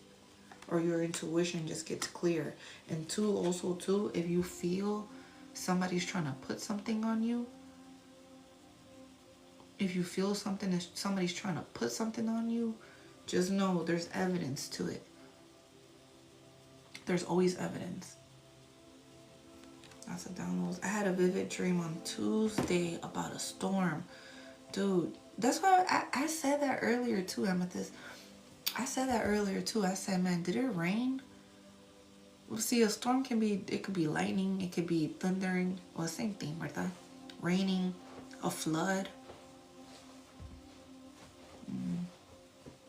or your intuition just gets clear. And two, also too, if you feel somebody's trying to put something on you, if you feel something that somebody's trying to put something on you, just know there's evidence to it. There's always evidence. That's a download. I had a vivid dream on Tuesday about a storm. Dude, that's why I said that earlier too, Amethyst. I said that earlier too. I said, man, did it rain? Well, see, a storm can be, it could be lightning, it could be thundering. Well, same thing, Martha. Raining, a flood,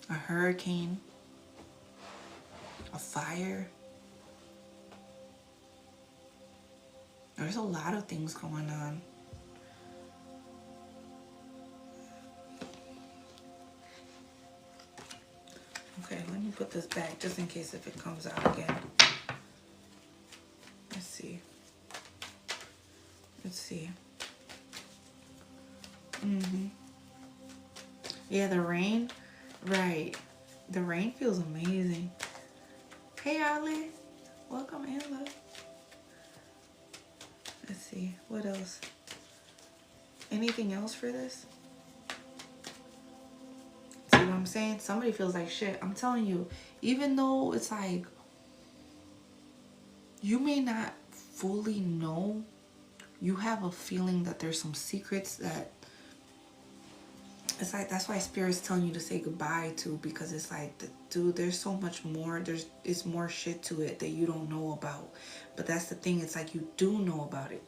a hurricane, a fire. There's a lot of things going on. Okay, let me put this back just in case if it comes out again. Let's see. Let's see. Yeah, the rain. Right. The rain feels amazing. Hey, Ali. Welcome, Anna. Let's see. What else? Anything else for this? See what I'm saying? Somebody feels like shit. I'm telling you, even though it's like, you may not fully know, you have a feeling that there's some secrets that, it's like, that's why Spirit's telling you to say goodbye to, because it's like, dude, there's so much more. It's more shit to it that you don't know about. But that's the thing. It's like, you do know about it.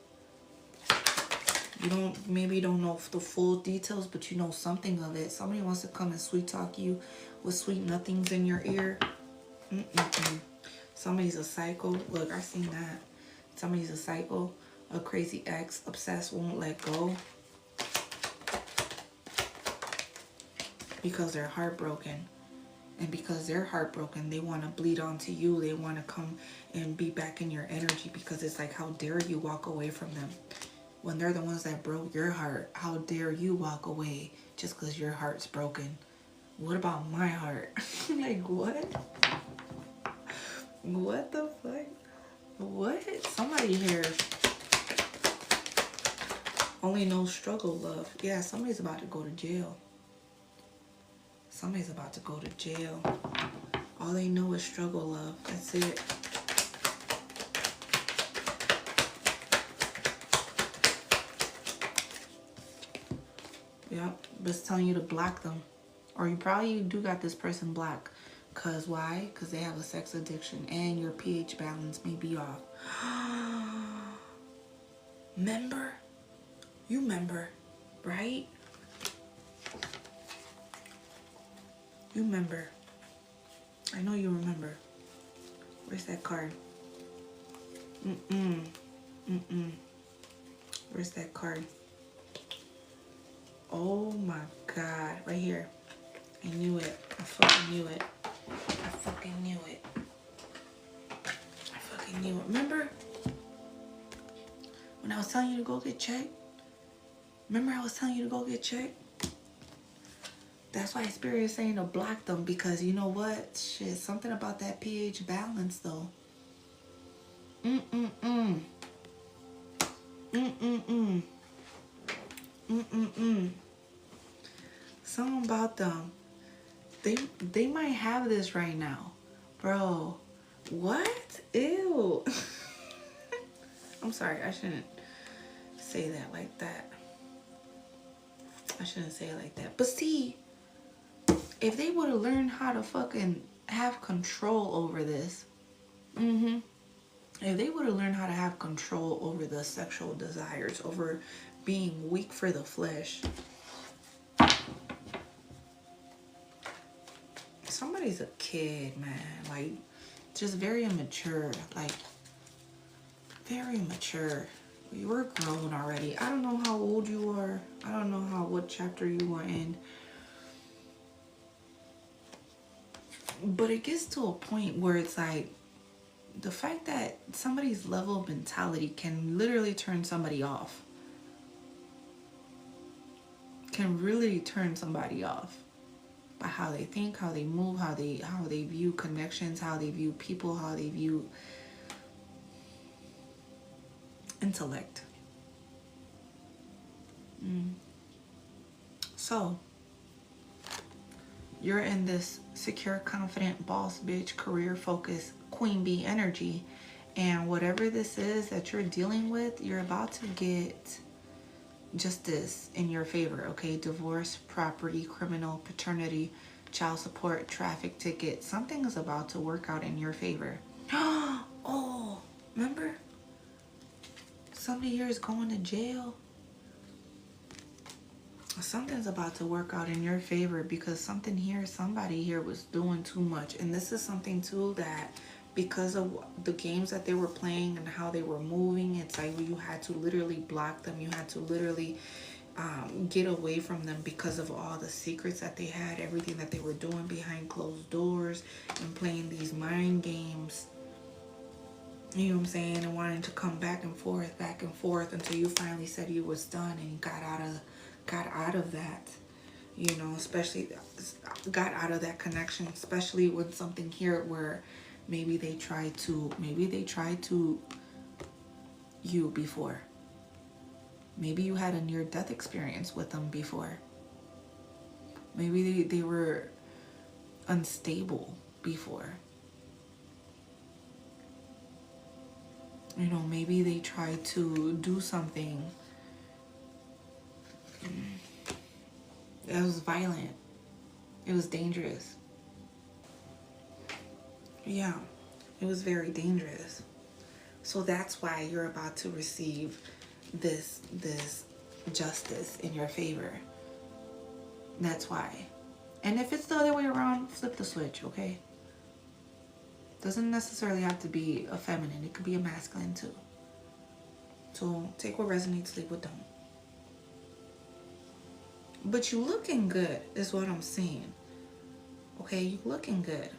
You maybe don't know the full details, but you know something of it. Somebody wants to come and sweet talk you with sweet nothings in your ear. Somebody's a psycho. Look, I seen that. Somebody's a psycho, a crazy ex, obsessed, won't let go. because they're heartbroken. And because they're heartbroken, they want to bleed onto you. They want to come and be back in your energy, because it's like, how dare you walk away from them when they're the ones that broke your heart? How dare you walk away just because your heart's broken? What about my heart? Like, what? What the fuck? What? Somebody here only knows struggle love. Yeah, somebody's about to go to jail. Somebody's about to go to jail. All they know is struggle love. That's it. Yep. But it's telling you to block them. Or you probably do got this person blocked. Because why? Because they have a sex addiction and your pH balance may be off. Remember? You remember, right? You remember. I know you remember. Where's that card? Where's that card? Oh my God. Right here. I knew it. I fucking knew it. I fucking knew it. I fucking knew it. Remember when I was telling you to go get checked? Remember I was telling you to go get checked? That's why Spirit is saying to block them, because you know what? Shit, something about that pH balance though. Something about them. They might have this right now. Bro, what? Ew. I'm sorry, I shouldn't say that like that. I shouldn't say it like that. But see, if they would have learned how to fucking have control over this, if they would have learned how to have control over the sexual desires, over being weak for the flesh, somebody's a kid, man. Like, just very immature. Like, very immature. You were grown already. I don't know how old you are. I don't know what chapter you are in. But it gets to a point where it's like, the fact that somebody's level of mentality can literally turn somebody off. Can really turn somebody off by how they think, how they move, how they view connections, how they view people, how they view intellect. So you're in this secure, confident, boss bitch, career focused, queen bee energy, and whatever this is that you're dealing with, you're about to get justice in your favor. Okay, divorce, property, criminal, paternity, child support, traffic ticket. Something is about to work out in your favor. Oh, remember? Somebody here is going to jail. Something's about to work out in your favor, because somebody here was doing too much. And this is something too that, because of the games that they were playing and how they were moving, it's like you had to literally block them. You had to literally get away from them because of all the secrets that they had, everything that they were doing behind closed doors and playing these mind games. You know what I'm saying? And wanting to come back and forth until you finally said you was done and you got out of that. You know, especially got out of that connection, especially with something here where maybe they tried to you before. Maybe you had a near-death experience with them before. Maybe they were unstable before. You know, maybe they tried to do something that was violent. It was dangerous. Yeah, it was very dangerous. So that's why you're about to receive this justice in your favor. That's why. And if it's the other way around, flip the switch, okay? Doesn't necessarily have to be a feminine. It could be a masculine too. So take what resonates, leave what don't. But you looking good is what I'm saying. Okay, you looking good.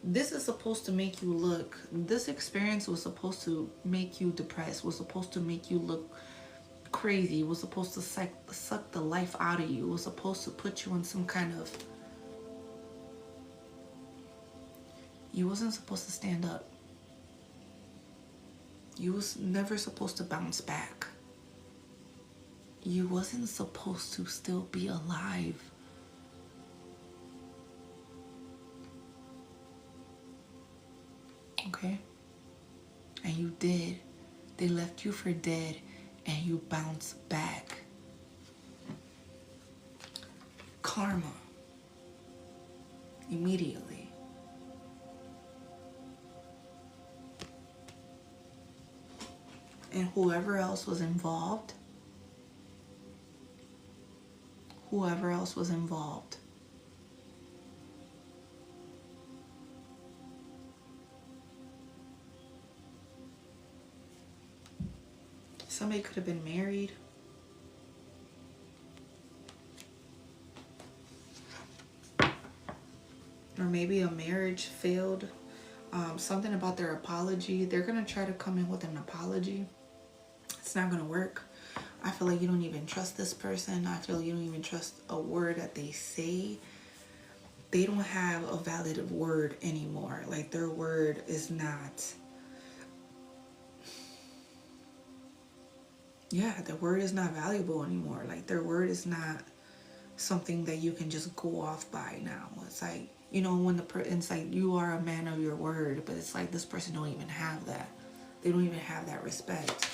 This is supposed to make you look, this experience was supposed to make you depressed, was supposed to make you look crazy, was supposed to suck the life out of you, was supposed to put you in some kind of, you wasn't supposed to stand up. You was never supposed to bounce back. You wasn't supposed to still be alive. Okay? And you did. They left you for dead and you bounced back. Karma. Immediately. And whoever else was involved, somebody could have been married. Or maybe a marriage failed. Something about their apology. They're going to try to come in with an apology. It's not going to work. I feel like you don't even trust this person. I feel like you don't even trust a word that they say. They don't have a valid word anymore. Like their word is not... Yeah, their word is not valuable anymore. Like their word is not something that you can just go off by now. It's like, you know, when it's like you are a man of your word, but it's like this person don't even have that. They don't even have that respect.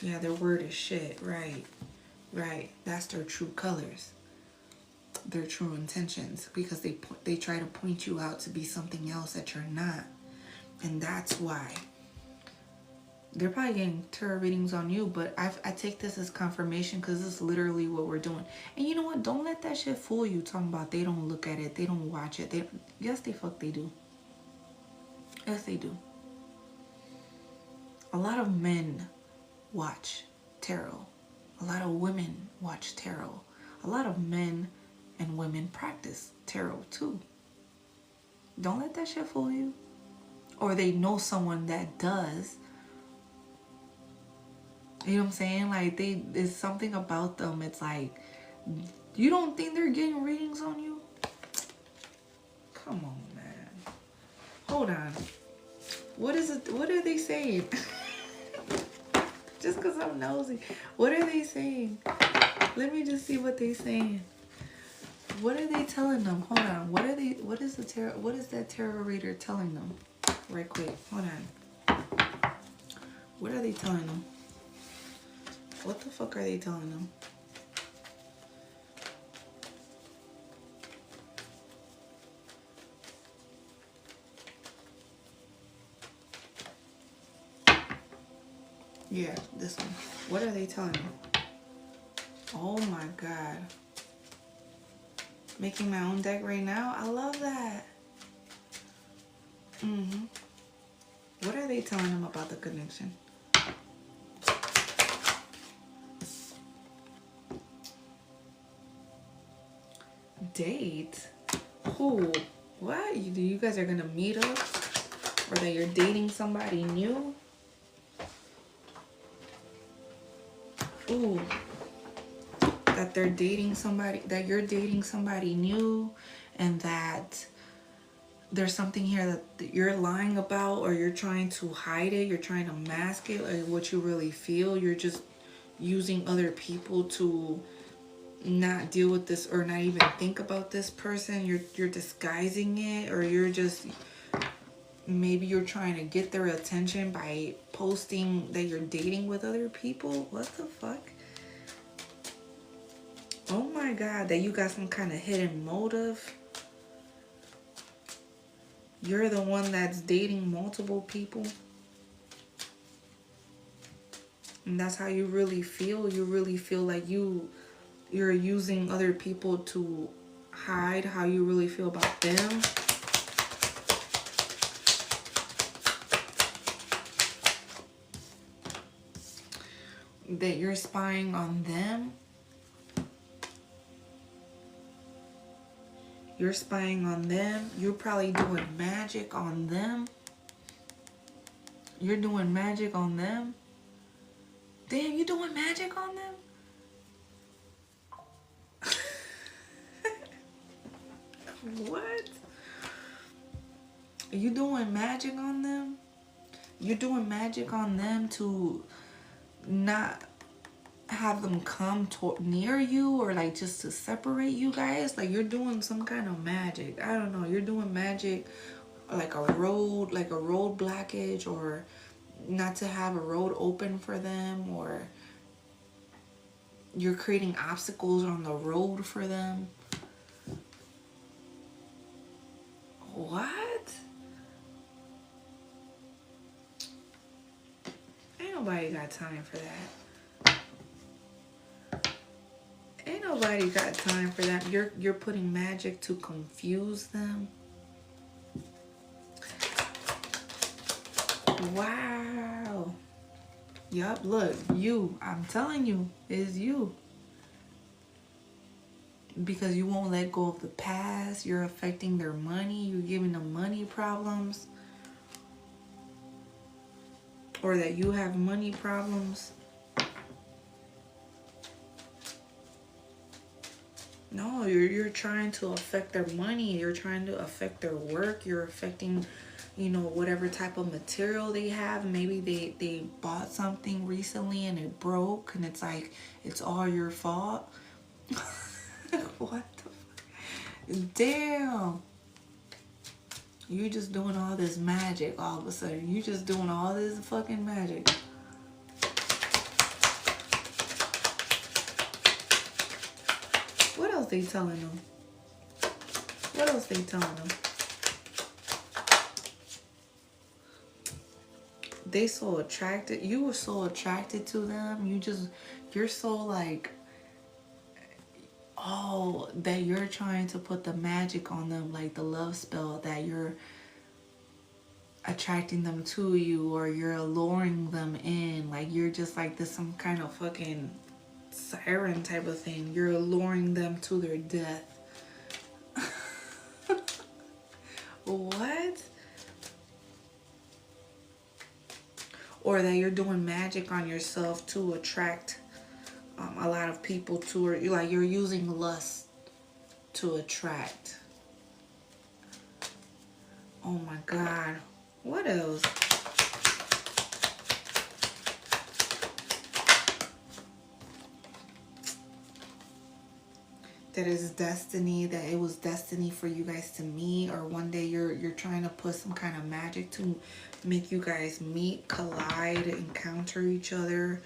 Yeah, their word is shit. Right. Right. That's their true colors. Their true intentions. Because they try to point you out to be something else that you're not. And that's why. They're probably getting tarot readings on you, but I take this as confirmation because this is literally what we're doing. And you know what? Don't let that shit fool you talking about they don't look at it, they don't watch it. Yes, they do. Yes, they do. A lot of men watch tarot. A lot of women watch tarot. A lot of men and women practice tarot too. Don't let that shit fool you. Or they know someone that does. You know what I'm saying? Like there's something about them. It's like, you don't think they're getting readings on you? Come on, man. Hold on. What is it? What are they saying? Just because I'm nosy. What are they saying? Let me just see what they're saying. What are they telling them? Hold on. What is that tarot reader telling them? Right quick. Hold on. What are they telling them? What the fuck are they telling them? Yeah, this one. What are they telling them? Oh my God. Making my own deck right now? I love that. What are they telling them about the connection? Date? Who? What? You guys are gonna meet up? Or that you're dating somebody new? Ooh. That they're dating somebody, that you're dating somebody new, and that there's something here that you're lying about, or you're trying to hide it, you're trying to mask it, like what you really feel. You're just using other people to not deal with this or not even think about this person. You're disguising it, or you're just, maybe you're trying to get their attention by posting that you're dating with other people. What the fuck? Oh my God, that you got some kind of hidden motive. You're the one that's dating multiple people. And that's how you really feel. You really feel like you're using other people to hide how you really feel about them. that you're spying on them. You're spying on them. You're probably doing magic on them. You're doing magic on them. Damn, you doing magic on them? What? Are you doing magic on them? You're doing magic on them to not have them come near you, or like just to separate you guys. Like you're doing some kind of magic. I don't know. You're doing magic like a road blockage, or not to have a road open for them, or you're creating obstacles on the road for them. What? Ain't nobody got time for that. Ain't nobody got time for that. You're putting magic to confuse them. Wow. Yup, look, you. I'm telling you, it's you. Because you won't let go of the past. You're affecting their money. You're giving them money problems. Or that you have money problems. No, you're trying to affect their money. You're trying to affect their work. You're affecting, you know, whatever type of material they have. Maybe they bought something recently and it broke, and it's like, it's all your fault. What the fuck? Damn. You just doing all this magic all of a sudden. You just doing all this fucking magic. What else they telling them? What else they telling them? They so attracted. You were so attracted to them. You're so like, oh, that you're trying to put the magic on them, like the love spell, that you're attracting them to you, or you're alluring them in. Like you're just like this, some kind of fucking siren type of thing. You're alluring them to their death. What? Or that you're doing magic on yourself to attract a lot of people to her. Like you're using lust to attract. Oh my God. What else? That is destiny, that it was destiny for you guys to meet, or one day you're trying to put some kind of magic to make you guys meet, collide, encounter each other.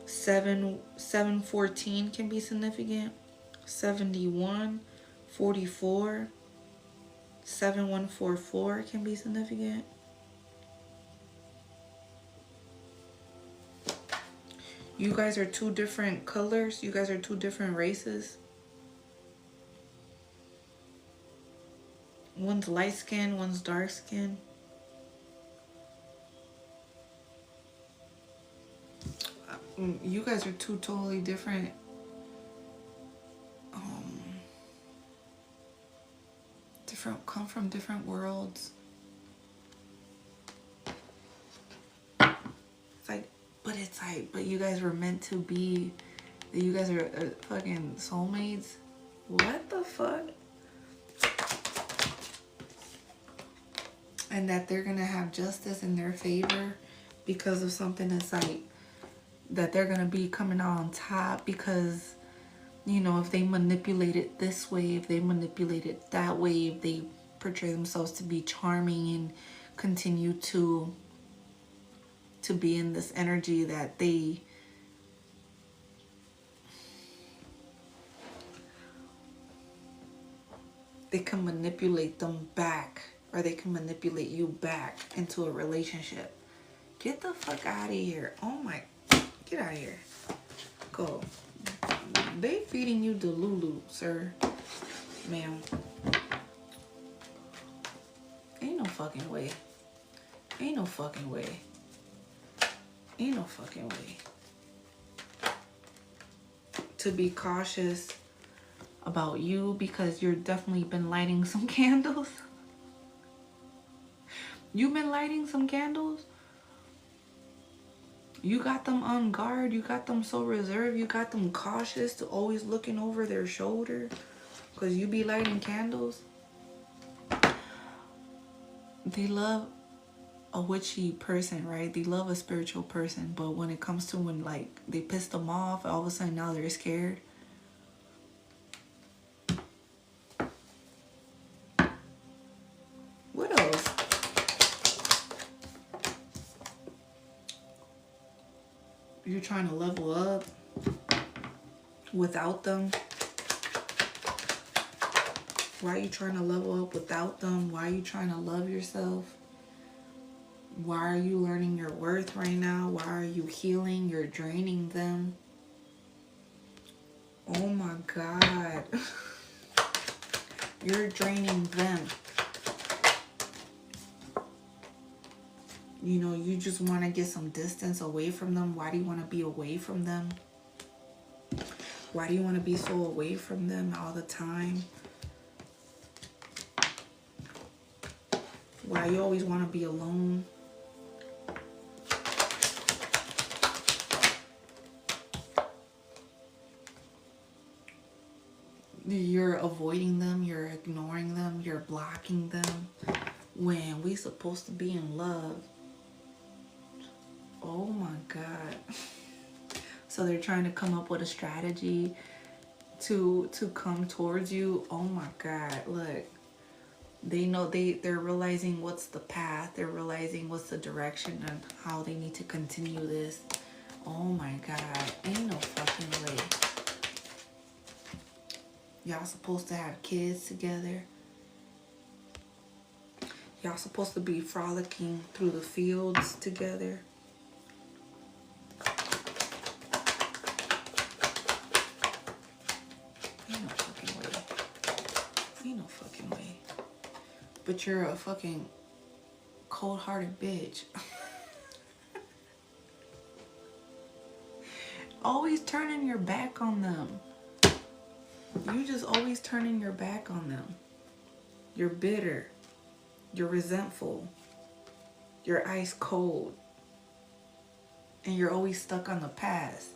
714 can be significant. 71, 44, 7144 can be significant. You guys are two different colors. You guys are two different races. One's light skin, one's dark skin. You guys are two totally different. Come from different worlds. It's like, but you guys were meant to be. You guys are fucking soulmates. What the fuck? And that they're gonna have justice in their favor because of something that's like, that they're gonna be coming out on top because, you know, if they manipulate it this way, if they manipulate it that way, if they portray themselves to be charming and continue to be in this energy, that they can manipulate them back, or they can manipulate you back into a relationship. Get the fuck out of here. Oh my, get out of here. Go. They feeding you Delulu, sir. Ma'am. Ain't no fucking way. Ain't no fucking way. Ain't no fucking way. To be cautious about you because you're definitely been lighting some candles. You've been lighting some candles. You got them on guard. You got them so reserved. You got them cautious to always looking over their shoulder because you be lighting candles. They love a witchy person, right? They love a spiritual person. But when it comes to when like they piss them off, all of a sudden now they're scared. What else? You're trying to level up without them. Why are you trying to level up without them? Why are you trying to love yourself? Why are you learning your worth right now? Why are you healing? You're draining them. Oh my God. You're draining them. You know, you just want to get some distance away from them. Why do you want to be away from them? Why do you want to be so away from them all the time? Why you always want to be alone? You're avoiding them, you're ignoring them, you're blocking them when we're supposed to be in love. Oh my God. So they're trying to come up with a strategy to come towards you. Oh my God, look. They know they're realizing what's the path. They're realizing what's the direction and how they need to continue this. Oh my God, ain't no fucking way. Y'all supposed to have kids together. Y'all supposed to be frolicking through the fields together. Ain't no fucking way. Ain't no fucking way. But you're a fucking cold-hearted bitch. Always turning your back on them. You just always turning your back on them. You're bitter. You're resentful. You're ice cold. And you're always stuck on the past.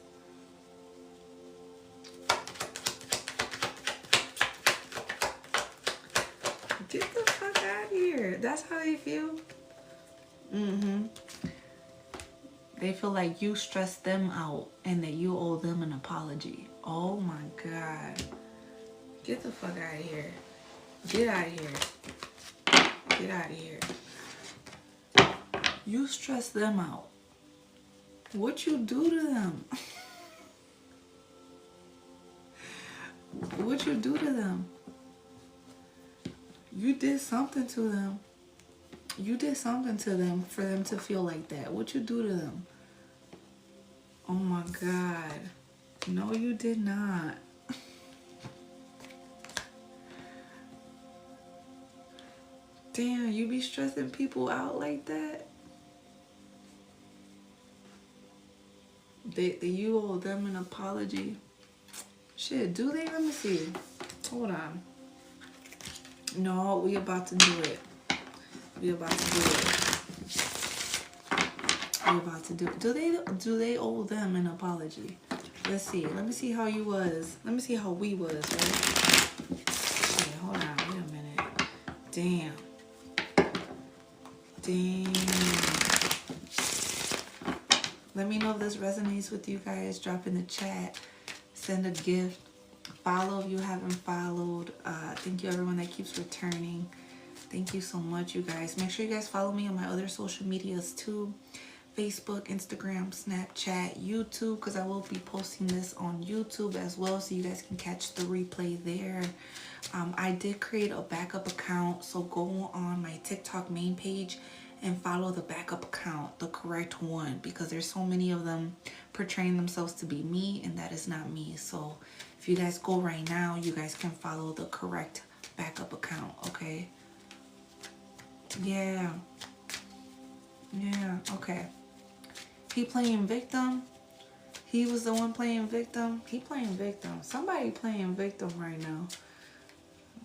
Get the fuck out of here. That's how they feel? Mm-hmm. They feel like you stressed them out and that you owe them an apology. Oh my God. Get the fuck out of here. Get out of here. Get out of here. You stress them out. What you do to them? What you do to them? You did something to them. You did something to them for them to feel like that. What you do to them? Oh my God. No, you did not. Damn, you be stressing people out like that? You owe them an apology. Shit, do they? Let me see. Hold on. No, we about to do it. We about to do it. We about to do it. Do they owe them an apology? Let's see. Let me see how you was. Let me see how we was, right? Okay, hold on. Wait a minute. Damn. Let me know if this resonates with you guys. Drop in the chat. Send a gift. Follow if you haven't followed. Thank you everyone that keeps returning. Thank you so much, you guys. Make sure you guys follow me on my other social medias too. Facebook, Instagram, Snapchat, YouTube, because I will be posting this on YouTube as well, so you guys can catch the replay there. I did create a backup account, so go on my TikTok main page and follow the backup account, the correct one, because there's so many of them portraying themselves to be me, and that is not me. So if you guys go right now, you guys can follow the correct backup account, okay? Yeah, okay. He playing victim. He was the one playing victim. He playing victim. Somebody playing victim right now.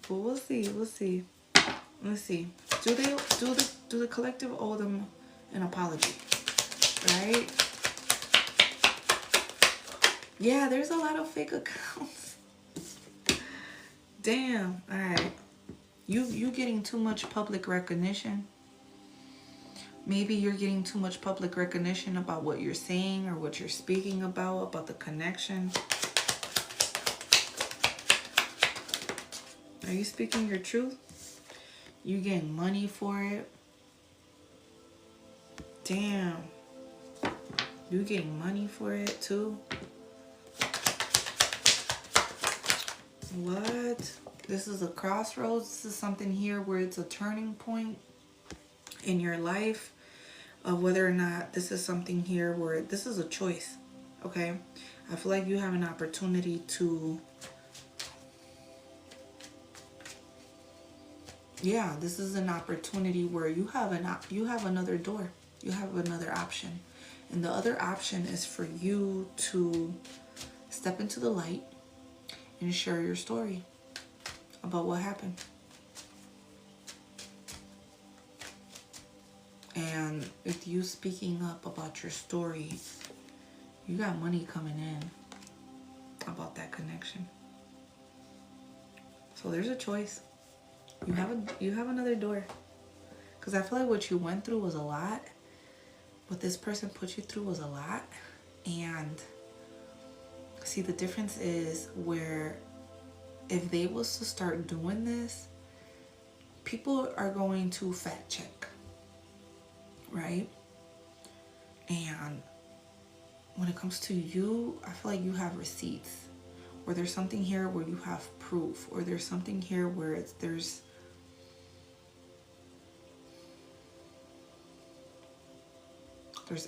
But we'll see. We'll see. Let's see. Do the collective owe them an apology? Right? Yeah, there's a lot of fake accounts. Damn. All right. You getting too much public recognition. Maybe you're getting too much public recognition about what you're saying or what you're speaking about the connection. Are you speaking your truth? You getting money for it? Damn. You getting money for it too? What? This is a crossroads. This is something here where it's a turning point in your life of whether or not this is something here where this is a choice. Okay? I feel like you have an opportunity to, yeah, this is an opportunity where you have another door. You have another option. And the other option is for you to step into the light and share your story about what happened. And with you speaking up about your story, you got money coming in about that connection. So there's a choice. You have another door. Because I feel like what you went through was a lot. What this person put you through was a lot. And see, the difference is where if they was to start doing this, people are going to fact check, right? And when it comes to you, I feel like you have receipts, or there's something here where you have proof, or there's something here where there's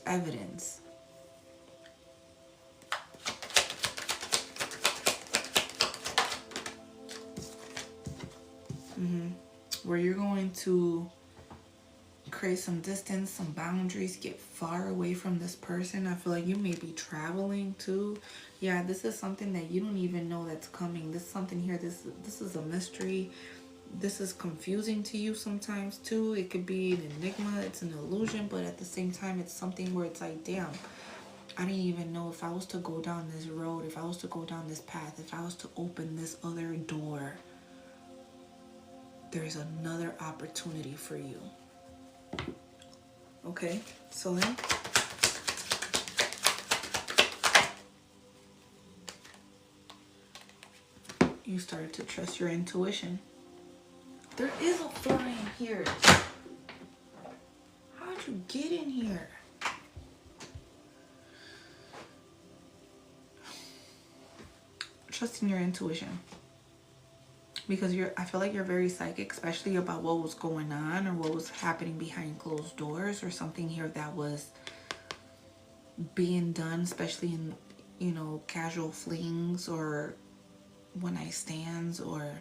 evidence. Where you're going to create some distance, some boundaries, get far away from this person. I feel like you may be traveling too. Yeah, this is something that you don't even know that's coming. This is something here, this is a mystery. This is confusing to you sometimes too. It could be an enigma, it's an illusion, but at the same time it's something where it's like, damn, I didn't even know if I was to go down this road, if I was to go down this path, if I was to open this other door, there's another opportunity for you. Okay, so then you started to trust your intuition. There is a fly in here. How'd you get in here? Trusting your intuition. Because I feel like you're very psychic, especially about what was going on or what was happening behind closed doors, or something here that was being done, especially in, you know, casual flings or one-night stands, or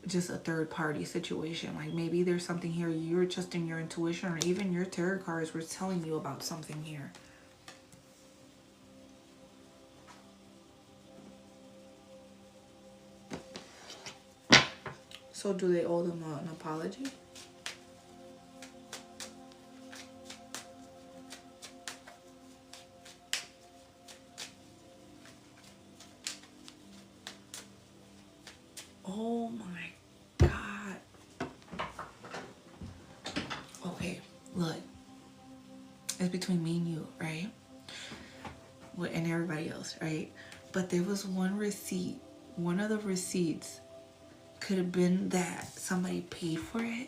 just a third-party situation. Like maybe there's something here you're trusting your intuition, or even your tarot cards were telling you about something here. So do they owe them an apology? Oh my God. Okay, look. It's between me and you, right? And everybody else, right? But there was one receipt. One of the receipts could have been that somebody paid for it.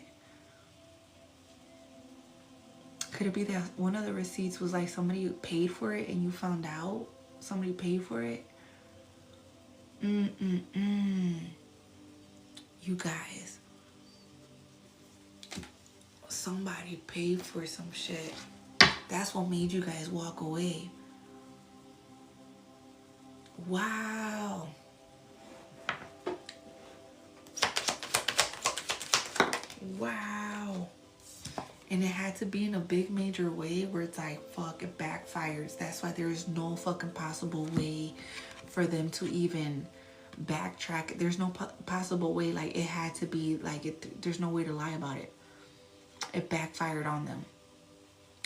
Could it be that one of the receipts was like somebody paid for it and you found out somebody paid for it? You guys, somebody paid for some shit. That's what made you guys walk away. Wow. Wow. And it had to be in a big major way where it's like, fuck, it backfires. That's why there is no fucking possible way for them to even backtrack. There's no possible way. Like, it had to be like, there's no way to lie about it. It backfired on them.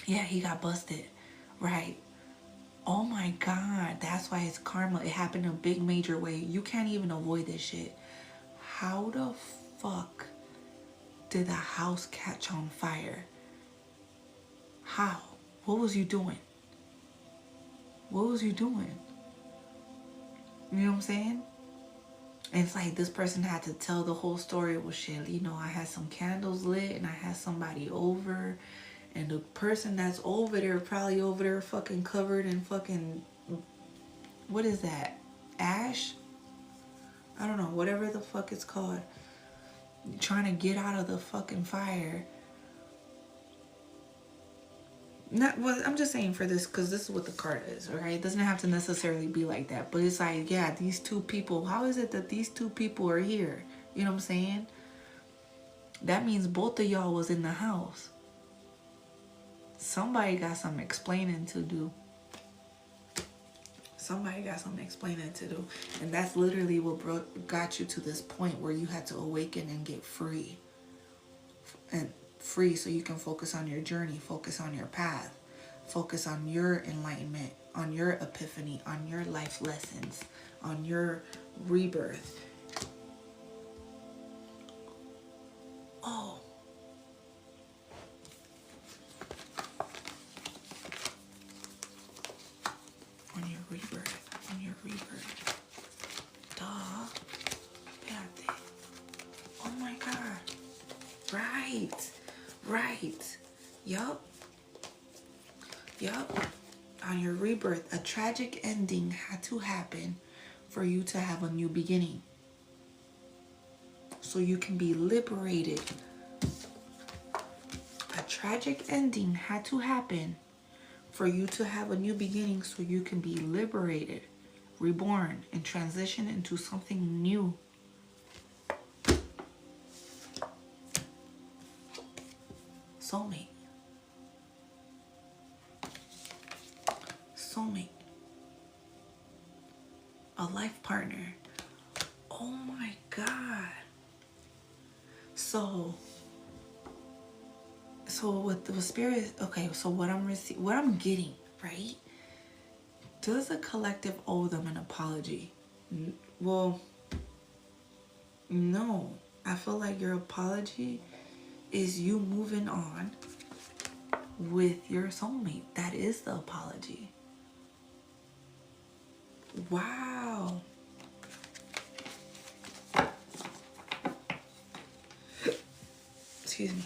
Yeah, he got busted. Right. Oh my God. That's why it's karma. It happened in a big major way. You can't even avoid this shit. How the fuck did the house catch on fire? How? What was you doing? What was you doing? You know what I'm saying? And it's like this person had to tell the whole story. Well, shit, you know, I had some candles lit and I had somebody over. And the person that's over there, probably over there fucking covered in fucking, what is that? Ash? I don't know, whatever the fuck it's called. Trying to get out of the fucking fire. Not, well, I'm just saying for this, because this is what the card is, okay? It doesn't have to necessarily be like that. But it's like, yeah, these two people, how is it that these two people are here? You know what I'm saying? That means both of y'all was in the house. Somebody got some explaining to do. Somebody got something explaining to do. And that's literally what got you to this point where you had to awaken and get free. And free so you can focus on your journey, focus on your path, focus on your enlightenment, on your epiphany, on your life lessons, on your rebirth. Oh. On your rebirth, on your rebirth. Duh. Espérate. Oh my God. Right. Right. Yup. Yup. On your rebirth, a tragic ending had to happen for you to have a new beginning. So you can be liberated. A tragic ending had to happen for you to have a new beginning so you can be liberated, reborn, and transition into something new. Soulmate. Soulmate. A life partner. Oh my God. So what the spirit, okay, so what I'm getting, right? Does the collective owe them an apology? Well, no. I feel like your apology is you moving on with your soulmate. That is the apology. Wow. Excuse me.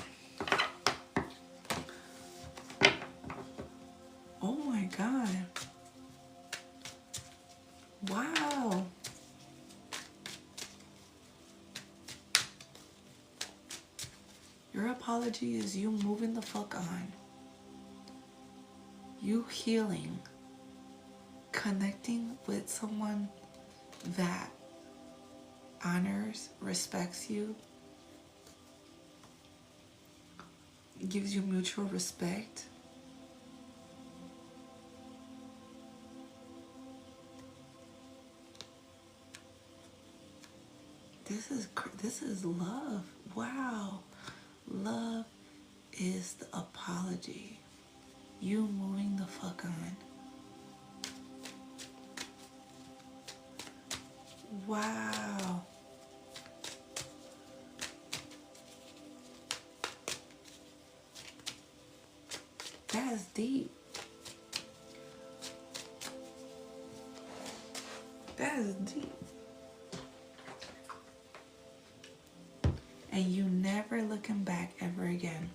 Oh my God. Wow. Your apology is you moving the fuck on. You healing. Connecting with someone that honors, respects you, gives you mutual respect. This is love. Wow. Love is the apology. You moving the fuck on. Wow. That's deep. That is deep. And you never looking back ever again.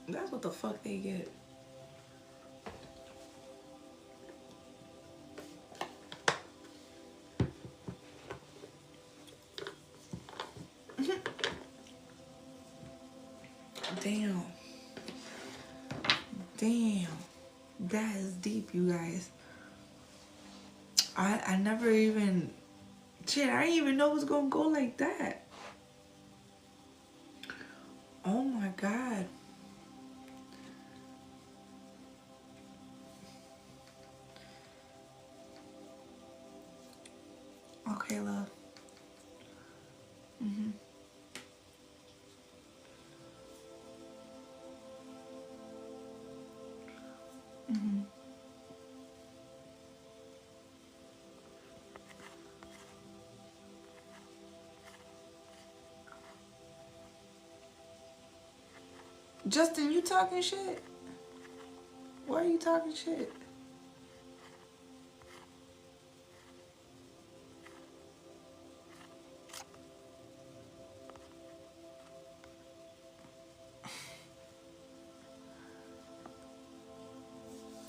That's what the fuck they get. Damn. Damn. That is deep, you guys. I never even, shit, I didn't even know it was gonna go like that. Oh my God. Okay, love. Mm-hmm. Mm-hmm. Justin, you talking shit? Why are you talking shit?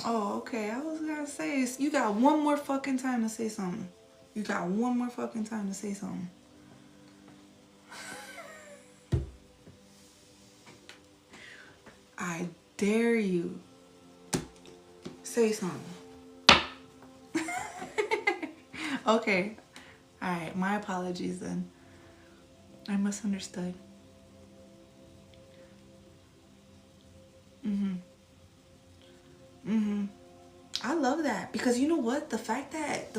Oh, okay. I was gonna say, you got one more fucking time to say something. You got one more fucking time to say something. I dare you. Say something. Okay. Alright, my apologies then. I misunderstood. Mm-hmm. Mm-hmm. I love that. Because you know what? The fact that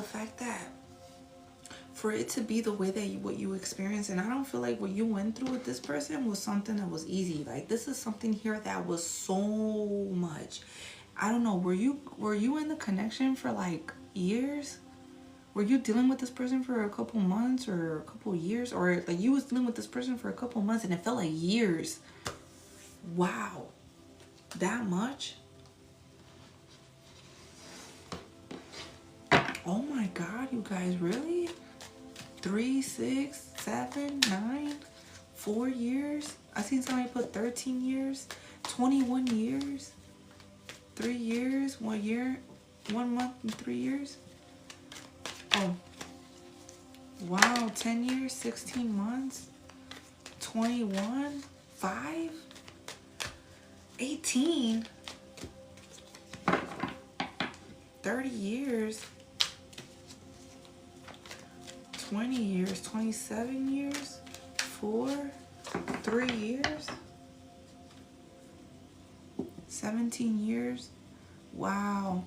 for it to be the way that what you experience, and I don't feel like what you went through with this person was something that was easy. Like, this is something here that was so much. I don't know, were you in the connection for like years? Were you dealing with this person for a couple months or a couple years, or like you was dealing with this person for a couple months and it felt like years? Wow, that much? Oh my God, you guys, really? 3, 6, 7, 9, 4 years. I seen somebody put 13 years, 21 years, 3 years, 1 year, 1 month, and 3 years. Oh, wow, 10 years, 16 months, 21, 5, 18, 30 years, 20 years, 27 years, 4, 3 years, 17 years. Wow.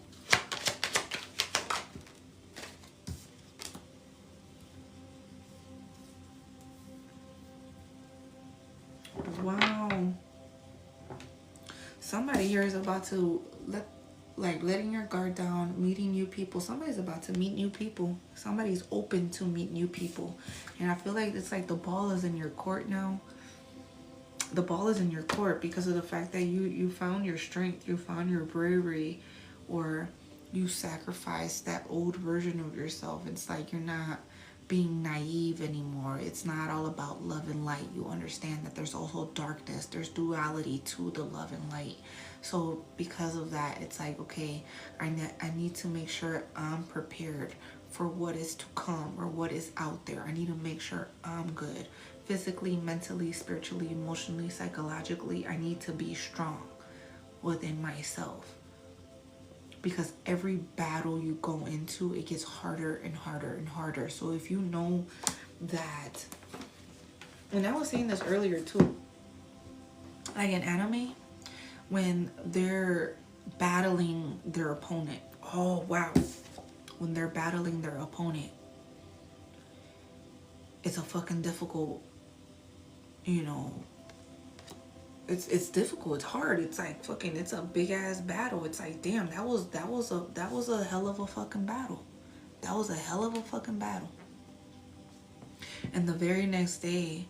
Wow. Somebody here is about to letting your guard down, meeting new people. Somebody's about to meet new people. Somebody's open to meet new people. And I feel like it's like the ball is in your court now. The ball is in your court because of the fact that you found your strength, you found your bravery, or you sacrificed that old version of yourself. It's like you're not being naive anymore. It's not all about love and light. You understand that there's also darkness. There's duality to the love and light. So because of that, it's like, okay, I need to make sure I'm prepared for what is to come or what is out there. I need to make sure I'm good. Physically, mentally, spiritually, emotionally, psychologically, I need to be strong within myself. Because every battle you go into, it gets harder and harder and harder. So if you know that, and I was saying this earlier too, like in anime, when they're battling their opponent, oh wow, when they're battling their opponent, it's a fucking difficult, you know, it's difficult, it's hard, it's like fucking, it's a big ass battle. It's like, damn, that was a hell of a fucking battle. That was a hell of a fucking battle. And the very next day,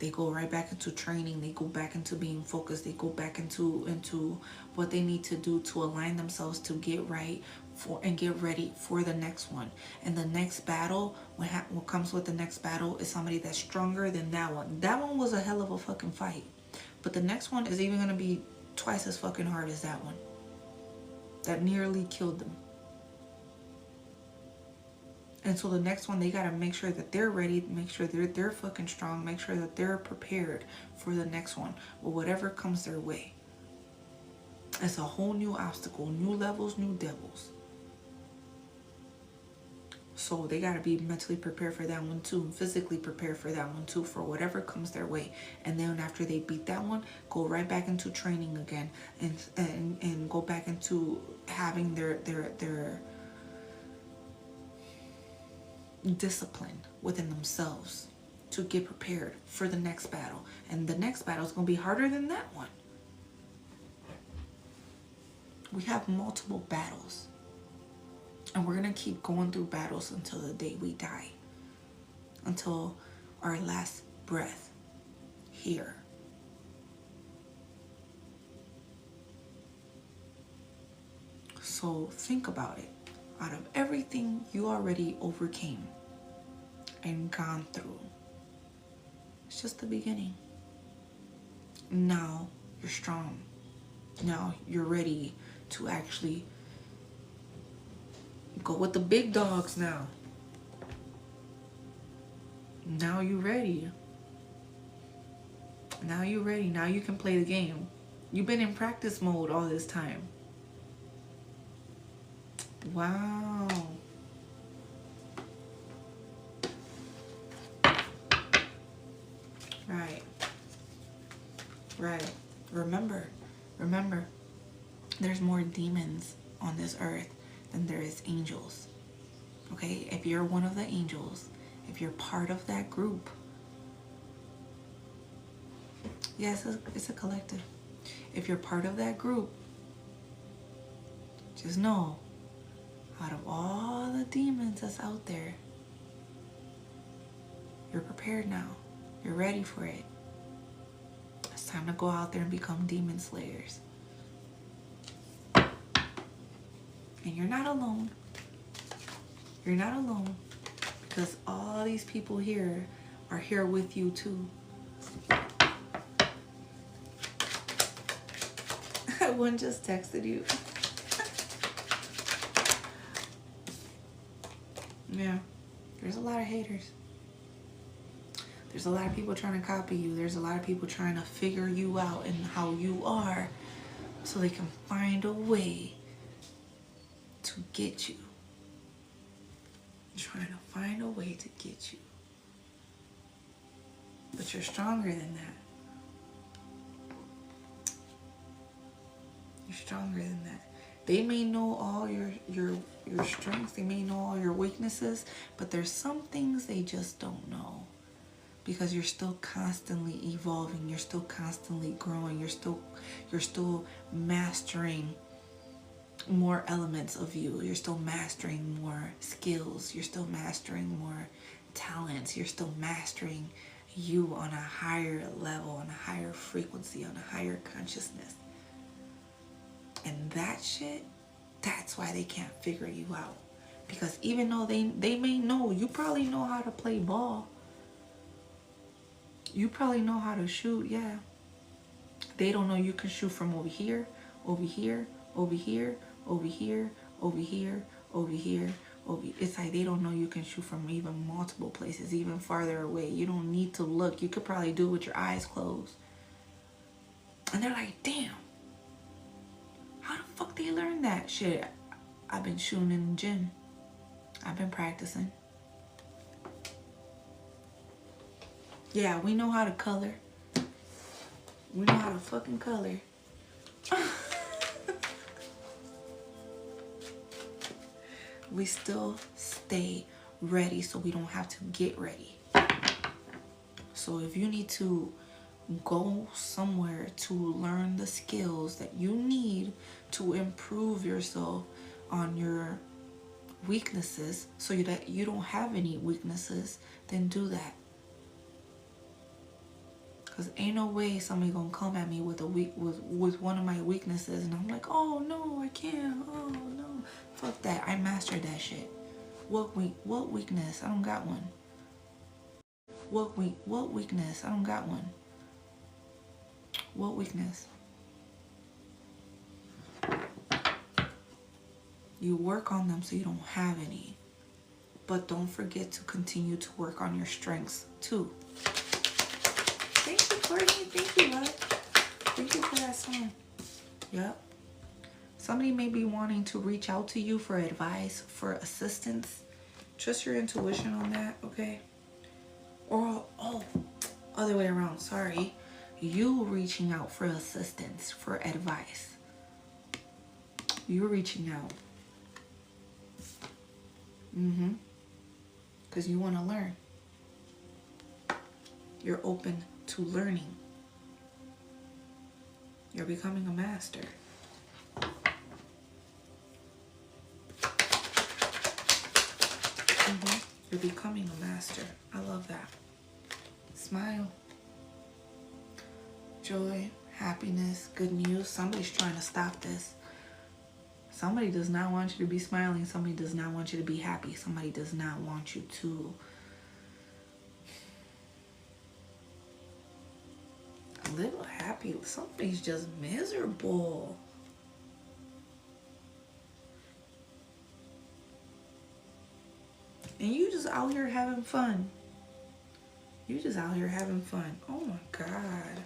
they go right back into training. They go back into being focused. They go back into what they need to do to align themselves to get right for and get ready for the next one. And the next battle, what comes with the next battle is somebody that's stronger than that one. That one was a hell of a fucking fight. But the next one is even going to be twice as fucking hard as that one. That nearly killed them. And so the next one, they got to make sure that they're ready, make sure they're fucking strong, make sure that they're prepared for the next one, or whatever comes their way. It's a whole new obstacle, new levels, new devils. So they got to be mentally prepared for that one too, physically prepared for that one too, for whatever comes their way. And then after they beat that one, go right back into training again, and go back into having their discipline within themselves to get prepared for the next battle. And the next battle is going to be harder than that one. We have multiple battles. And we're going to keep going through battles until the day we die. Until our last breath here. So think about it. Out of everything you already overcame and gone through, it's just the beginning. Now you're strong. Now you're ready to actually go with the big dogs now. Now you're ready. Now you're ready. Now you can play the game. You've been in practice mode all this time. Wow. Right. Right. Remember, there's more demons on this earth than there is angels. Okay? If you're one of the angels, if you're part of that group, yes, it's a collective. If you're part of that group, just know, out of all the demons that's out there, you're prepared now. You're ready for it. It's time to go out there and become demon slayers. And you're not alone. You're not alone, because all these people here are here with you too. One just texted you. Yeah, there's a lot of haters. There's a lot of people trying to copy you. There's a lot of people trying to figure you out and how you are so they can find a way to get you. Trying to find a way to get you. But you're stronger than that. You're stronger than that. They may know all your strengths. They may know all your weaknesses. But there's some things they just don't know. Because you're still constantly evolving. You're still constantly growing. You're still mastering more elements of you. You're still mastering more skills. You're still mastering more talents. You're still mastering you on a higher level, on a higher frequency, on a higher consciousness. And that shit, that's why they can't figure you out. Because even though they may know, you probably know how to play ball. You probably know how to shoot, yeah. They don't know you can shoot from over here, over here, over here, over here, over here, over here, over. It's like they don't know you can shoot from even multiple places, even farther away. You don't need to look. You could probably do it with your eyes closed. And they're like, damn, how the fuck they learn that shit? I've been shooting in the gym. I've been practicing. Yeah, we know how to color. We know how to fucking color. We still stay ready so we don't have to get ready. So if you need to go somewhere to learn the skills that you need to improve yourself on your weaknesses so that you don't have any weaknesses, then do that. Because ain't no way somebody gonna come at me with with one of my weaknesses and I'm like, oh no, I can't, oh no. Fuck that, I mastered that shit. What weakness? I don't got one. What weakness? I don't got one. What weakness? You work on them so you don't have any. But don't forget to continue to work on your strengths too. Thank you, Courtney. Thank you, love. Thank you for that song. Yep. Somebody may be wanting to reach out to you for advice, for assistance, Trust your intuition on that, okay? Or, oh, other way around, sorry. You reaching out for assistance, for advice. You're reaching out. Because you want to learn. You're open to learning. You're becoming a master. You're becoming a master. I love that. Smile. Joy, happiness, good news. Somebody's trying to stop this. Somebody does not want you to be smiling. Somebody does not want you to be happy. Somebody does not want you to live happy. Somebody's just miserable. And you just out here having fun. You just out here having fun. Oh my God.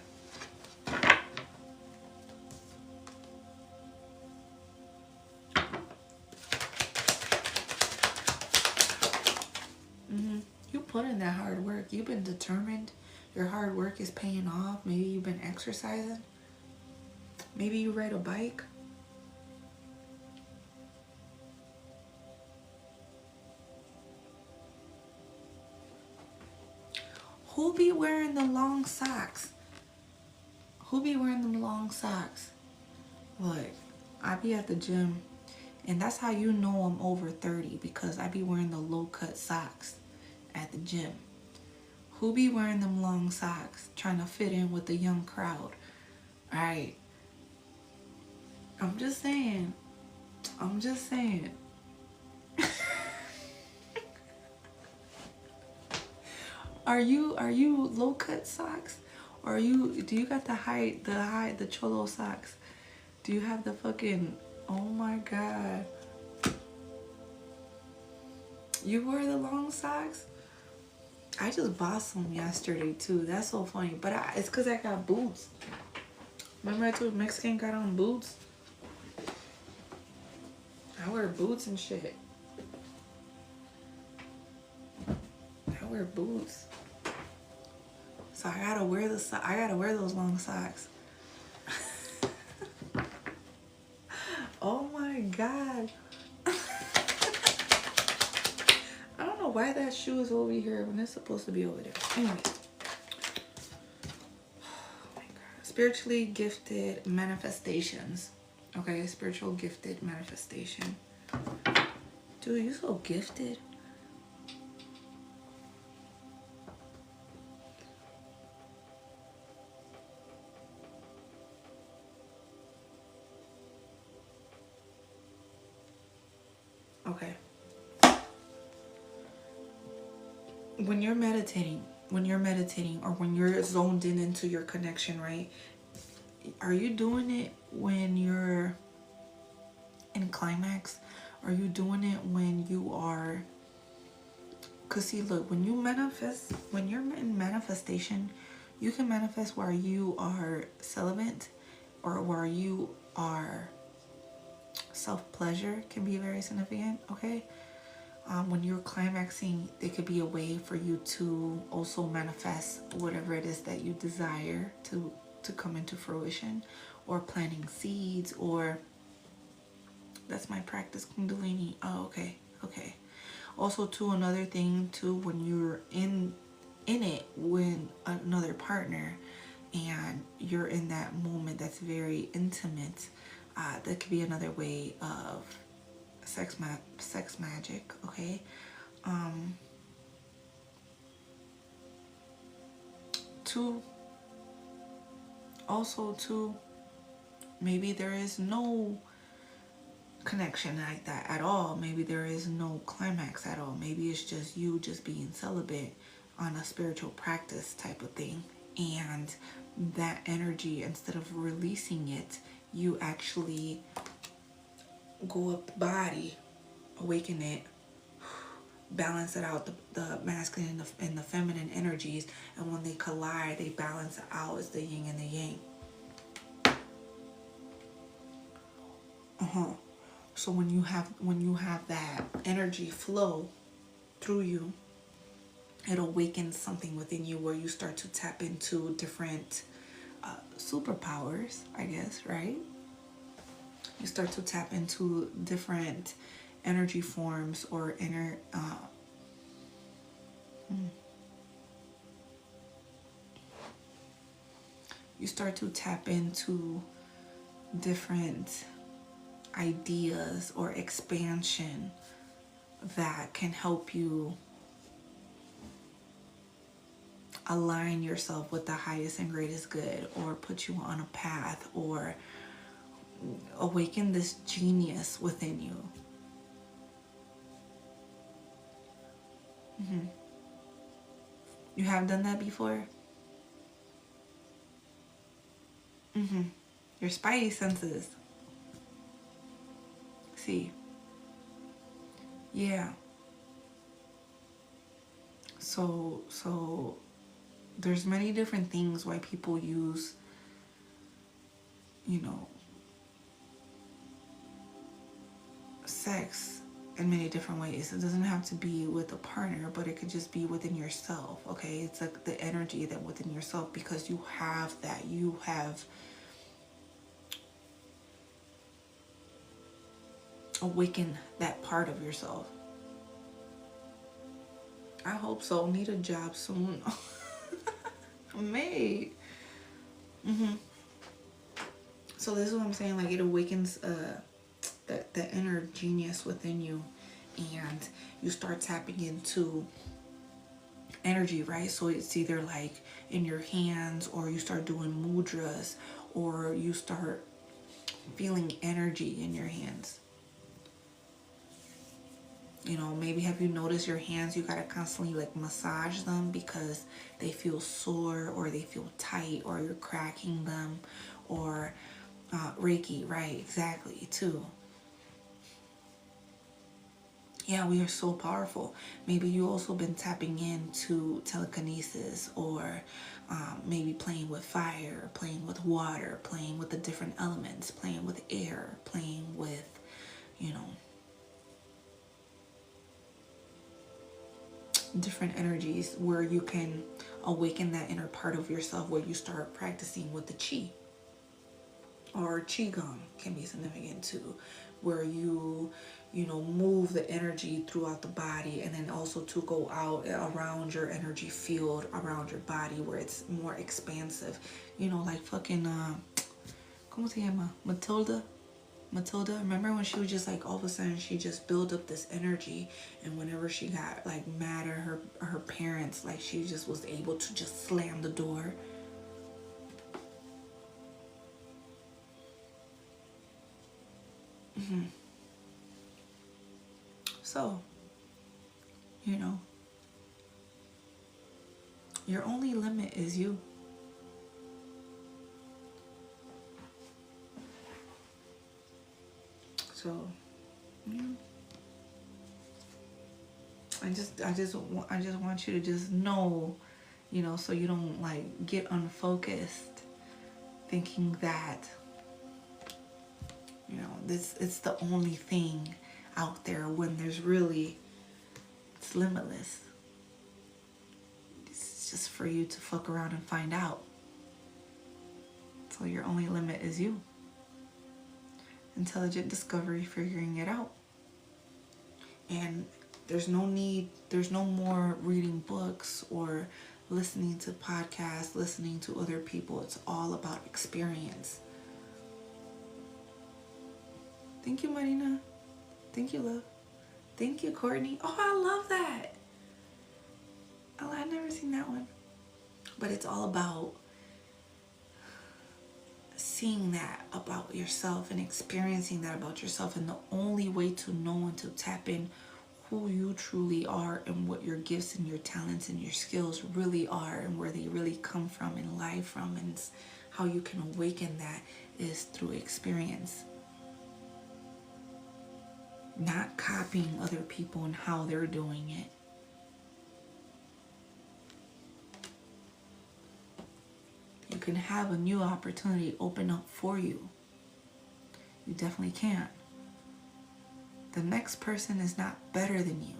You put in that hard work. You've been determined. Your hard work is paying off. Maybe you've been exercising. Maybe you ride a bike. Who be wearing the long socks? Who be wearing them long socks? Look, I be at the gym, and that's how you know I'm over 30, because I be wearing the low-cut socks at the gym. Who be wearing them long socks, trying to fit in with the young crowd? Alright. I'm just saying. I'm just saying. Are you low cut socks? Or do you got the cholo socks? Do you have the fucking, oh my God. You wear the long socks? I just bought some yesterday too. That's so funny. But it's cause I got boots. Remember I told Mexican got on boots? I wear boots and shit. I wear boots. So I gotta wear those long socks. Oh my God. I don't know why that shoe is over here when it's supposed to be over there. Anyway. Oh my God. Spiritually gifted manifestations. Okay, spiritual gifted manifestation. Dude, you so gifted. Okay. When you're meditating or when you're zoned in into your connection, right? Are you doing it when you're in climax? Are you doing it when you are... Because see, look, when you're in manifestation, you can manifest where you are celibate or where you are... Self-pleasure can be very significant, okay? When you're climaxing, it could be a way for you to also manifest whatever it is that you desire to come into fruition, or planting seeds, or... That's my practice, Kundalini. Oh, okay, okay. Also, too, another thing, too, when you're in it with another partner, and you're in that moment that's very intimate, that could be another way of sex magic, okay? Also, maybe there is no connection like that at all. Maybe there is no climax at all. Maybe it's just you just being celibate on a spiritual practice type of thing, and that energy, instead of releasing it, you actually go up the body, awaken it, balance it out, the masculine and the feminine energies, and when they collide, they balance it out as the yin and the yang. So when you have that energy flow, through you, it awakens something within you where you start to tap into different superpowers, I guess, right? You start to tap into different energy forms or you start to tap into different ideas or expansion that can help you align yourself with the highest and greatest good, or put you on a path, or awaken this genius within you. You have done that before? Your spidey senses. See? Yeah. So there's many different things why people use, sex in many different ways. It doesn't have to be with a partner, but it could just be within yourself, okay? It's like the energy that within yourself, because you have that. You have awakened that part of yourself. I hope so. Need a job soon. Made. So this is what I'm saying. Like, it awakens the inner genius within you, and you start tapping into energy, right? So it's either like in your hands, or you start doing mudras, or you start feeling energy in your hands. Maybe have you noticed your hands, you gotta constantly like massage them because they feel sore, or they feel tight, or you're cracking them, or Reiki, right? Exactly, too. Yeah, we are so powerful. Maybe you also been tapping into telekinesis, or maybe playing with fire, playing with water, playing with the different elements, playing with air, playing with, different energies, where you can awaken that inner part of yourself, where you start practicing with the chi, or qigong can be significant too, where you move the energy throughout the body, and then also to go out around your energy field, around your body, where it's more expansive, like fucking ¿cómo se llama? Matilda, remember when she was just like, all of a sudden she just built up this energy, and whenever she got like mad at her parents, like she just was able to just slam the door. So, your only limit is you. So, I just want you to just know, so you don't like get unfocused, thinking that, it's the only thing out there, when there's really, it's limitless. It's just for you to fuck around and find out. So your only limit is you. Intelligent discovery, figuring it out. And there's no more reading books or listening to podcasts, listening to other people. It's all about experience. Thank you, Marina. Thank you, love. Thank you, Courtney. Oh, I love that. Oh, I've never seen that one. But it's all about seeing that about yourself and experiencing that about yourself. And the only way to know and to tap in who you truly are, and what your gifts and your talents and your skills really are, and where they really come from and lie from, and how you can awaken that, is through experience. Not copying other people and how they're doing it. You can have a new opportunity open up for you. You definitely can. The next person is not better than you.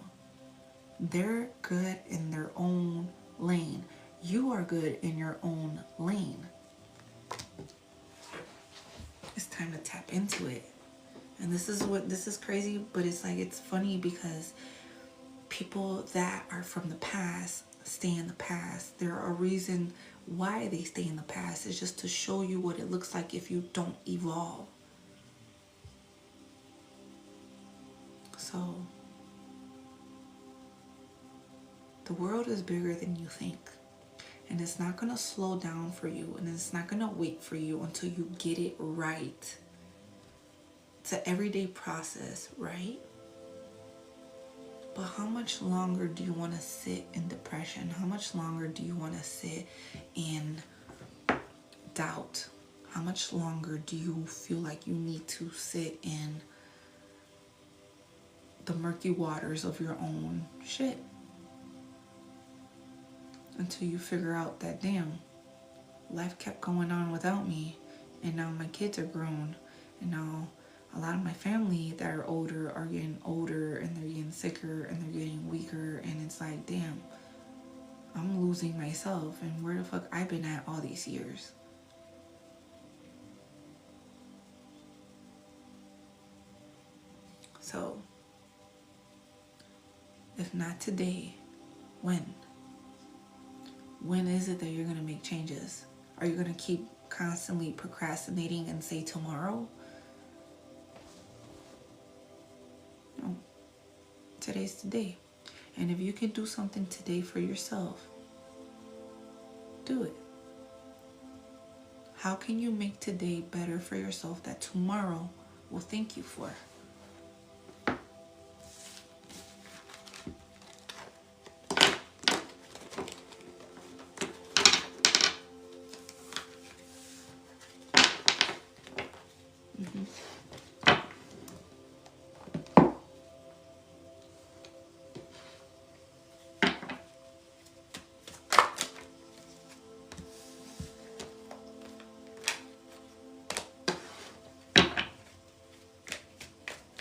They're good in their own lane. You are good in your own lane. It's time to tap into it. And this is crazy, but it's like, it's funny because people that are from the past stay in the past. There are a reason why they stay in the past. It's just to show you what it looks like if you don't evolve. So the world is bigger than you think. And it's not going to slow down for you. And it's not going to wait for you until you get it right. It's an everyday process, right? But how much longer do you want to sit in depression? How much longer do you want to sit in doubt? How much longer do you feel like you need to sit in the murky waters of your own shit? Until you figure out that, damn, life kept going on without me, and now my kids are grown, and now a lot of my family that are older are getting older, and they're getting sicker, and they're getting weaker, and it's like, damn, I'm losing myself, and where the fuck I've been at all these years? So, if not today, when? When is it that you're going to make changes? Are you going to keep constantly procrastinating and say tomorrow? No. Today's today. And if you can do something today for yourself, do it. How can you make today better for yourself that tomorrow will thank you for?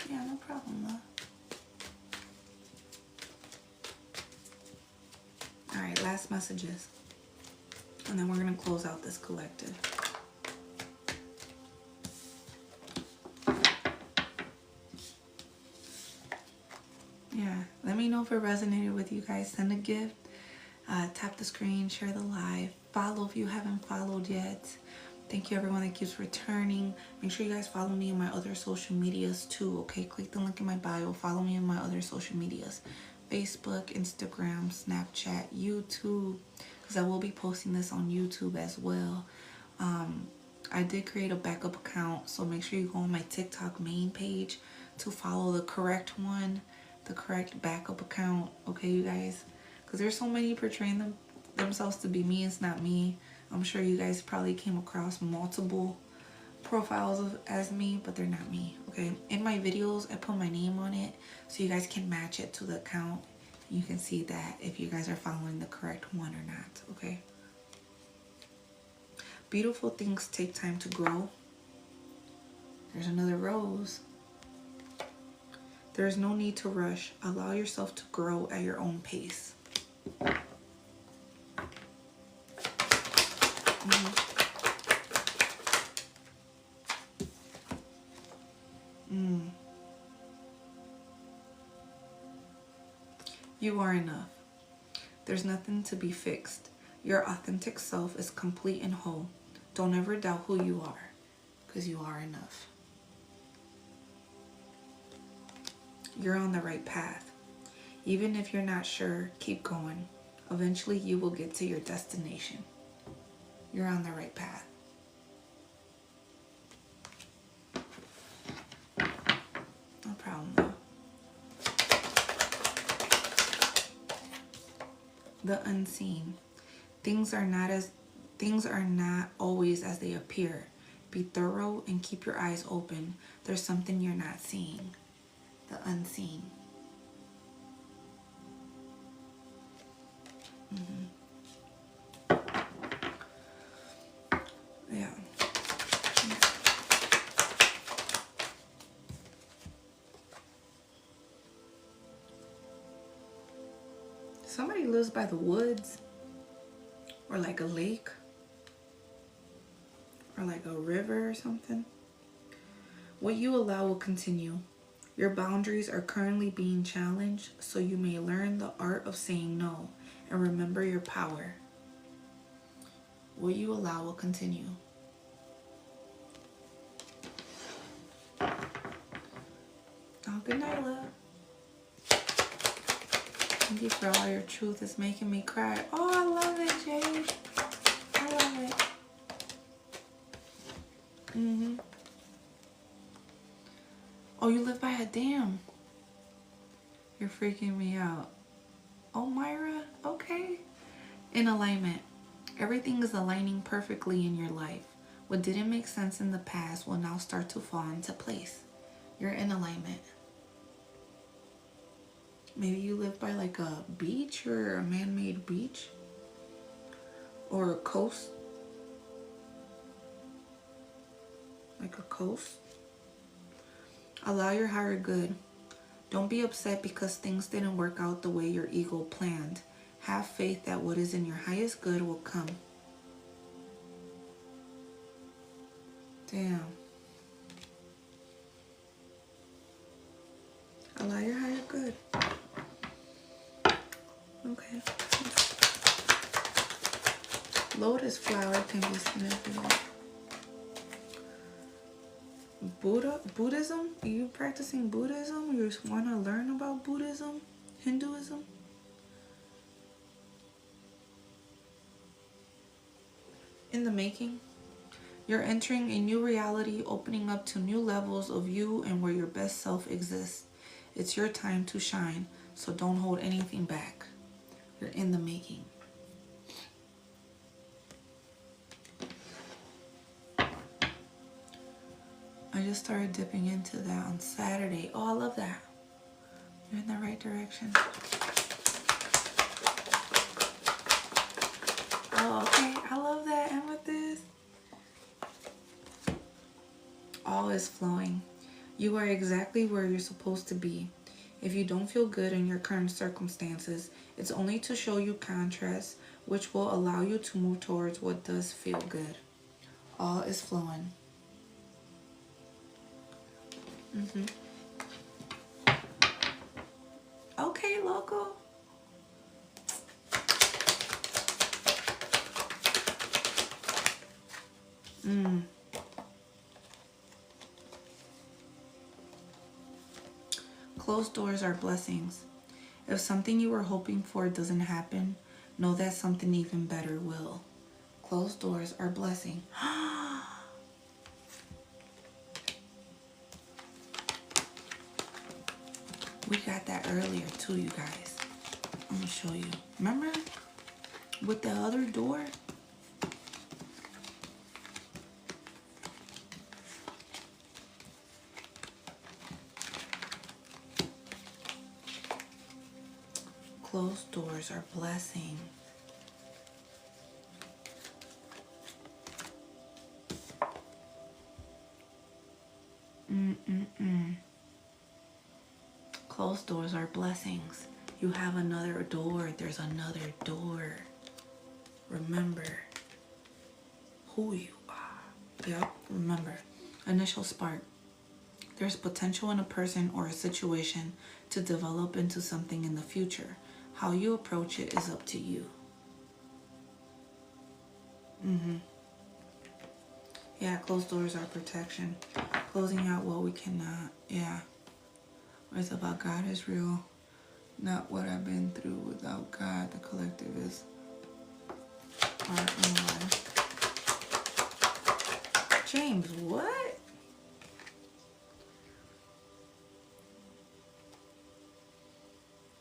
Yeah, no problem, love. Alright, last messages. And then we're going to close out this collective. Yeah, let me know if it resonated with you guys. Send a gift. Tap the screen, share the live. Follow if you haven't followed yet. Thank you everyone that keeps returning. Make sure you guys follow me on my other social medias too, okay? Click the link in my bio. Follow me on my other social medias. Facebook, Instagram, Snapchat, YouTube. Because I will be posting this on YouTube as well. I did create a backup account. So make sure you go on my TikTok main page to follow the correct one. The correct backup account. Okay, you guys? Because there's so many portraying themselves to be me. It's not me. I'm sure you guys probably came across multiple profiles as me, but they're not me, okay? In my videos, I put my name on it so you guys can match it to the account. You can see that if you guys are following the correct one or not, okay? Beautiful things take time to grow. There's another rose. There's no need to rush. Allow yourself to grow at your own pace. You are enough. There's nothing to be fixed. Your authentic self is complete and whole. Don't ever doubt who you are, because you are enough. You're on the right path. Even if you're not sure, keep going. Eventually you will get to your destination. You're on the right path. No problem though. The unseen. Things are not always as they appear. Be thorough and keep your eyes open. There's something you're not seeing. The unseen. Yeah. Somebody lives by the woods, or like a lake, or like a river or something. What you allow will continue. Your boundaries are currently being challenged, so you may learn the art of saying no and remember your power. What you allow will continue. Oh, good night, love. Thank you for all your truth. It's making me cry. Oh, I love it, Jade. I love it. Oh, you live by a dam. You're freaking me out. Oh, Myra. Okay. In alignment. Everything is aligning perfectly in your life. What didn't make sense in the past will now start to fall into place. You're in alignment. Maybe you live by like a beach or a man-made beach. Or a coast. Like a coast. Allow your higher good. Don't be upset because things didn't work out the way your ego planned. Have faith that what is in your highest good will come. Damn. Allow your higher good. Okay. Lotus flower can be significant. Buddhism? Are you practicing Buddhism? You just want to learn about Buddhism? Hinduism? In the making. You're entering a new reality, opening up to new levels of you and where your best self exists. It's your time to shine, so don't hold anything back. You're in the making. I just started dipping into that on Saturday. Oh, I love that. You're in the right direction. Oh, okay. I love that. Amethyst. All is flowing. You are exactly where you're supposed to be. If you don't feel good in your current circumstances, it's only to show you contrast, which will allow you to move towards what does feel good. All is flowing. Okay, local. Closed doors are blessings. If something you were hoping for doesn't happen, know that something even better will. Closed doors are blessing. We got that earlier too, you guys. I'm gonna show you. Remember with the other door? Closed doors are blessing. Closed doors are blessings. You have another door. There's another door. Remember who you are. Yep, remember. Initial spark. There's potential in a person or a situation to develop into something in the future. How you approach it is up to you. Yeah, closed doors are protection. Closing out what we cannot. Yeah. It's about God is real, not what I've been through. Without God, the collective is art and life. James, what?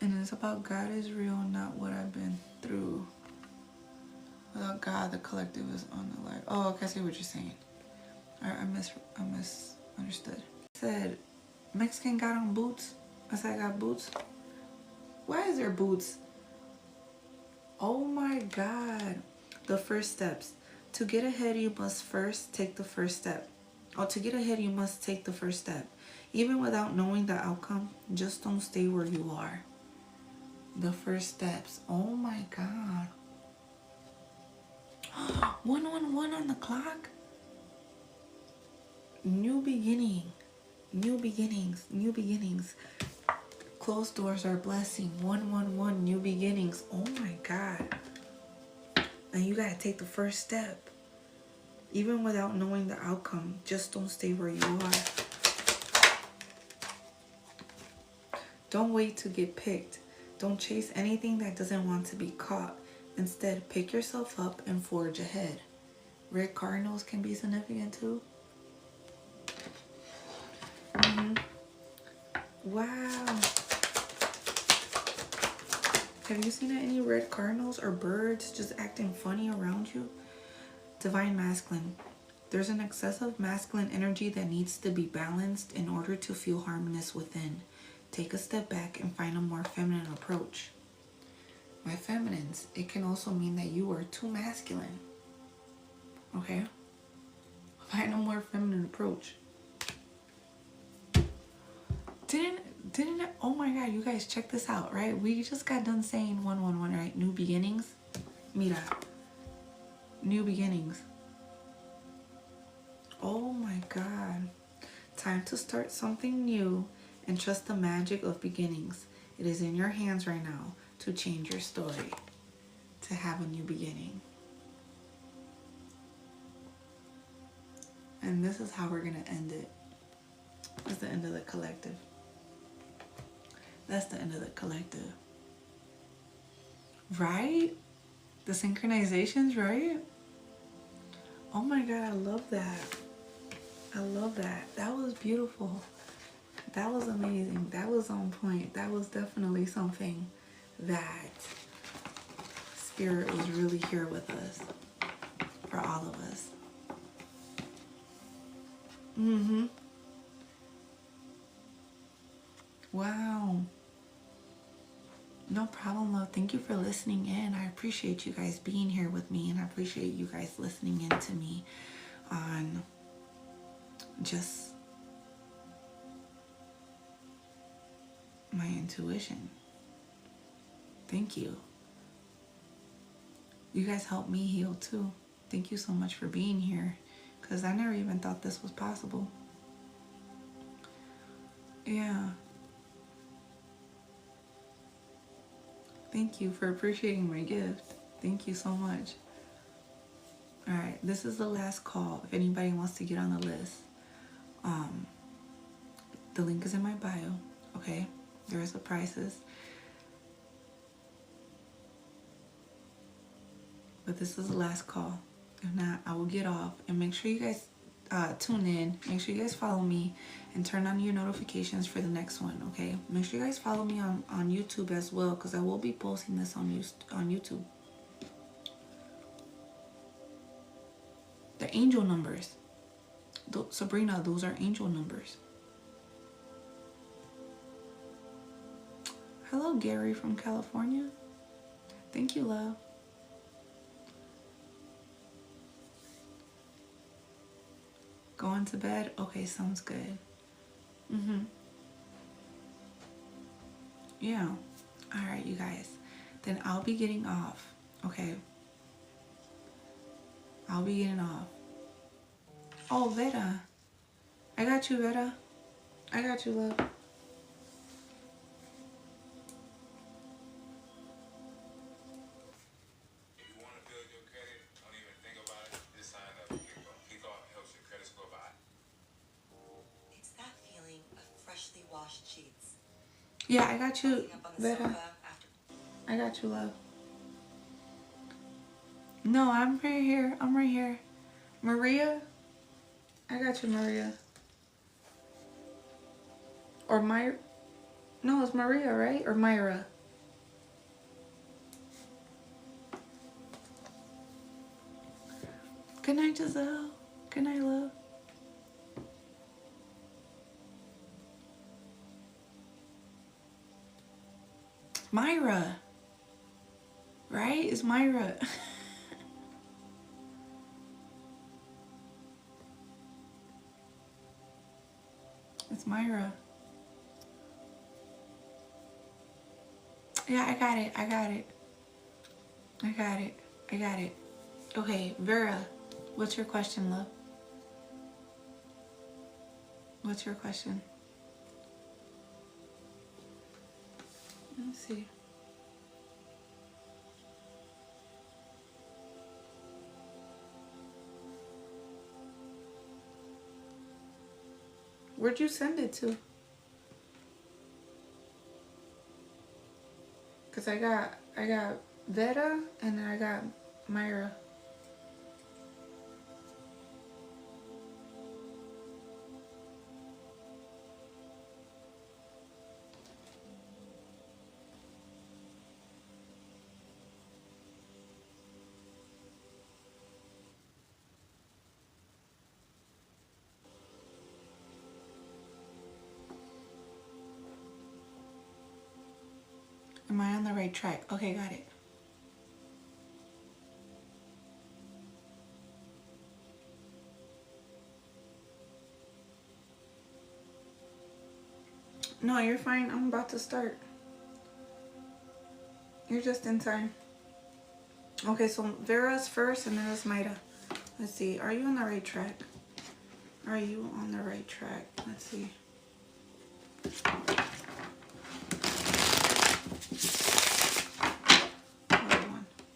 And it's about God is real, not what I've been through. Without God, the collective is on the life. Oh, okay, I see what you're saying. I misunderstood. I said, Mexican got on boots. I said I got boots. Why is there boots? Oh my God. The first steps. To get ahead, you must first take the first step. Or to get ahead, you must take the first step. Even without knowing the outcome, just don't stay where you are. The first steps. Oh my God. 111 on the clock. New beginning. New beginnings. New beginnings. Closed doors are blessing. 111. New beginnings. Oh my God. And you gotta take the first step. Even without knowing the outcome, just don't stay where you are. Don't wait to get picked. Don't chase anything that doesn't want to be caught. Instead, pick yourself up and forge ahead. Red cardinals can be significant too. Wow. Have you seen any red cardinals or birds just acting funny around you? Divine masculine. There's an excessive masculine energy that needs to be balanced in order to feel harmonious within. Take a step back and find a more feminine approach. My feminines, it can also mean that you are too masculine. Okay? Find a more feminine approach. Didn't it? Oh my God, you guys, check this out, right? We just got done saying 111, right? New beginnings. Mira. New beginnings. Oh my God. Time to start something new and trust the magic of beginnings. It is in your hands right now to change your story, to have a new beginning. And this is how we're going to end it. That's the end of the collective. That's the end of the collective. Right? The synchronizations, right? Oh my God, I love that. I love that. That was beautiful. That was amazing. That was on point. That was definitely something that Spirit was really here with us. For all of us. Wow. No problem, love. Thank you for listening in. I appreciate you guys being here with me, and I appreciate you guys listening in to me on just my intuition. Thank you. You guys helped me heal too. Thank you so much for being here, because I never even thought this was possible. Yeah. Thank you for appreciating my gift. Thank you so much. All right, this is the last call. If anybody wants to get on the list, the link is in my bio. Okay, there's the prices. But this is the last call. If not, I will get off. And make sure you guys tune in. Make sure you guys follow me and turn on your notifications for the next one, okay? Make sure you guys follow me on YouTube as well, because I will be posting this on YouTube. The angel numbers. Sabrina, those are angel numbers. Hello, Gary from California. Thank you, love. Going to bed? Okay, sounds good. Yeah. All right, you guys. Then I'll be getting off. Okay. I'll be getting off. Oh, Veda. I got you, Veda. I got you, love. Yeah, I got you, Veda. I got you, love. No, I'm right here. I'm right here. Maria? I got you, Maria. Or Myra? No, it's Maria, right? Or Myra? Good night, Giselle. Good night, love. Myra. Right? It's Myra. It's Myra. Yeah, I got it. I got it. I got it. I got it. Okay, Vera, what's your question, love? What's your question? Let me see. Where'd you send it to? Cause I got Vera and then I got Myra. Am I on the right track? Okay, got it. No, you're fine. I'm about to start. You're just in time. Okay, so Vera's first and then it's Maida. Let's see. Are you on the right track? Are you on the right track? Let's see.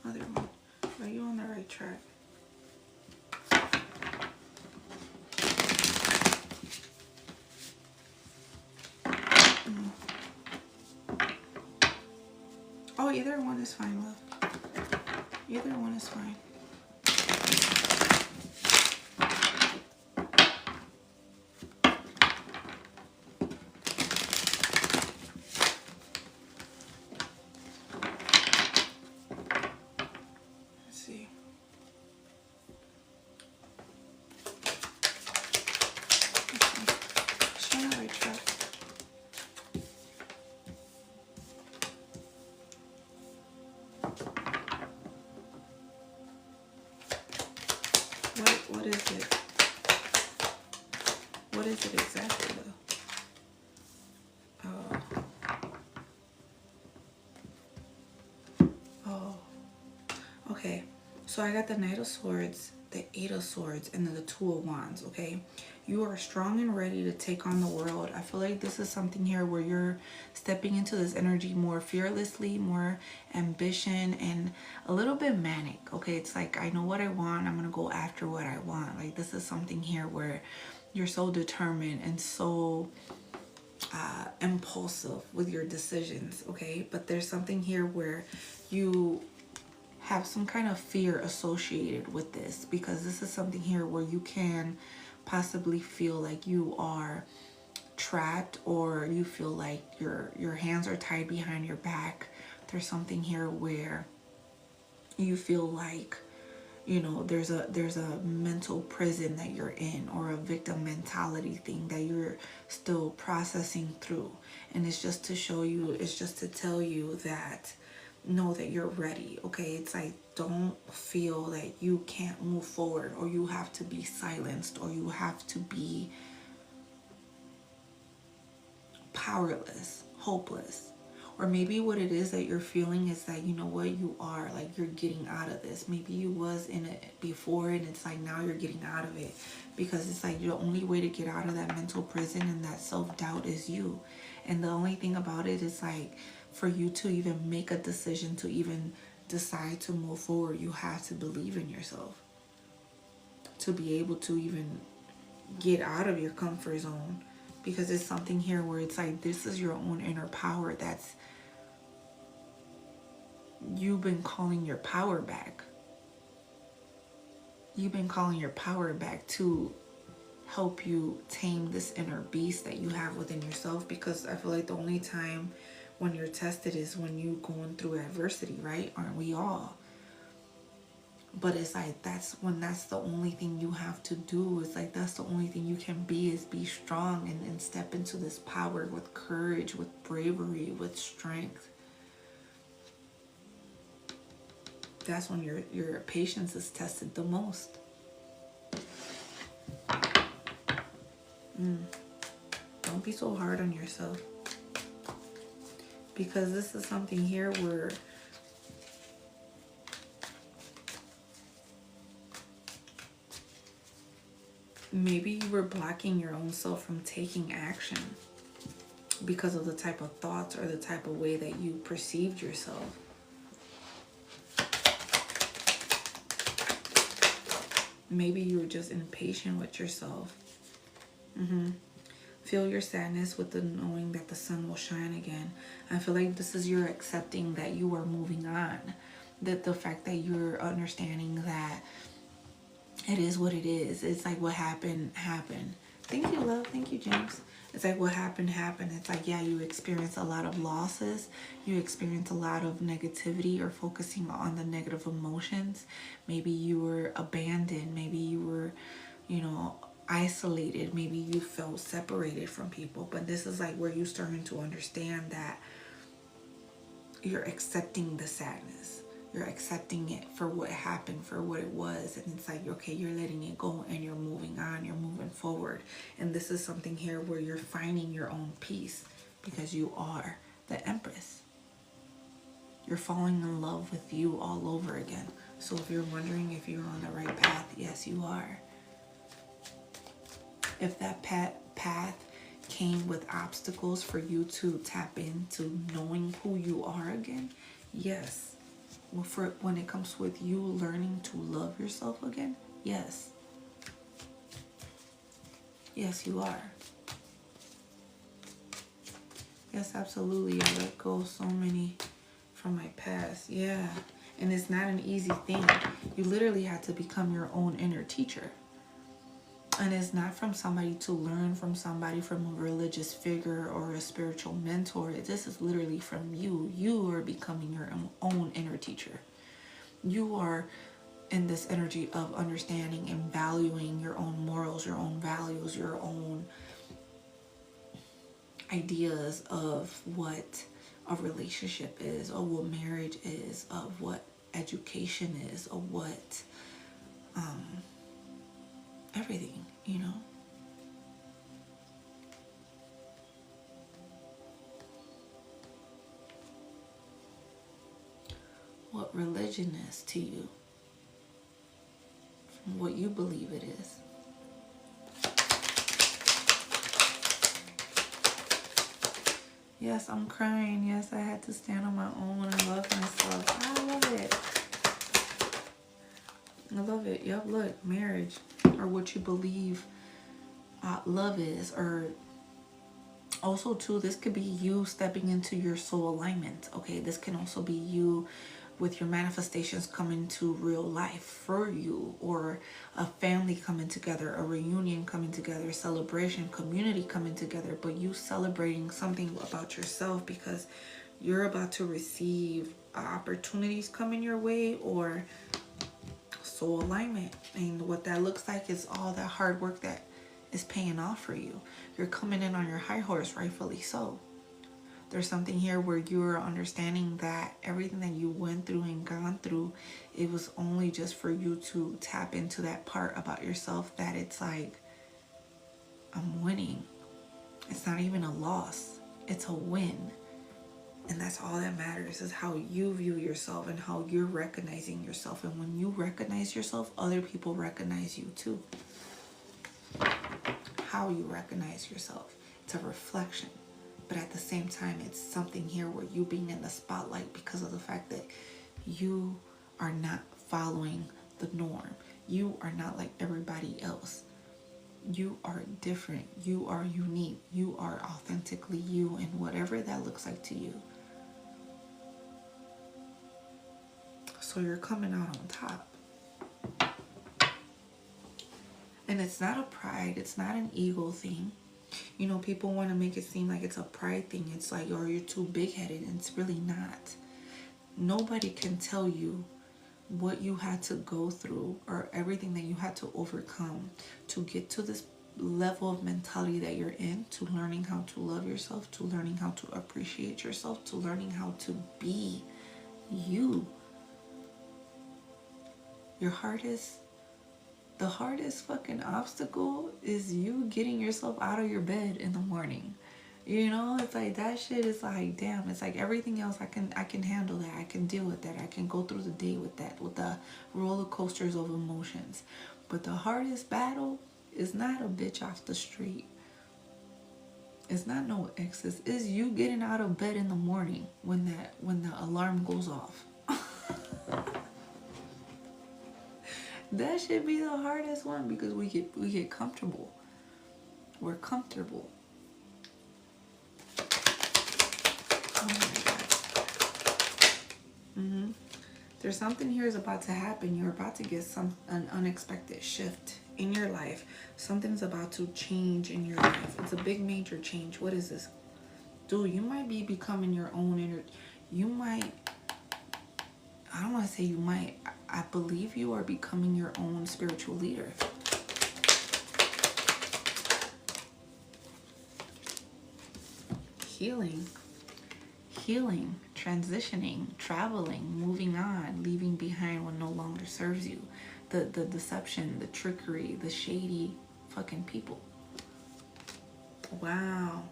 Other one. Are you on the right track? Oh, either one is fine, love. Either one is fine. Let's see. She's on the right track. What is it? What is it exactly though? Oh. Okay. So I got the Knight of Swords, the Eight of Swords, and then the Two of Wands, okay? You are strong and ready to take on the world. I feel like this is something here where you're stepping into this energy more fearlessly, more ambition, and a little bit manic, okay? It's like, I know what I want. I'm going to go after what I want. Like, this is something here where you're so determined and so impulsive with your decisions, okay? But there's something here where you have some kind of fear associated with this, because this is something here where you can possibly feel like you are trapped, or you feel like your hands are tied behind your back. There's something here where you feel like, you know, there's a mental prison that you're in, or a victim mentality thing that you're still processing through. And it's just to show you, it's just to tell you that know that you're ready, okay? It's like, don't feel that you can't move forward, or you have to be silenced, or you have to be powerless, hopeless. Or maybe what it is that you're feeling is that, you know what, you are like, you're getting out of this. Maybe you was in it before, and it's like now you're getting out of it, because it's like the only way to get out of that mental prison and that self-doubt is you. And the only thing about it is like, for you to even make a decision, to even decide to move forward, you have to believe in yourself to be able to even get out of your comfort zone. Because it's something here where it's like, this is your own inner power that's, you've been calling your power back. You've been calling your power back to help you tame this inner beast that you have within yourself. Because I feel like the only time when you're tested is when you're going through adversity, right? Aren't we all? But it's like, that's when that's the only thing you have to do. It's like, that's the only thing you can be, is be strong and step into this power with courage, with bravery, with strength. That's when your patience is tested the most. Don't be so hard on yourself. Because this is something here where maybe you were blocking your own self from taking action because of the type of thoughts or the type of way that you perceived yourself. Maybe you were just impatient with yourself. Feel your sadness with the knowing that the sun will shine again. I feel like this is your accepting that you are moving on. That the fact that you're understanding that it is what it is. It's like what happened, happened. Thank you, love. Thank you, James. It's like what happened, happened. It's like, yeah, you experience a lot of losses. You experience a lot of negativity or focusing on the negative emotions. Maybe you were abandoned. Maybe you were, you know, isolated. Maybe you felt separated from people. But this is like where you're starting to understand that you're accepting the sadness. You're accepting it for what happened, for what it was. And it's like, okay, you're letting it go and you're moving on, you're moving forward. And this is something here where you're finding your own peace because you are the Empress. You're falling in love with you all over again. So if you're wondering if you're on the right path, yes, you are. If that path came with obstacles for you to tap into knowing who you are again, yes. Well, for when it comes with you learning to love yourself again, yes. Yes, you are. Yes, absolutely. I let go so many from my past. Yeah. And it's not an easy thing. You literally have to become your own inner teacher. And it's not from somebody to learn from somebody, from a religious figure or a spiritual mentor. This is literally from you. You are becoming your own inner teacher. You are in this energy of understanding and valuing your own morals, your own values, your own ideas of what a relationship is, or what marriage is, of what education is, of what everything, you know. What religion is to you, from what you believe it is. Yes, I'm crying. Yes, I had to stand on my own and love myself. I love it. I love it. Yep, look, marriage, or what you believe love is, or also too, this could be you stepping into your soul alignment. Okay, this can also be you with your manifestations coming to real life for you, or a family coming together, a reunion coming together, celebration, community coming together, but you celebrating something about yourself because you're about to receive opportunities coming your way, or soul alignment. And what that looks like is all that hard work that is paying off for you. You're coming in on your high horse, rightfully so. There's something here where you're understanding that everything that you went through and gone through, it was only just for you to tap into that part about yourself that it's like, I'm winning. It's not even a loss. It's a win. And that's all that matters, is how you view yourself and how you're recognizing yourself. And when you recognize yourself, other people recognize you too. How you recognize yourself, it's a reflection. But at the same time, it's something here where you being in the spotlight because of the fact that you are not following the norm. You are not like everybody else. You are different. You are unique. You are authentically you, and whatever that looks like to you. So you're coming out on top. And it's not a pride. It's not an ego thing. You know, people want to make it seem like it's a pride thing. It's like, oh, you're too big-headed. And it's really not. Nobody can tell you what you had to go through or everything that you had to overcome to get to this level of mentality that you're in, to learning how to love yourself, to learning how to appreciate yourself, to learning how to be you. The hardest fucking obstacle is you getting yourself out of your bed in the morning. You know, it's like that shit is like, damn, it's like everything else I can handle that. I can deal with that. I can go through the day with that, with the roller coasters of emotions. But the hardest battle is not a bitch off the street. It's not no exes. It's you getting out of bed in the morning when the alarm goes off. That should be the hardest one because we get comfortable. We're comfortable. Oh my God. There's something here is about to happen. You're about to get an unexpected shift in your life. Something's about to change in your life. It's a big major change. What is this? Dude, you might be becoming your own you might, I don't want to say you might, I believe you are becoming your own spiritual leader. Healing, transitioning, traveling, moving on, leaving behind what no longer serves you. The deception, the trickery, the shady fucking people. Wow.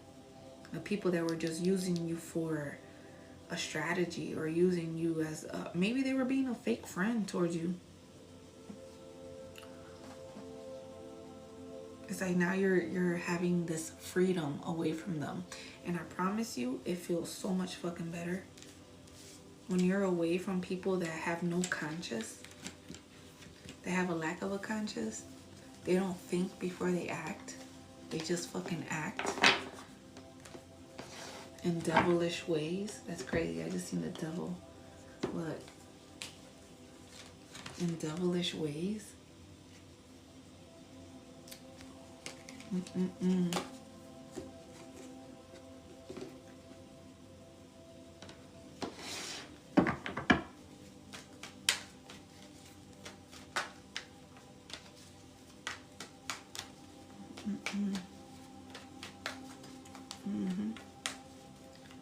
The people that were just using you for a strategy or using you as maybe they were being a fake friend towards you. It's like now you're having this freedom away from them. And I promise you, it feels so much fucking better when you're away from people that have no conscience. They have a lack of a conscience. They don't think before they act. They just fucking act in devilish ways. That's crazy. I just seen the devil. Look. In devilish ways.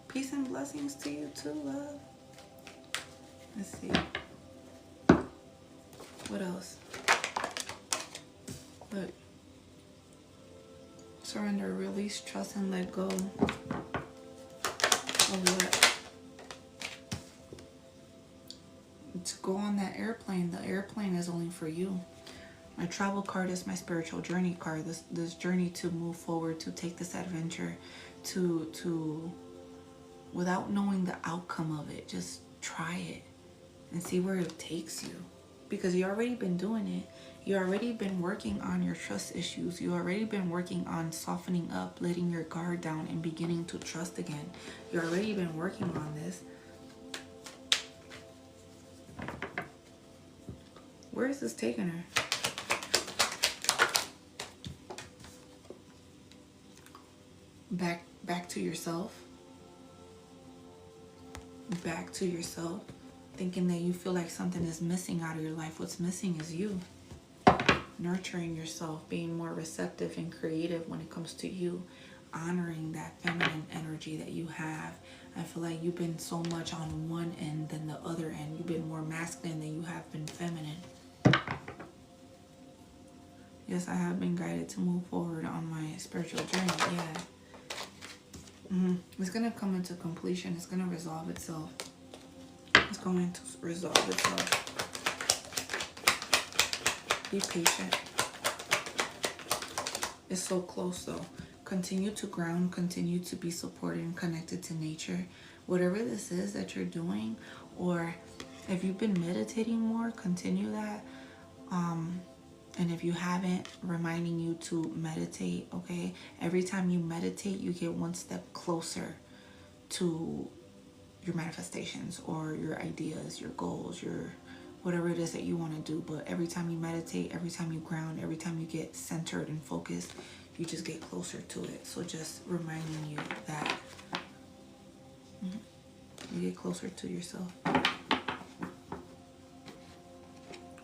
Peace and blessings to you too, love. Let's see. What else? Look. Surrender, release, trust, and let go of what? To go on that airplane. The airplane is only for you. My travel card is my spiritual journey card. This journey to move forward, to take this adventure, to without knowing the outcome of it, just try it and see where it takes you. Because you already been doing it. You already been working on your trust issues. You already been working on softening up, letting your guard down, and beginning to trust again. You already been working on this. Where is this taking her? Back to yourself. Back to yourself. Thinking that you feel like something is missing out of your life. What's missing is you. Nurturing yourself, being more receptive and creative when it comes to you, honoring that feminine energy that you have. I feel like you've been so much on one end than the other end. You've been more masculine than you have been feminine. Yes, I have been guided to move forward on my spiritual journey. Yeah. It's going to come into completion. It's going to resolve itself. It's going to resolve itself. Be patient. It's so close though. Continue to ground, continue to be supported and connected to nature. Whatever this is that you're doing, or if you've been meditating more, continue that. And if you haven't, reminding you to meditate, okay? Every time you meditate, you get one step closer to your manifestations or your ideas, your goals, your whatever it is that you want to do. But every time you meditate, every time you ground, every time you get centered and focused, you just get closer to it. So just reminding you that you get closer to yourself.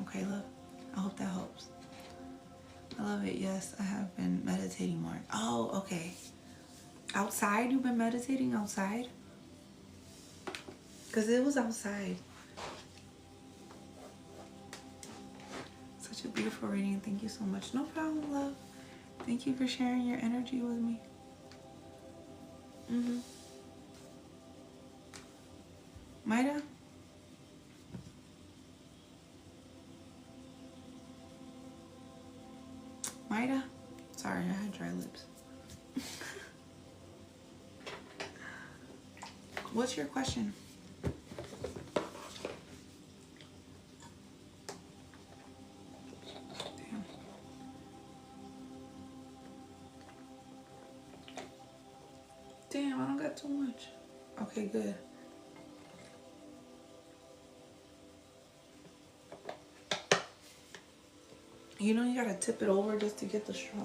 Okay, love. I hope that helps. I love it. Yes, I have been meditating more. Oh, okay. Outside? You've been meditating outside? Because it was outside. Such a beautiful reading. Thank you so much. No problem, love. Thank you for sharing your energy with me. Mm-hmm. Maida? Maida? Sorry, I had dry lips. What's your question? Damn. Damn, I don't got too much. Okay, good. You know you gotta tip it over just to get the straw.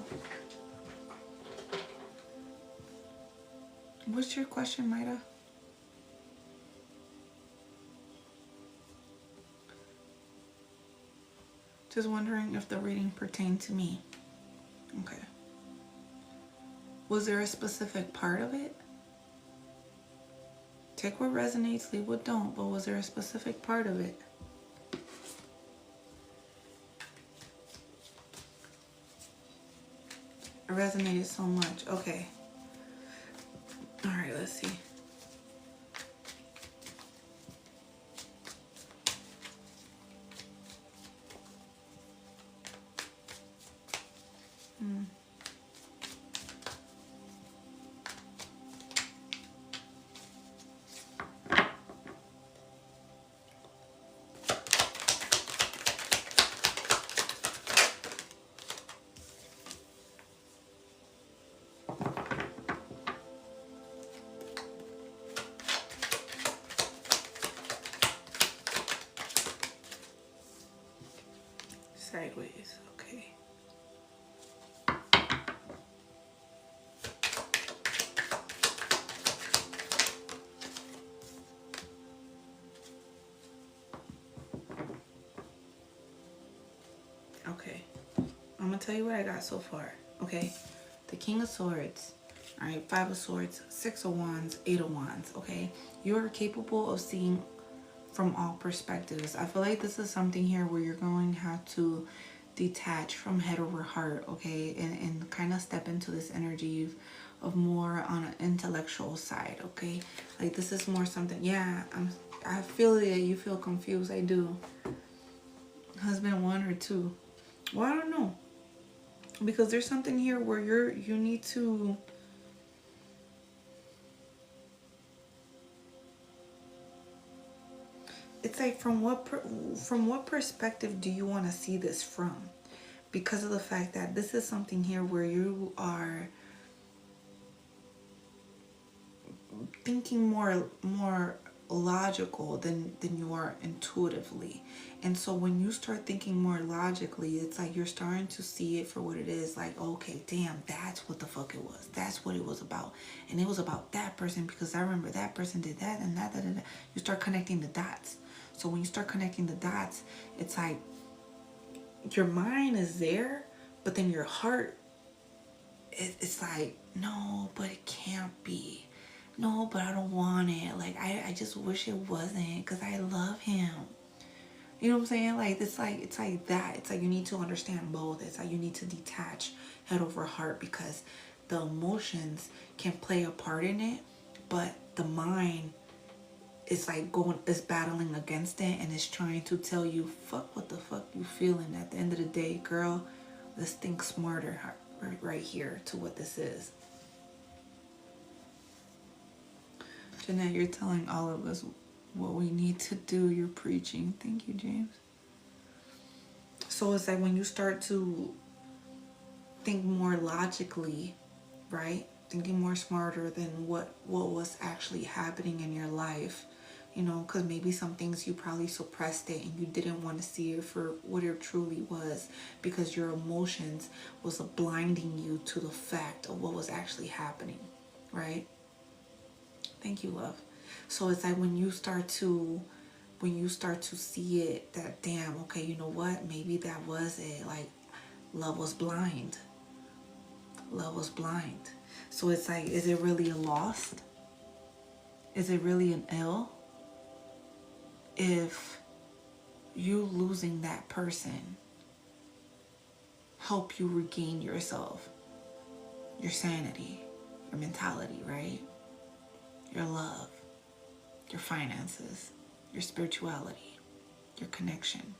What's your question, Maida? Just wondering if the reading pertained to me. Okay. Was there a specific part of it? Take what resonates, leave what don't, but was there a specific part of it? It resonated so much. Okay. All right, let's see. Sideways, okay. Okay, I'm gonna tell you what I got so far. Okay, the King of Swords, all right, Five of Swords, Six of Wands, Eight of Wands. Okay, you're capable of seeing from all perspectives. I feel like this is something here where you're going to have to detach from head over heart, okay, and kind of step into this energy of more on an intellectual side, okay. Like this is more something, yeah, I feel that you feel confused. I do. Husband one or two. Well, I don't know, because there's something here where you need to, it's like from what perspective do you want to see this from? Because of the fact that this is something here where you are thinking more logical than you are intuitively. And so when you start thinking more logically, it's like you're starting to see it for what it is. Like, okay, damn, that's what the fuck it was. That's what it was about. And it was about that person because I remember that person did that and that. You start connecting the dots. So when you start connecting the dots, it's like your mind is there, but then your heart, it's like, no, but it can't be. No, but I don't want it. Like, I just wish it wasn't because I love him. You know what I'm saying? Like, it's like that. It's like you need to understand both. It's like you need to detach head over heart because the emotions can play a part in it, but the mind is like is battling against it and is trying to tell you, fuck what the fuck you feeling. At the end of the day, girl, let's think smarter right here to what this is. Jeanette, you're telling all of us what we need to do. You're preaching. Thank you, James. So it's like when you start to think more logically, right? Thinking more smarter than what was actually happening in your life. You know, because maybe some things you probably suppressed it and you didn't want to see it for what it truly was because your emotions was blinding you to the fact of what was actually happening, right? Thank you, love. So it's like when you start to see it, that damn, okay, you know what? Maybe that was it. Like, love was blind. Love was blind. So it's like, is it really a loss? Is it really an ill? If you losing that person help you regain yourself, your sanity, your mentality, right? your love, your finances, your spirituality, your connection.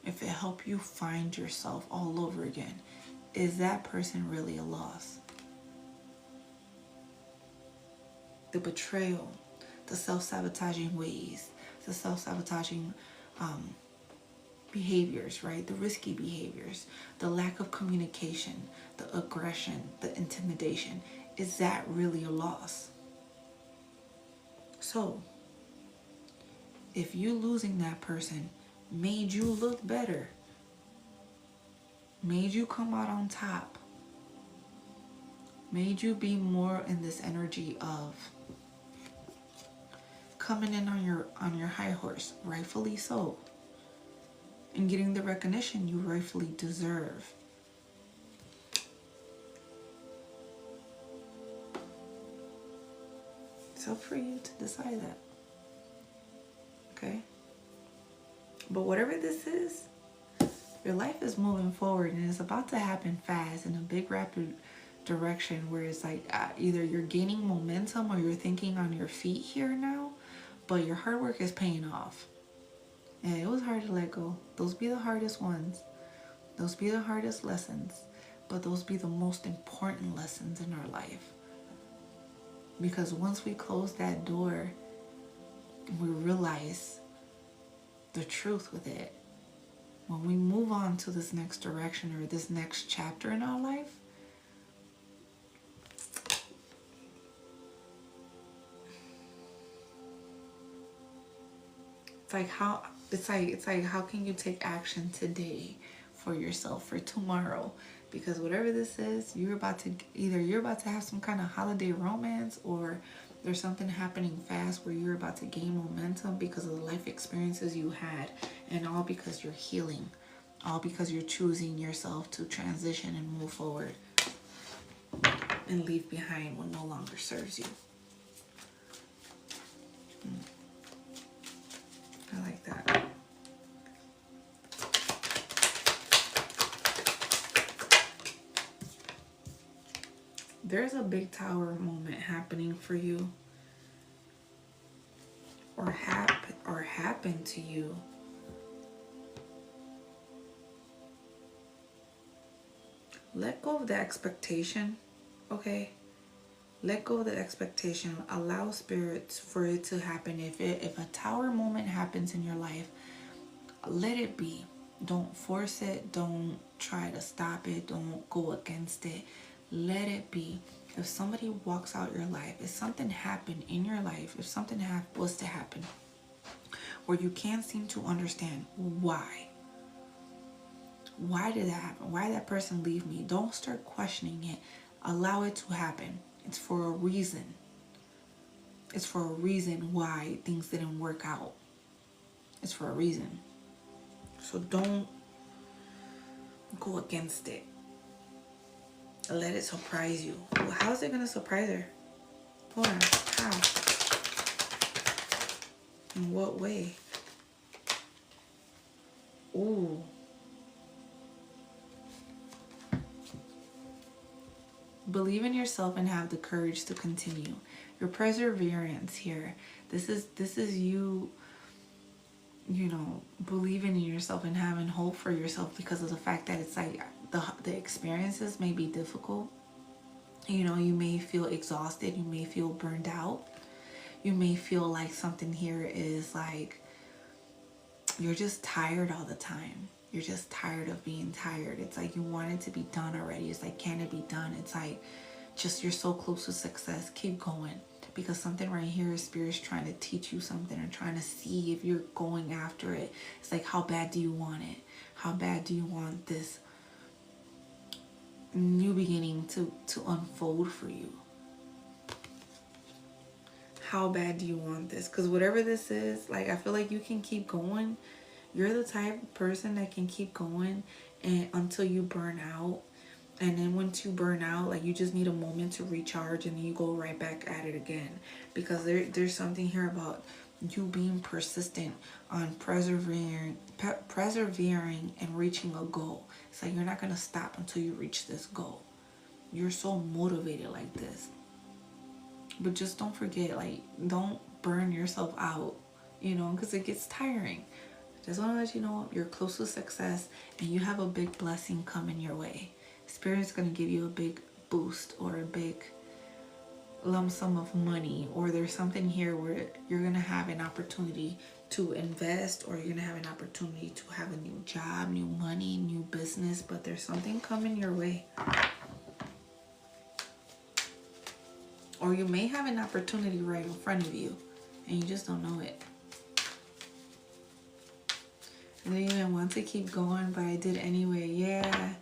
If it helped you find yourself all over again, is that person really a loss? The betrayal, the self-sabotaging ways, the self-sabotaging behaviors, right? The risky behaviors, the lack of communication, the aggression, the intimidation. Is that really a loss? So, if you losing that person made you look better, made you come out on top, made you be more in this energy of coming in on your high horse, rightfully so, and getting the recognition you rightfully deserve. It's up for you to decide that. Okay? But whatever this is, your life is moving forward and it's about to happen fast in a big rapid direction where it's like either you're gaining momentum or you're thinking on your feet here now, but your hard work is paying off. And it was hard to let go. Those be the hardest ones. Those be the hardest lessons, but those be the most important lessons in our life. Because once we close that door, we realize the truth with it. When we move on to this next direction or this next chapter in our life, it's like how can you take action today for yourself for tomorrow? Because whatever this is, you're about to have some kind of holiday romance, or there's something happening fast where you're about to gain momentum because of the life experiences you had, and all because you're healing, all because you're choosing yourself to transition and move forward and leave behind what no longer serves you. I like that. There's a big tower moment happening for you, or happened to you. Let go of the expectation, okay? Let go of the expectation. Allow spirits for it to happen. If a tower moment happens in your life, let it be. Don't force it. Don't try to stop it. Don't go against it. Let it be. If somebody walks out your life, if something happened in your life, if something was to happen where you can't seem to understand why did that happen? Why did that person leave me? Don't start questioning it. Allow it to happen. It's for a reason. It's for a reason why things didn't work out. It's for a reason. So don't go against it. Let it surprise you. Well, how is it going to surprise her? Hold on. How? In what way? Ooh. Believe in yourself and have the courage to continue. Your perseverance here. This is you, believing in yourself and having hope for yourself because of the fact that it's like the experiences may be difficult. You may feel exhausted. You may feel burned out. You may feel like something here is like you're just tired all the time. You're just tired of being tired. It's like you want it to be done already. It's like, can it be done? It's like just you're so close to success. Keep going. Because something right here is Spirit's trying to teach you something and trying to see if you're going after it. It's like, how bad do you want it? How bad do you want this new beginning to unfold for you? How bad do you want this? Because whatever this is, like, I feel like you can keep going. You're the type of person that can keep going and until you burn out. And then once you burn out, like, you just need a moment to recharge and then you go right back at it again. Because there's something here about you being persistent on persevering and reaching a goal. It's like you're not going to stop until you reach this goal. you're so motivated like this. But just don't forget, like, don't burn yourself out, you know, because it gets tiring. Just want to let you know you're close to success and you have a big blessing coming your way. Spirit's going to give you a big boost or a big lump sum of money, or there's something here where you're going to have an opportunity to invest, or you're going to have an opportunity to have a new job, new money, new business, but there's something coming your way. Or you may have an opportunity right in front of you and you just don't know it. I didn't even want to keep going, but I did anyway. Yeah,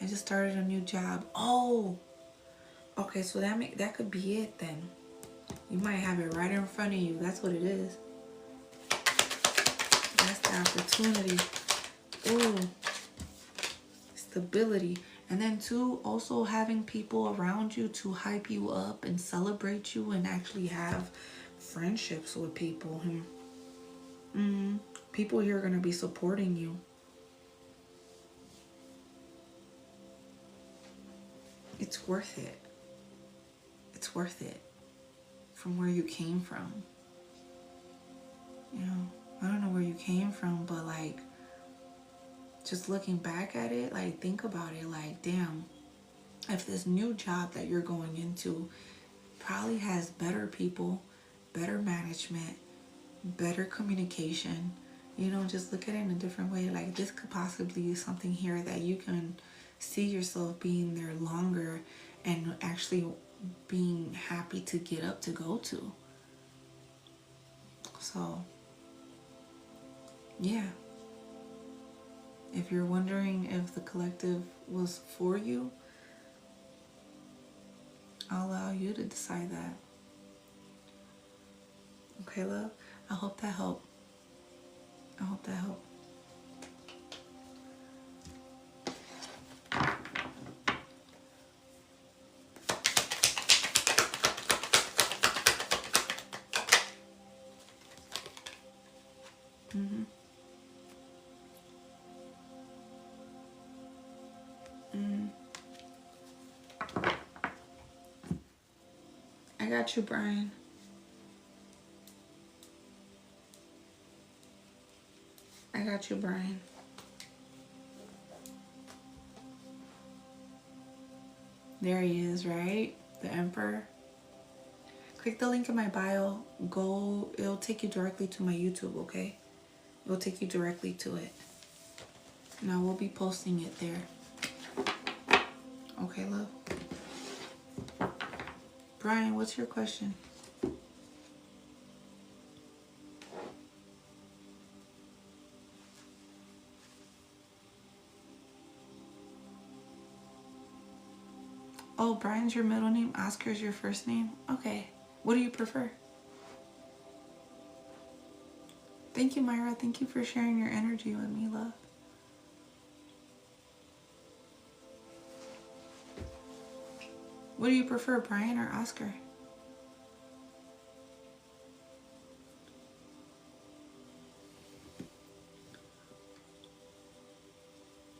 I just started a new job. Oh, okay, so that could be it then. You might have it right in front of you. That's what it is. That's the opportunity. Ooh, stability. And then too, also having people around you to hype you up and celebrate you and actually have friendships with people. People here are going to be supporting you. It's worth it. It's worth it. From where you came from. You know, I don't know where you came from, but like, just looking back at it, like, think about it, like, damn, if this new job that you're going into probably has better people, better management, better communication, you know, just look at it in a different way. Like, this could possibly be something here that you can see yourself being there longer and actually being happy to get up to go to. So, yeah. If you're wondering if the collective was for you, I'll allow you to decide that. Okay, love? I hope that helped. I hope that helped. I got you, Brian. I got you, Brian. There he is, right? The Emperor. Click the link in my bio. Go, it'll take you directly to my YouTube, okay? It'll take you directly to it. And I will be posting it there. Okay, love? Brian, what's your question? Oh, Brian's your middle name, Oscar's your first name? Okay. What do you prefer? Thank you, Myra. Thank you for sharing your energy with me, love. What do you prefer, Brian or Oscar?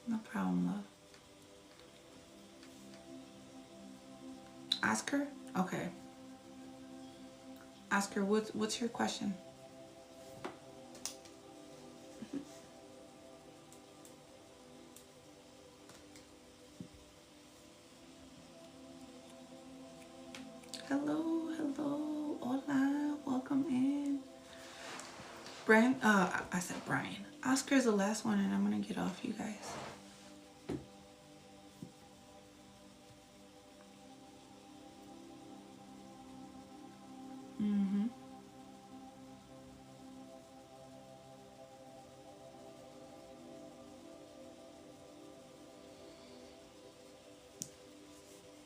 No problem, love. Oscar? Okay. Oscar, what's your question? Hello, hello, hola, welcome in. Brian, I said Brian. Oscar's the last one and I'm gonna get off, you guys.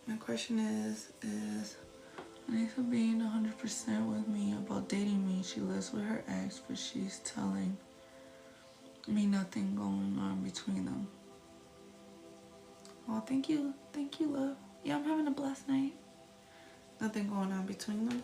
My question is Anissa being 100% with me about dating me. She lives with her ex, but she's telling me nothing going on between them. Oh, thank you, love. Yeah, I'm having a blessed night. Nothing going on between them.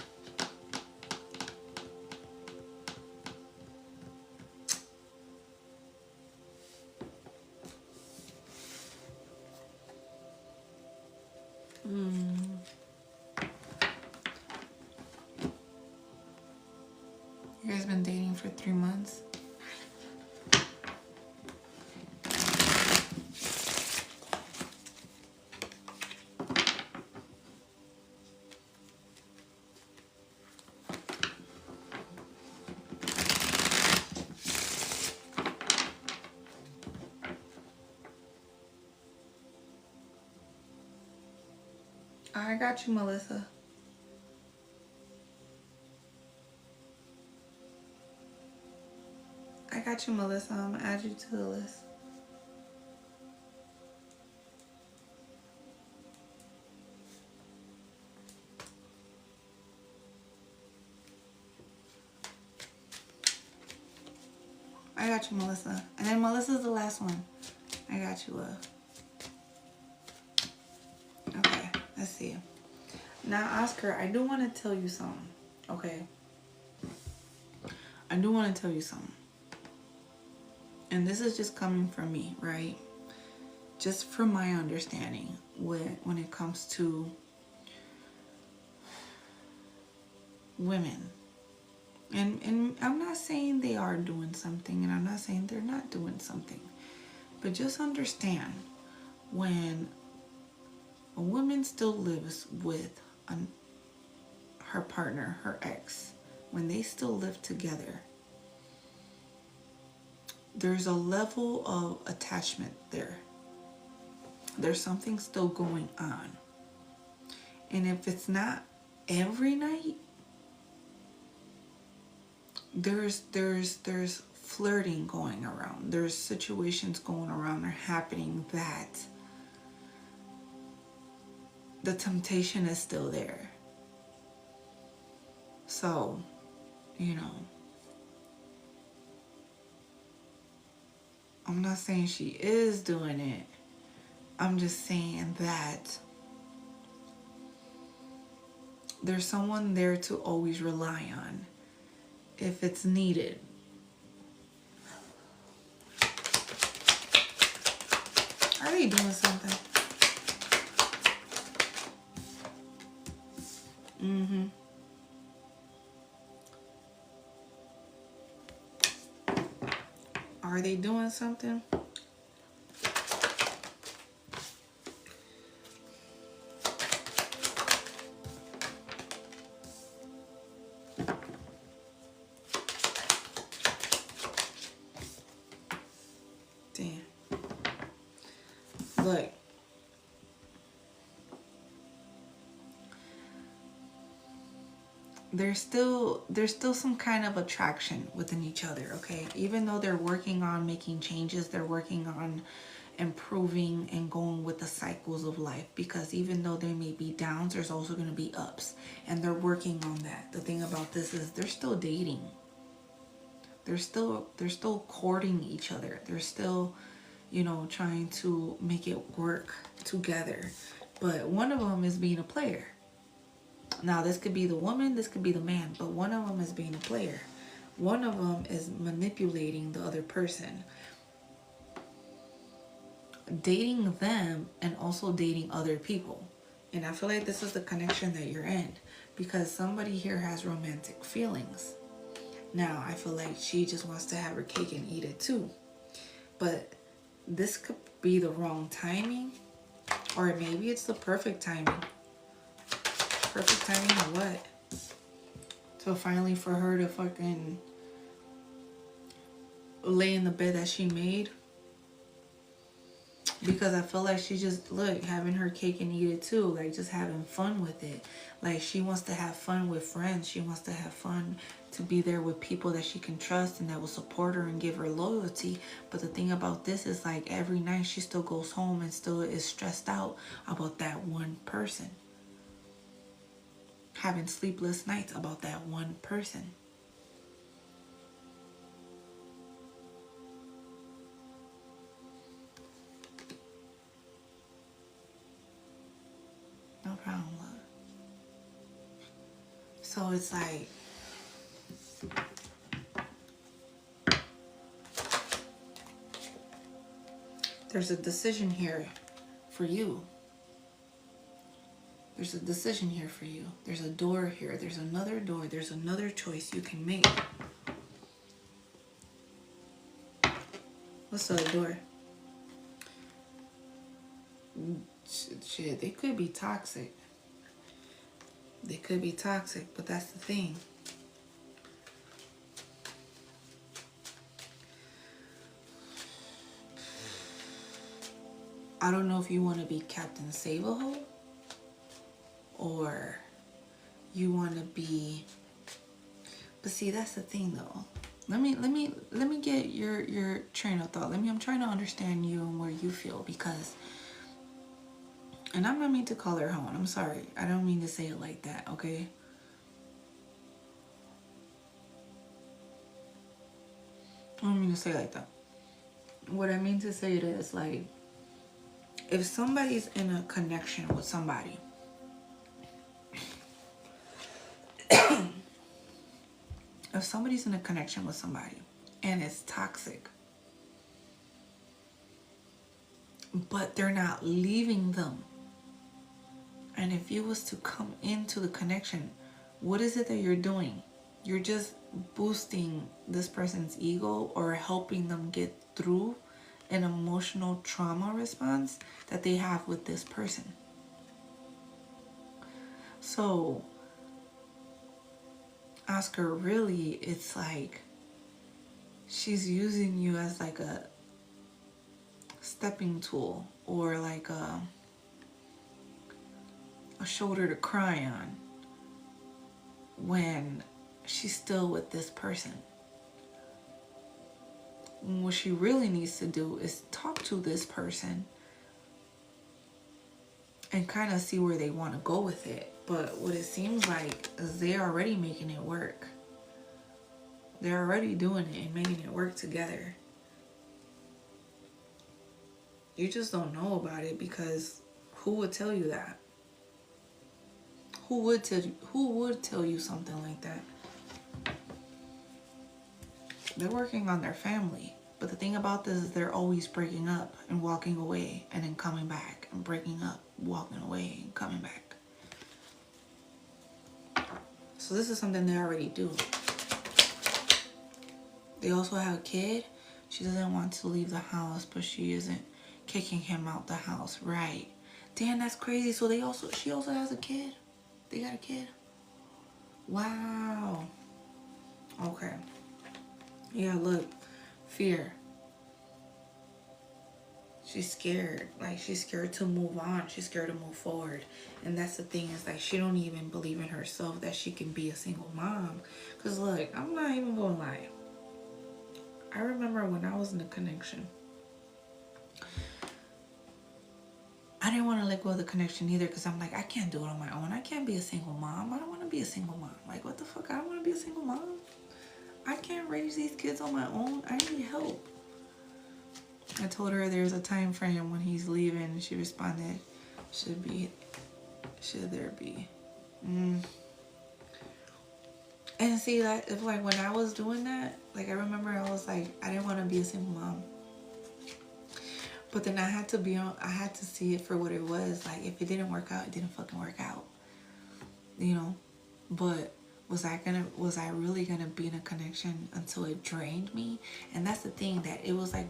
You guys been dating for 3 months? I got you, Melissa. I got you, Melissa. I'm gonna add you to the list. I got you, Melissa. And then Melissa's the last one. I got you, Okay, let's see. Now, Oscar, I do want to tell you something, okay? I do want to tell you something. And this is just coming from me, right? Just from my understanding when it comes to women. And I'm not saying they are doing something, and I'm not saying they're not doing something. But just understand, when a woman still lives with her partner, her ex, when they still live together, there's a level of attachment there. There's something still going on. And if it's not every night, there's flirting going around. There's situations going around or happening that the temptation is still there. So, you know, I'm not saying she is doing it. I'm just saying that there's someone there to always rely on if it's needed. Are they doing something? Are they doing something? Damn. Look. There's still some kind of attraction within each other, okay? Even though they're working on making changes, they're working on improving and going with the cycles of life, because even though there may be downs, there's also going to be ups, and they're working on that. The thing about this is they're still dating. They're still courting each other. They're still, you know, trying to make it work together. But one of them is being a player. Now, this could be the woman, this could be the man, but one of them is being a player. One of them is manipulating the other person, dating them and also dating other people. And I feel like this is the connection that you're in, because somebody here has romantic feelings. Now, I feel like she just wants to have her cake and eat it too. But this could be the wrong timing, or maybe it's the perfect timing. Perfect timing or what? So finally for her to fucking lay in the bed that she made. Because I feel like she just, look, having her cake and eat it too. Like, just having fun with it. Like, she wants to have fun with friends. She wants to have fun to be there with people that she can trust and that will support her and give her loyalty. But the thing about this is, like, every night she still goes home and still is stressed out about that one person. Having sleepless nights about that one person. No problem, love. So it's like, there's a decision here for you. There's a decision here for you. There's a door here. There's another door. There's another choice you can make. What's the other door? Shit, they could be toxic. They could be toxic, but that's the thing. I don't know if you want to be Captain Save-A-Hole or you want to be, but see, that's the thing though. Let me get your train of thought. I'm trying to understand you and where you feel, because, and I'm not mean to call her home. I'm sorry. I don't mean to say it like that, okay? I don't mean to say it like that. What I mean to say it is, like, if somebody's in a connection with somebody, if somebody's in a connection with somebody and it's toxic, but they're not leaving them, and if you was to come into the connection, what is it that you're doing? You're just boosting this person's ego or helping them get through an emotional trauma response that they have with this person. So, Oscar, really, it's like she's using you as like a stepping tool, or like a shoulder to cry on when she's still with this person. What she really needs to do is talk to this person and kind of see where they want to go with it. But what it seems like is they're already making it work. They're already doing it and making it work together. You just don't know about it, because who would tell you that? Who would tell you something like that? They're working on their family. But the thing about this is they're always breaking up and walking away and then coming back, and breaking up, walking away and coming back. So this is something they already do. They also have a kid. She doesn't want to leave the house, but she isn't kicking him out the house. Right. Damn, that's crazy. So she also has a kid. They got a kid. Wow. Okay. Yeah, look. Fear. She's scared. Like, she's scared to move on. She's scared to move forward. And that's the thing, is like, she don't even believe in herself that she can be a single mom. Because look, I'm not even gonna lie. I remember when I was in a connection, I didn't want to let go of the connection either, because I'm like, I can't do it on my own. I can't be a single mom. I don't want to be a single mom. Like, what the fuck? I don't want to be a single mom. I can't raise these kids on my own. I need help. I told her there's a time frame when he's leaving, and she responded, should there be? And see, like, if like when I was doing that, like, I remember I was like, I didn't want to be a single mom. But then I had to see it for what it was. Like, if it didn't work out, it didn't fucking work out. You know? But was I really gonna be in a connection until it drained me? And that's the thing, that it was a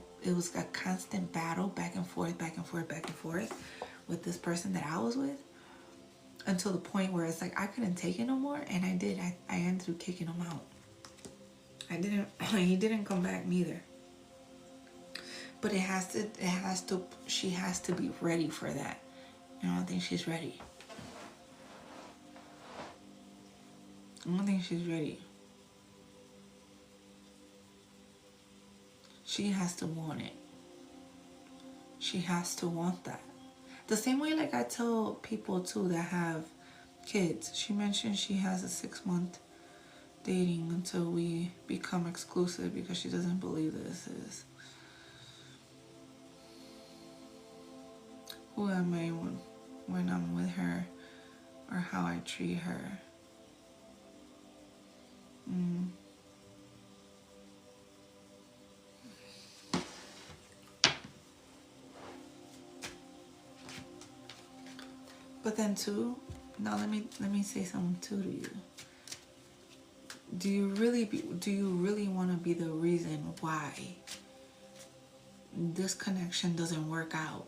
constant battle, back and forth, back and forth, back and forth with this person that I was with, until the point where it's like I couldn't take it no more. And I ended up kicking him out. He didn't come back neither. But she has to be ready for that. And I don't think she's ready. I don't think she's ready. She has to want it. She has to want that. The same way, like, I tell people too that have kids. She mentioned she has a 6-month dating until we become exclusive, because she doesn't believe this is who am I when I'm with her, or how I treat her. But then too, Now let me say something too to you. Do you really want to be the reason why this connection doesn't work out?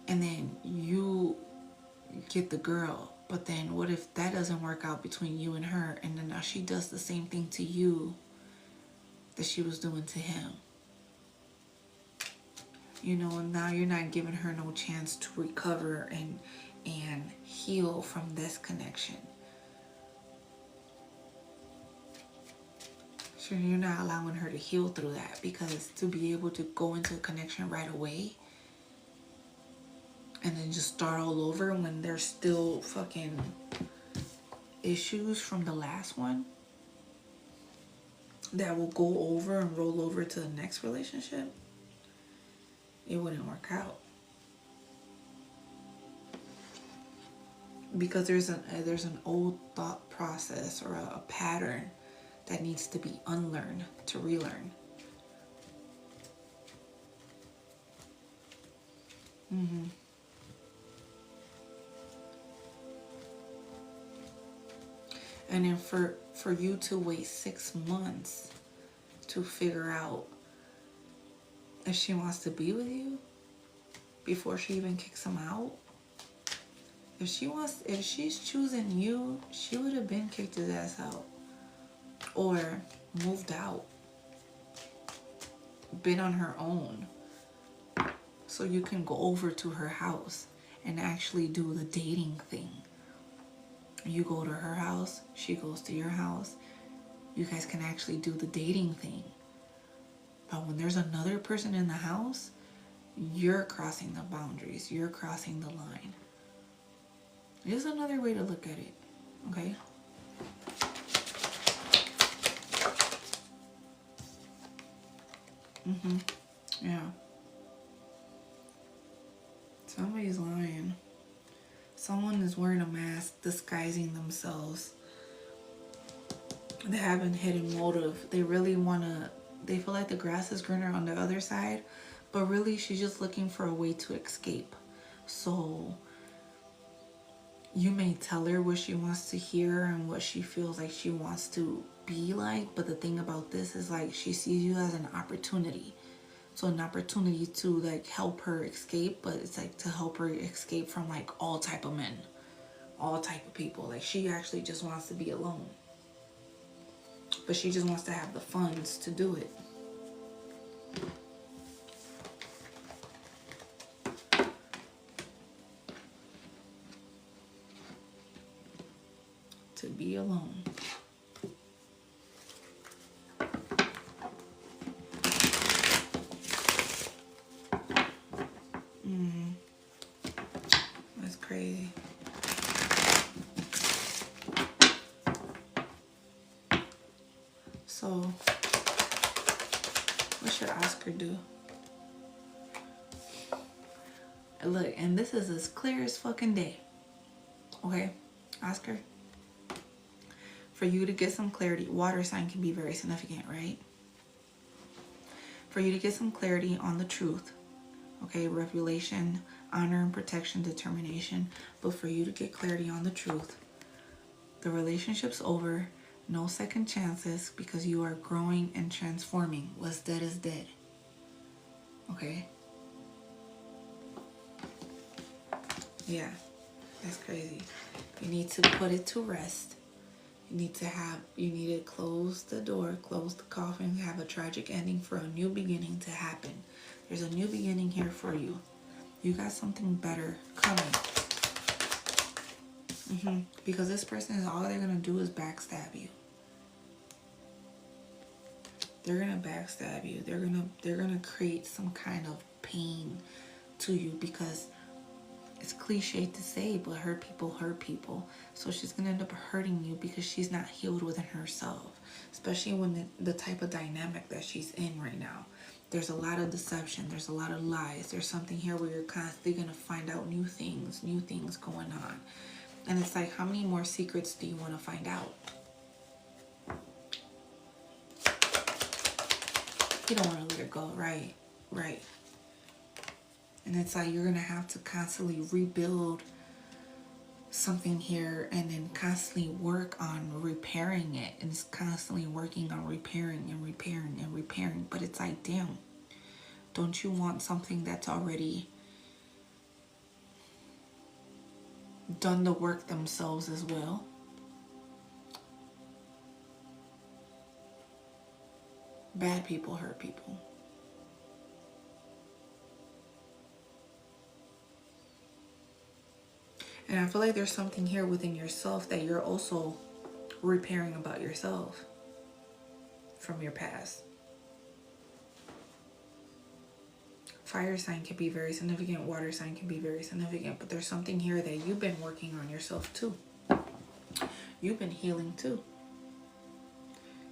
And then you get the girl, but then what if that doesn't work out between you and her, and then now she does the same thing to you that she was doing to him? You know, and now you're not giving her no chance to recover and heal from this connection. So you're not allowing her to heal through that, because to be able to go into a connection right away and then just start all over when there's still fucking issues from the last one that will go over and roll over to the next relationship, it wouldn't work out. Because there's an old thought process or a pattern that needs to be unlearned to relearn. And then for you to wait 6 months to figure out if she wants to be with you before she even kicks him out. If she's choosing you, she would have been kicked his ass out. Or moved out. Been on her own. So you can go over to her house and actually do the dating thing. You go to her house, she goes to your house. You guys can actually do the dating thing. But when there's another person in the house, you're crossing the boundaries. You're crossing the line. There's another way to look at it, okay? Yeah. Somebody's lying. Someone is wearing a mask, disguising themselves. They have a hidden motive. They really they feel like the grass is greener on the other side, but really she's just looking for a way to escape. So you may tell her what she wants to hear and what she feels like she wants to be like, but the thing about this is like she sees you as an opportunity. So an opportunity to like help her escape, but it's like to help her escape from like all type of men, all type of people. Like she actually just wants to be alone, but she just wants to have the funds to do it. To be alone. That's crazy. So, what should Oscar do? Look, and this is as clear as fucking day. Okay, Oscar? For you to get some clarity, water sign can be very significant, right? For you to get some clarity on the truth, okay, revelation, honor and protection, determination, but for you to get clarity on the truth, the relationship's over, no second chances, because you are growing and transforming. What's dead is dead, okay? Yeah, that's crazy. You need to put it to rest. You need to close the door, close the coffin, have a tragic ending for a new beginning to happen. There's a new beginning here for you. You got something better coming. Because this person is all they're gonna do is backstab you. They're gonna backstab you. They're gonna create some kind of pain to you, because it's cliche to say, but hurt people. So she's gonna end up hurting you because she's not healed within herself, especially when the type of dynamic that she's in right now. There's a lot of deception. There's a lot of lies. There's something here where you're constantly gonna find out new things going on. And it's like, how many more secrets do you want to find out? You don't want to let her go, right? And it's like you're going to have to constantly rebuild something here and then constantly work on repairing it. And it's constantly working on repairing and repairing and repairing. But it's like, damn, don't you want something that's already done the work themselves as well? Bad people hurt people. And I feel like there's something here within yourself that you're also repairing about yourself from your past. Fire sign can be very significant. Water sign can be very significant. But there's something here that you've been working on yourself too. You've been healing too.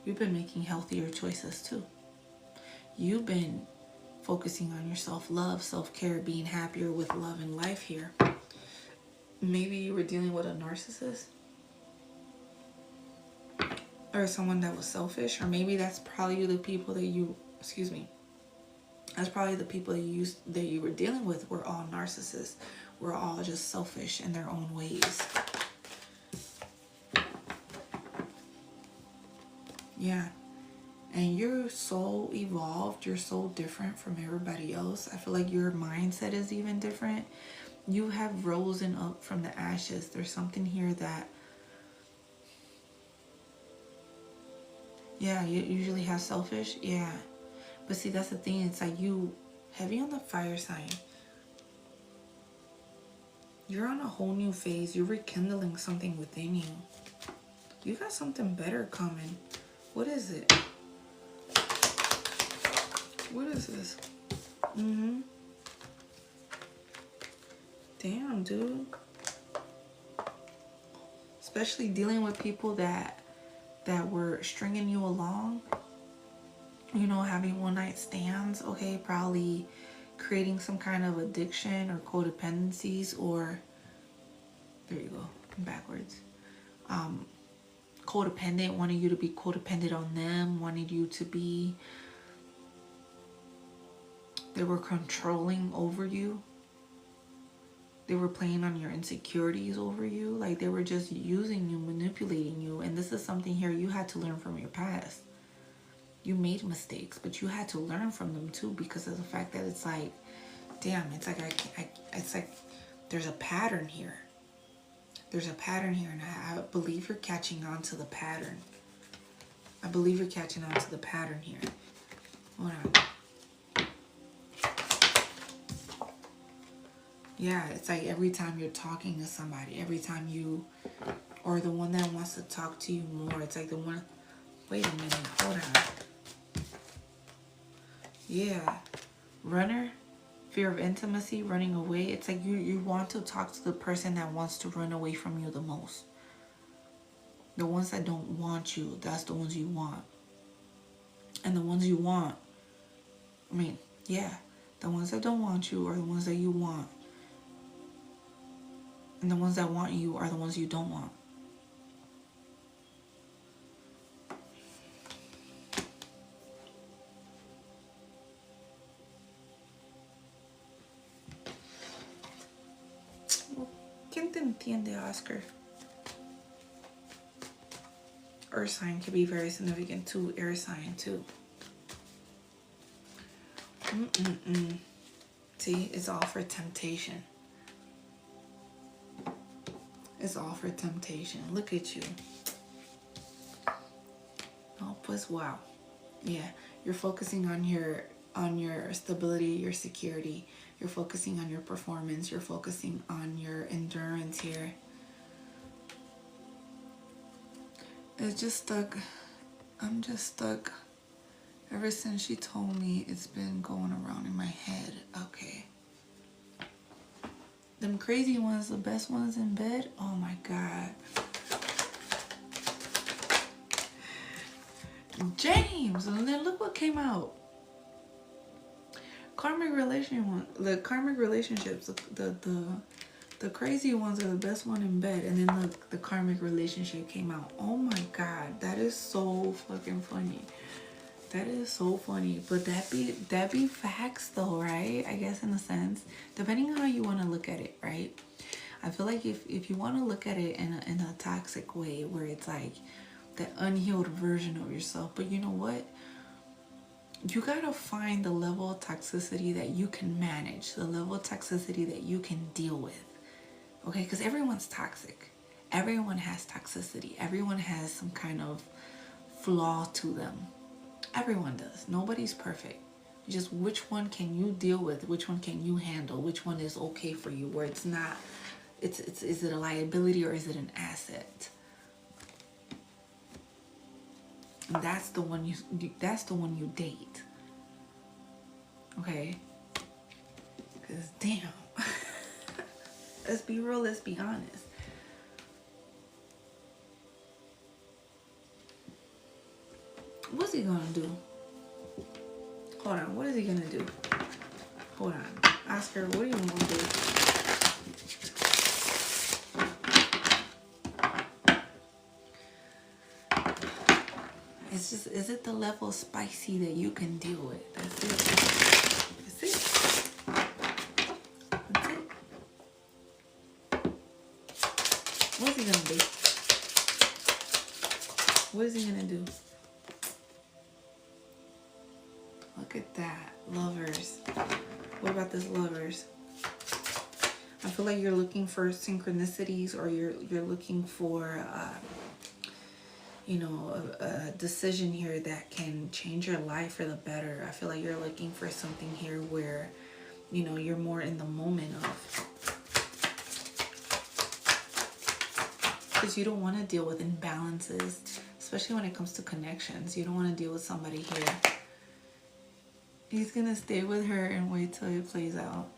You've been making healthier choices too. You've been focusing on your self-love, self-care, being happier with love and life here. Maybe you were dealing with a narcissist. Or someone that was selfish. Or maybe that's probably the people that you, that's probably the people that you were dealing with were all narcissists. Were all just selfish in their own ways. Yeah. And you're so evolved. You're so different from everybody else. I feel like your mindset is even different. You have risen up from the ashes. There's something here that, yeah, you usually have selfish. Yeah. But see, that's the thing. It's like you, heavy on the fire sign. You're on a whole new phase. You're rekindling something within you. You got something better coming. What is it? What is this? Damn, dude. Especially dealing with people that were stringing you along. You know, having one-night stands. Okay, probably creating some kind of addiction or codependencies, or there you go, backwards. Codependent, wanting you to be codependent on them, wanting you to be, they were controlling over you. They were playing on your insecurities over you. Like they were just using you, manipulating you. And this is something here you had to learn from your past. You made mistakes, but you had to learn from them too, because of the fact that it's like, damn, it's like it's like there's a pattern here. There's a pattern here, and I believe you're catching on to the pattern. I believe you're catching on to the pattern here. Hold on. Yeah, it's like every time you're talking to somebody, every time you, or the one that wants to talk to you more, it's like the one, wait a minute, hold on. Yeah, runner, fear of intimacy, running away. It's like you want to talk to the person that wants to run away from you the most. The ones that don't want you, that's the ones you want. And the ones you want, I mean, yeah, the ones that don't want you are the ones that you want. And the ones that want you are the ones you don't want. ¿Quién te entiende, Oscar? Earth sign can be very significant too. Air sign too. See, it's all for temptation. It's all for temptation. Look at you. Oh, pues wow. Yeah, you're focusing on your stability, your security. You're focusing on your performance. You're focusing on your endurance here. It's just stuck. I'm just stuck. Ever since she told me, it's been going around in my head. Okay. Them crazy ones, the best ones in bed. Oh my God. James, and then look what came out. Karmic the karmic relationships, the crazy ones are the best one in bed, and then the karmic relationship came out. Oh my God, that is so fucking funny. That is so funny, but that be facts though, right? I guess in a sense, depending on how you want to look at it, right? I feel like if you want to look at it in a toxic way, where it's like that unhealed version of yourself, but you know what? You gotta find the level of toxicity that you can manage, the level of toxicity that you can deal with, okay? Because everyone's toxic. Everyone has toxicity. Everyone has some kind of flaw to them. Everyone does. Nobody's perfect. Just which one can you deal with? Which one can you handle? Which one is okay for you? Where it's not, is it a liability or is it an asset? And that's the one you date. Okay? Because damn. Let's be real, let's be honest. What's he gonna do? Hold on, what is he gonna do? Hold on. Oscar, what are you gonna do? It's just, is it the level of spicy that you can deal with? That's it. That's it. That's it. What's he gonna do? What is he gonna do? Look at that. Lovers. What about this lovers? I feel like you're looking for synchronicities, or you're looking for you know, a decision here that can change your life for the better. I feel like you're looking for something here where, you know, you're more in the moment of. Because you don't want to deal with imbalances, especially when it comes to connections. You don't want to deal with somebody here. He's going to stay with her and wait till it plays out.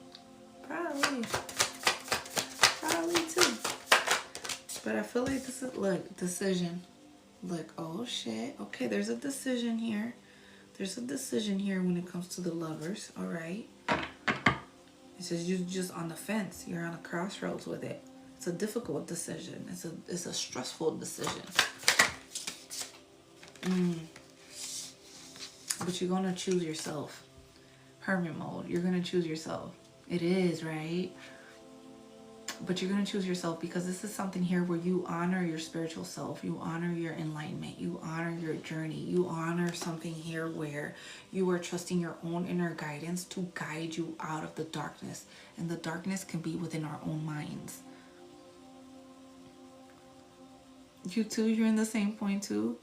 Probably. Probably too. But I feel like this is, look, decision. Look, oh shit. Okay, there's a decision here. There's a decision here when it comes to the lovers, all right? It says you're just on the fence. You're on a crossroads with it. It's a difficult decision. It's a stressful decision. But you're going to choose yourself. Hermit mode. You're going to choose yourself. It is, right? But you're going to choose yourself because this is something here where you honor your spiritual self. You honor your enlightenment. You honor your journey. You honor something here where you are trusting your own inner guidance to guide you out of the darkness. And the darkness can be within our own minds. You too, you're in the same point too?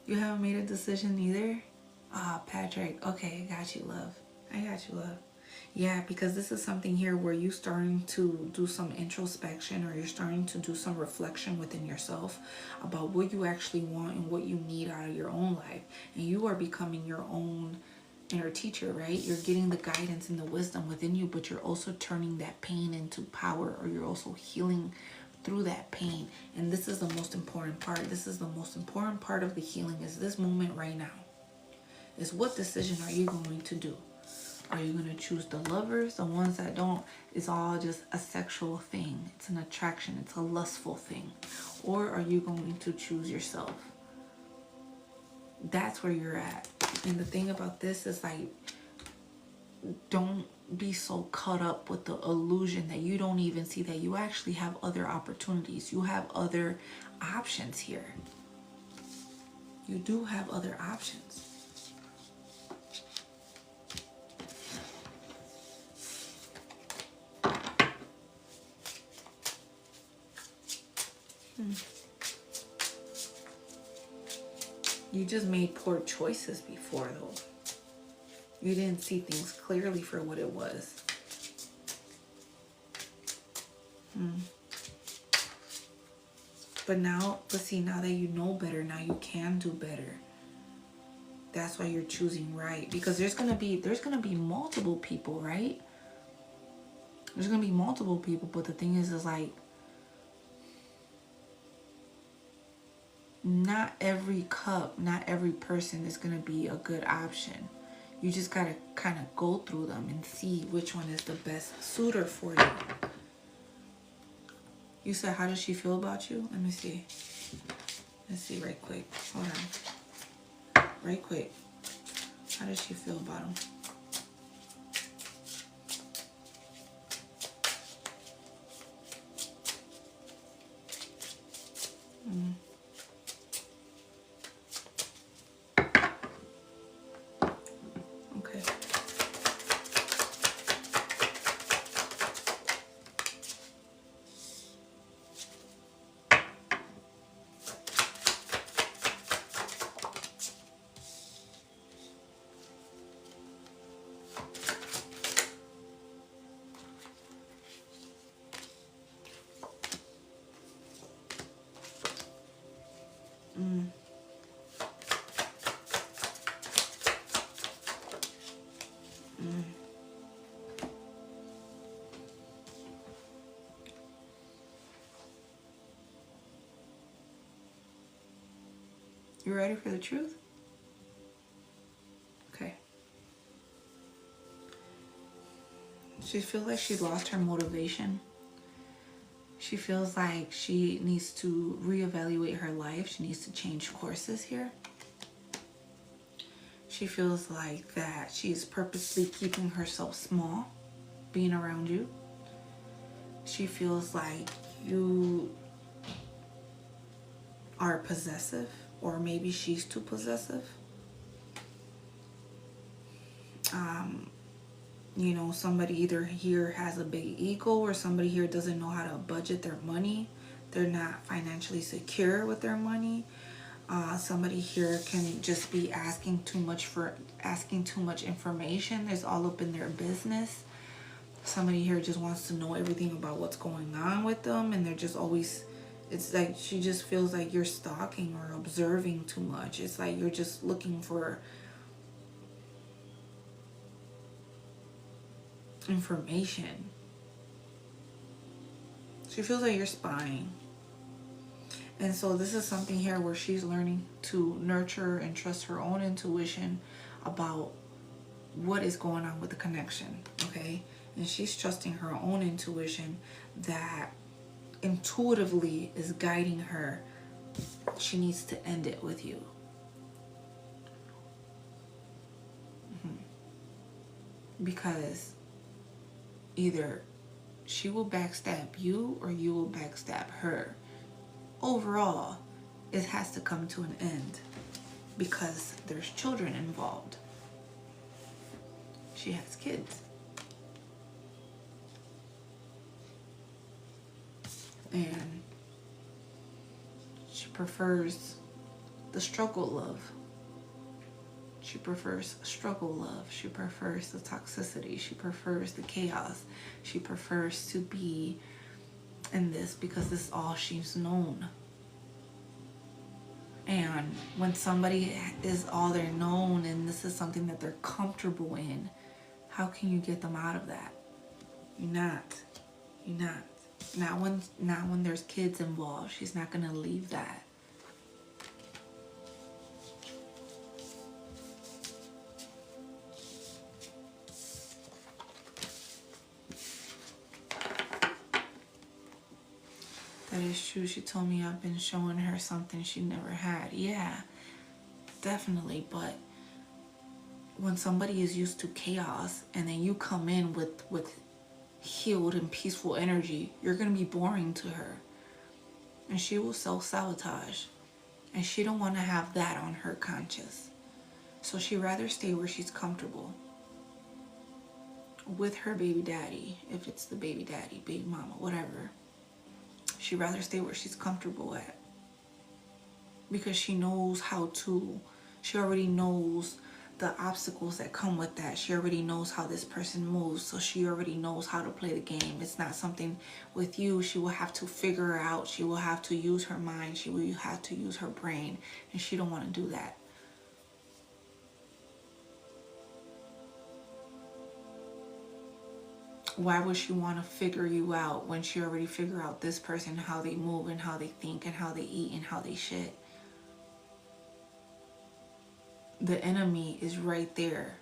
You haven't made a decision either? Ah, Patrick. Okay, I got you, love. I got you, love. Yeah, because this is something here where you're starting to do some introspection, or you're starting to do some reflection within yourself about what you actually want and what you need out of your own life. And you are becoming your own inner teacher, right? You're getting the guidance and the wisdom within you, but you're also turning that pain into power, or you're also healing through that pain. And this is the most important part. This is the most important part of the healing, is this moment right now. Is what decision are you going to do? Are you going to choose the lovers, the ones that don't, it's all just a sexual thing, it's an attraction, it's a lustful thing? Or are you going to choose yourself? That's where you're at. And the thing about this is, like, don't be so caught up with the illusion that you don't even see that you actually have other opportunities. You have other options here. You do have other options. You just made poor choices before, though. You didn't see things clearly for what it was. But see, now that you know better, now you can do better. That's why you're choosing right. Because there's gonna be multiple people, right? There's gonna be multiple people, but the thing is like, not every cup, not every person is gonna be a good option. You just gotta kind of go through them and see which one is the best suitor for you. You said, how does she feel about you? Let me see. Let's see right quick. Hold on. Right quick. How does she feel about him? Okay. You ready for the truth? Okay. She feels like she lost her motivation. She feels like she needs to reevaluate her life. She needs to change courses here. She feels like that she's purposely keeping herself small, being around you. She feels like you are possessive, or maybe she's too possessive. You know, somebody either here has a big ego, or somebody here doesn't know how to budget their money. They're not financially secure with their money. Somebody here can just be asking too much information. It's all up in their business. Somebody here just wants to know everything about what's going on with them, and they're just always, it's like she just feels like you're stalking or observing too much. It's like you're just looking for information. She feels like you're spying. And so this is something here where she's learning to nurture and trust her own intuition about what is going on with the connection, okay? And she's trusting her own intuition that intuitively is guiding her. She needs to end it with you. Because either she will backstab you or you will backstab her. Overall, it has to come to an end because there's children involved. She has kids. And she prefers the struggle love. She prefers struggle love. She prefers the toxicity. She prefers the chaos. She prefers to be in this because this is all she's known. And when somebody is all they're known and this is something that they're comfortable in, how can you get them out of that? You're not. You're not. Not when there's kids involved. She's not gonna leave that. That is true. She told me I've been showing her something she never had. Yeah, definitely. But when somebody is used to chaos and then you come in with healed and peaceful energy, you're going to be boring to her. And she will self-sabotage. And she don't want to have that on her conscience. So she'd rather stay where she's comfortable. With her baby daddy, if it's the baby daddy, baby mama, whatever. She'd rather stay where she's comfortable at. Because she knows how to, she already knows the obstacles that come with that. She already knows how this person moves, so she already knows how to play the game. It's not something with you she will have to figure out. She will have to use her mind. She will have to use her brain, and she don't want to do that. Why would she want to figure you out when she already figured out this person, how they move and how they think and how they eat and how they shit? The enemy is right there.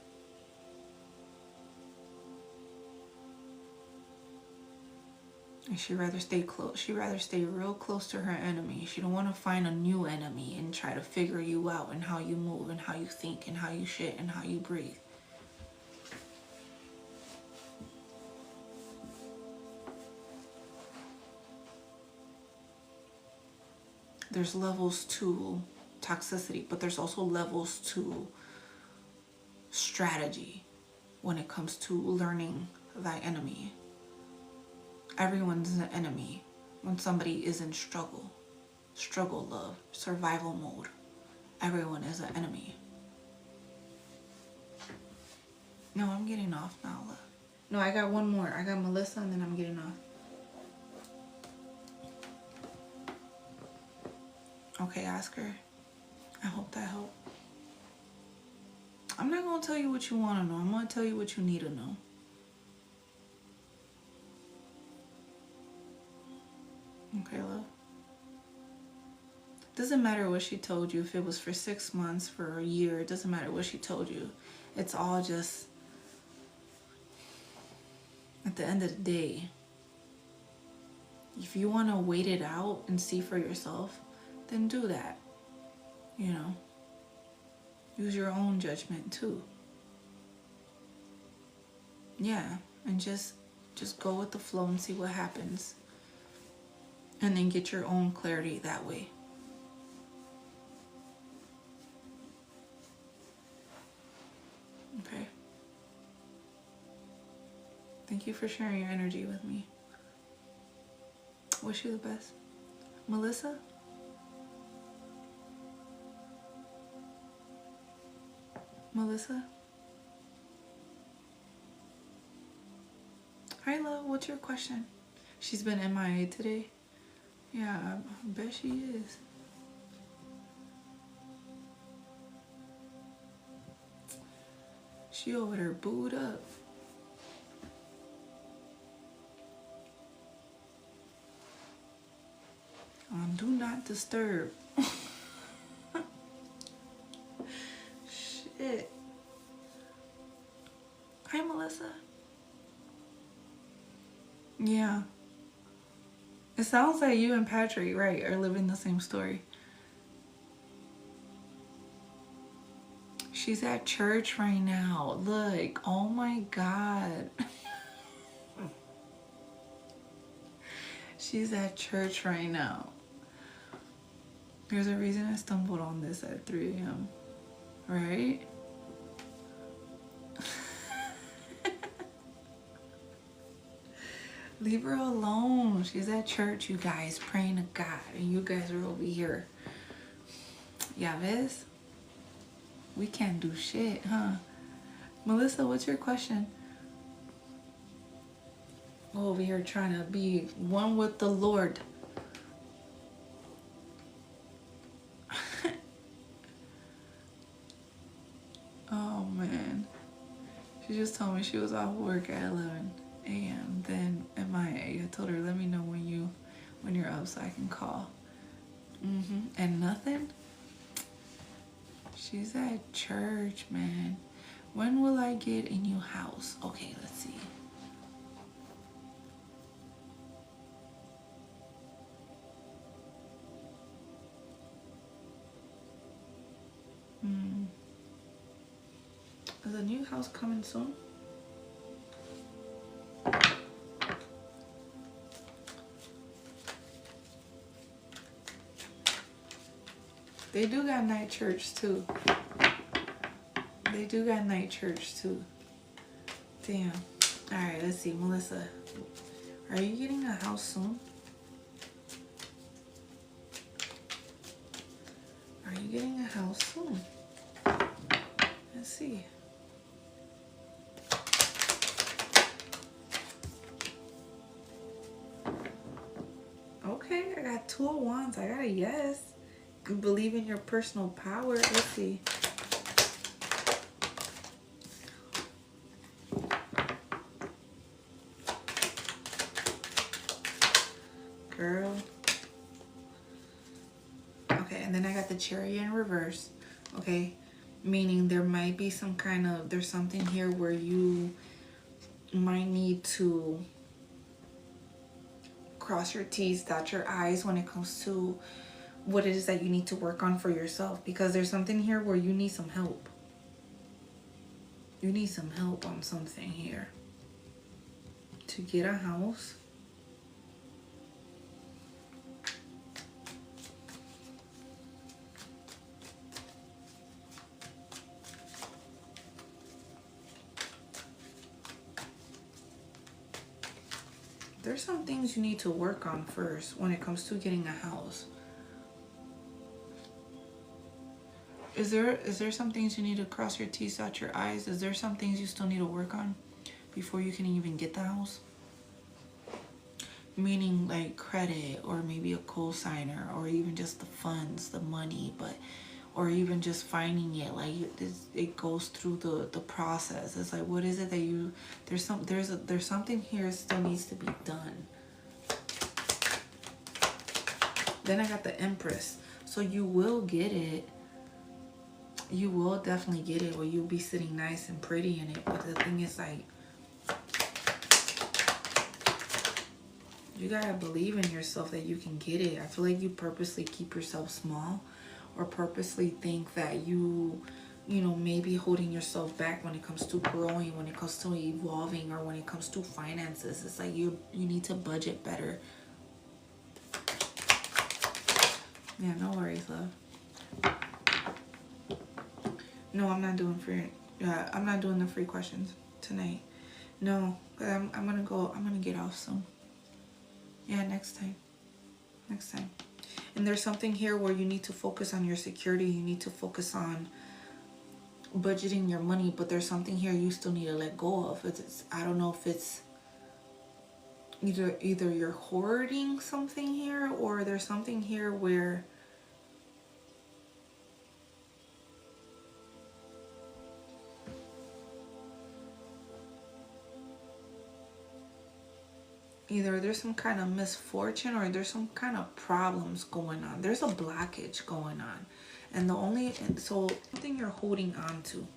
And she'd rather stay close. She'd rather stay real close to her enemy. She don't want to find a new enemy and try to figure you out and how you move and how you think and how you shit and how you breathe. There's levels to toxicity, but there's also levels to strategy when it comes to learning thy enemy. Everyone's an enemy when somebody is in struggle, love, survival mode. Everyone is an enemy. No, I'm getting off now, love. No, I got one more. I got Melissa and then I'm getting off. Okay, ask her. I hope that helped. I'm not going to tell you what you want to know. I'm going to tell you what you need to know. Okay, love. Doesn't matter what she told you. If it was for 6 months, for a year, it doesn't matter what she told you. It's all just, at the end of the day, if you want to wait it out and see for yourself, then do that. You know, use your own judgment too. Yeah, and just go with the flow and see what happens. And then get your own clarity that way. Okay. Thank you for sharing your energy with me. Wish you the best. Melissa? Melissa? Hi, love. What's your question? She's been MIA today. Yeah, I bet she is. She over there booed up. On do not disturb. Shit. Hi, Melissa. Yeah. It sounds like you and Patrick, right, are living the same story. She's at church right now. Look, oh my God. She's at church right now. There's a reason I stumbled on this at 3 a.m., right? Leave her alone. She's at church, you guys, praying to God, and you guys are over here. Ya ves? We can't do shit, huh? Melissa, what's your question? Over here trying to be one with the Lord. Oh, man. She just told me she was off work at 11 a.m. Then MIA. I told her, let me know when you're up so I can call. And nothing? She's at church, man. When will I get a new house? Okay, let's see. Is a new house coming soon? They do got night church too. They do got night church too. Damn. Alright, let's see. Melissa, are you getting a house soon? Are you getting a house soon? Let's see. Okay, I got 2 of Wands. I got a yes. Believe in your personal power. Let's see. Girl. Okay, and then I got the Chariot in reverse. Okay, meaning there might be some kind of, there's something here where you might need to cross your T's, dot your I's when it comes to what it is that you need to work on for yourself, because there's something here where you need some help. You need some help on something here to get a house. There's some things you need to work on first when it comes to getting a house. Is there some things you need to cross your T's, dot your I's? Is there some things you still need to work on before you can even get the house? Meaning like credit, or maybe a co-signer, or even just the funds, the money, or even just finding it. Like it goes through the process. It's like, what is it that there's something here still needs to be done. Then I got the Empress. So you will get it. You will definitely get it, where you'll be sitting nice and pretty in it. But the thing is, like, you gotta believe in yourself that you can get it. I feel like you purposely keep yourself small, or purposely think that you know, maybe holding yourself back when it comes to growing, when it comes to evolving, or when it comes to finances. It's like you need to budget better. Yeah, no worries, love. No, I'm not doing free. I'm not doing the free questions tonight. No, I'm gonna get off soon. Yeah, next time. Next time. And there's something here where you need to focus on your security. You need to focus on budgeting your money, but there's something here you still need to let go of. I don't know if it's either you're hoarding something here, or there's something here where either there's some kind of misfortune, or there's some kind of problems going on. There's a blockage going on. And so something you're holding on to.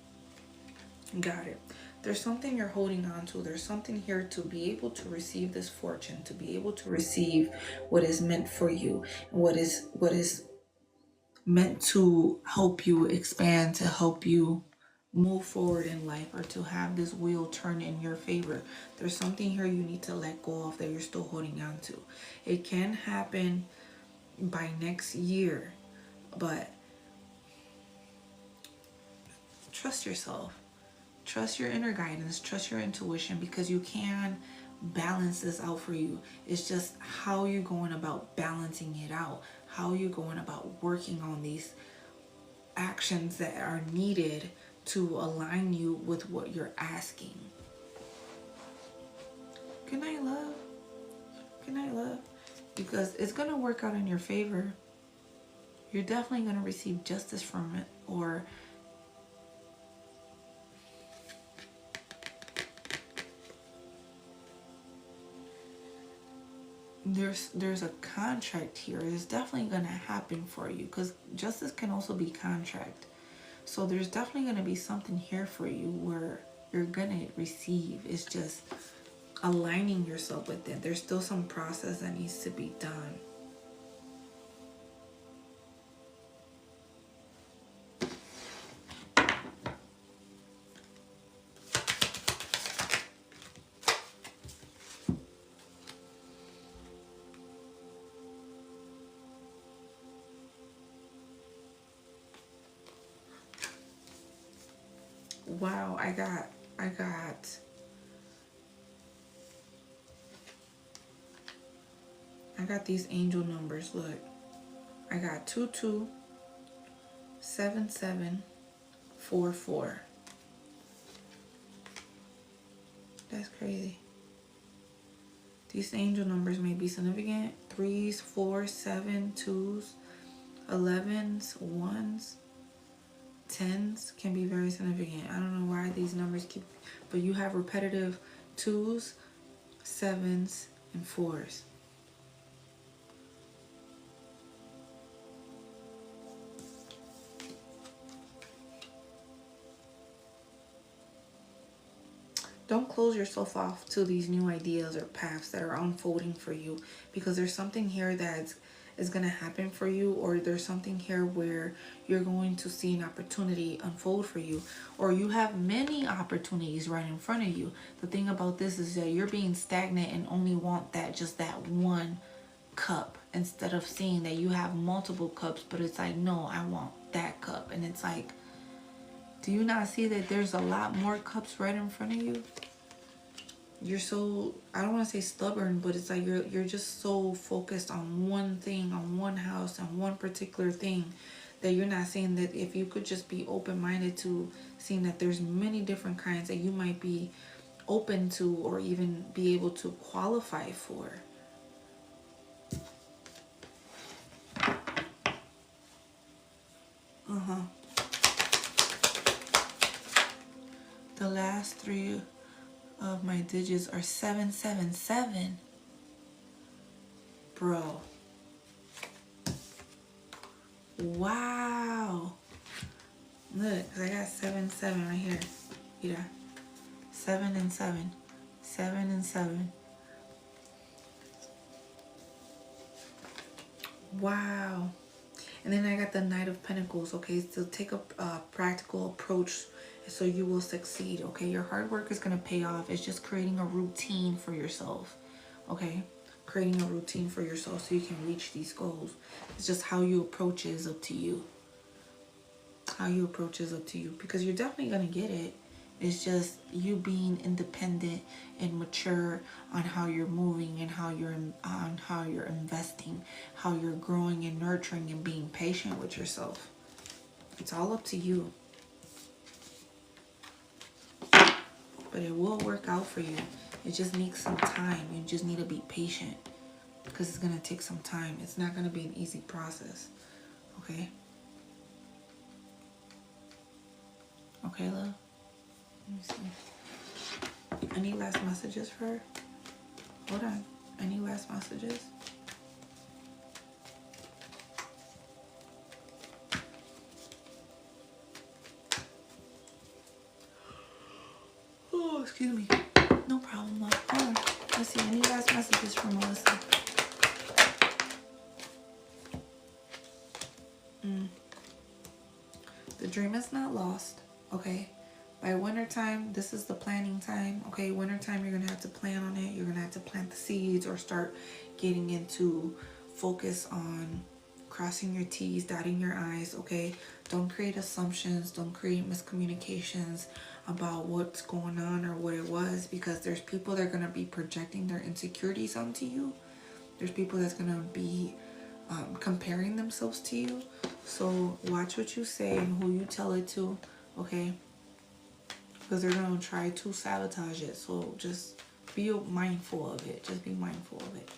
Got it. There's something you're holding on to. There's something here to be able to receive this fortune, to be able to receive what is meant for you, what is meant to help you expand, to help you move forward in life, or to have this wheel turn in your favor. There's something here you need to let go of that you're still holding on to. It can happen by next year, but trust yourself. Trust your inner guidance. Trust your intuition, because you can balance this out for you. It's just how you're going about balancing it out. How you're going about working on these actions that are needed to align you with what you're asking. Good night, love. Good night, love. Because it's going to work out in your favor. You're definitely going to receive justice from it, or there's a contract here. It's definitely going to happen for you, because justice can also be contract. So there's definitely going to be something here for you where you're going to receive. It's just aligning yourself with it. There's still some process that needs to be done. Wow, I got these angel numbers. Look, I got 227744. That's crazy. These angel numbers may be significant. 3s, 4s, 7, 2s, 11s, 1s, 10s can be very significant. I don't know why these numbers keep, but you have repetitive 2s, 7s, and 4s. don't close yourself off to these new ideas or paths that are unfolding for you, because there's something here that is going to happen for you, or there's something here where you're going to see an opportunity unfold for you, or you have many opportunities right in front of you. The thing about this is that you're being stagnant and only want that, just that one cup, instead of seeing that you have multiple cups. But it's like, no, I want that cup. And it's like, do you not see that there's a lot more cups right in front of you? You're so, I don't want to say stubborn, but it's like you're just so focused on one thing, on one house, on one particular thing, that you're not seeing that if you could just be open-minded to seeing that there's many different kinds that you might be open to, or even be able to qualify for. The last 3 of my digits are 777. Bro. Wow. Look, I got 7 right here. Yeah. 7 and 7. 7 and 7. Wow. And then I got the Knight of Pentacles. Okay, so take a practical approach so you will succeed. Okay, your hard work is going to pay off. It's just creating a routine for yourself. Okay, creating a routine for yourself so you can reach these goals. It's just how you approach it is up to you. How you approach is up to you, because you're definitely going to get it. It's just you being independent and mature on how you're moving, and how you're investing, how you're growing and nurturing, and being patient with yourself. It's all up to you. But it will work out for you. It just needs some time. You just need to be patient, because it's going to take some time. It's not going to be an easy process. Okay? Okay, love? Let me see. Any last messages for her? Hold on. Any last messages? Oh, excuse me. No problem, love. Hold on. Let's see. Any last messages from Melissa? The dream is not lost. Okay? By winter time, this is the planning time. Okay, winter time, you're going to have to plan on it. You're going to have to plant the seeds, or start getting into focus on crossing your T's, dotting your I's. Okay, don't create assumptions. Don't create miscommunications about what's going on or what it was, because there's people that are going to be projecting their insecurities onto you. There's people that's going to be comparing themselves to you. So watch what you say and who you tell it to. Okay, because they're going to try to sabotage it. So just be mindful of it. Just be mindful of it.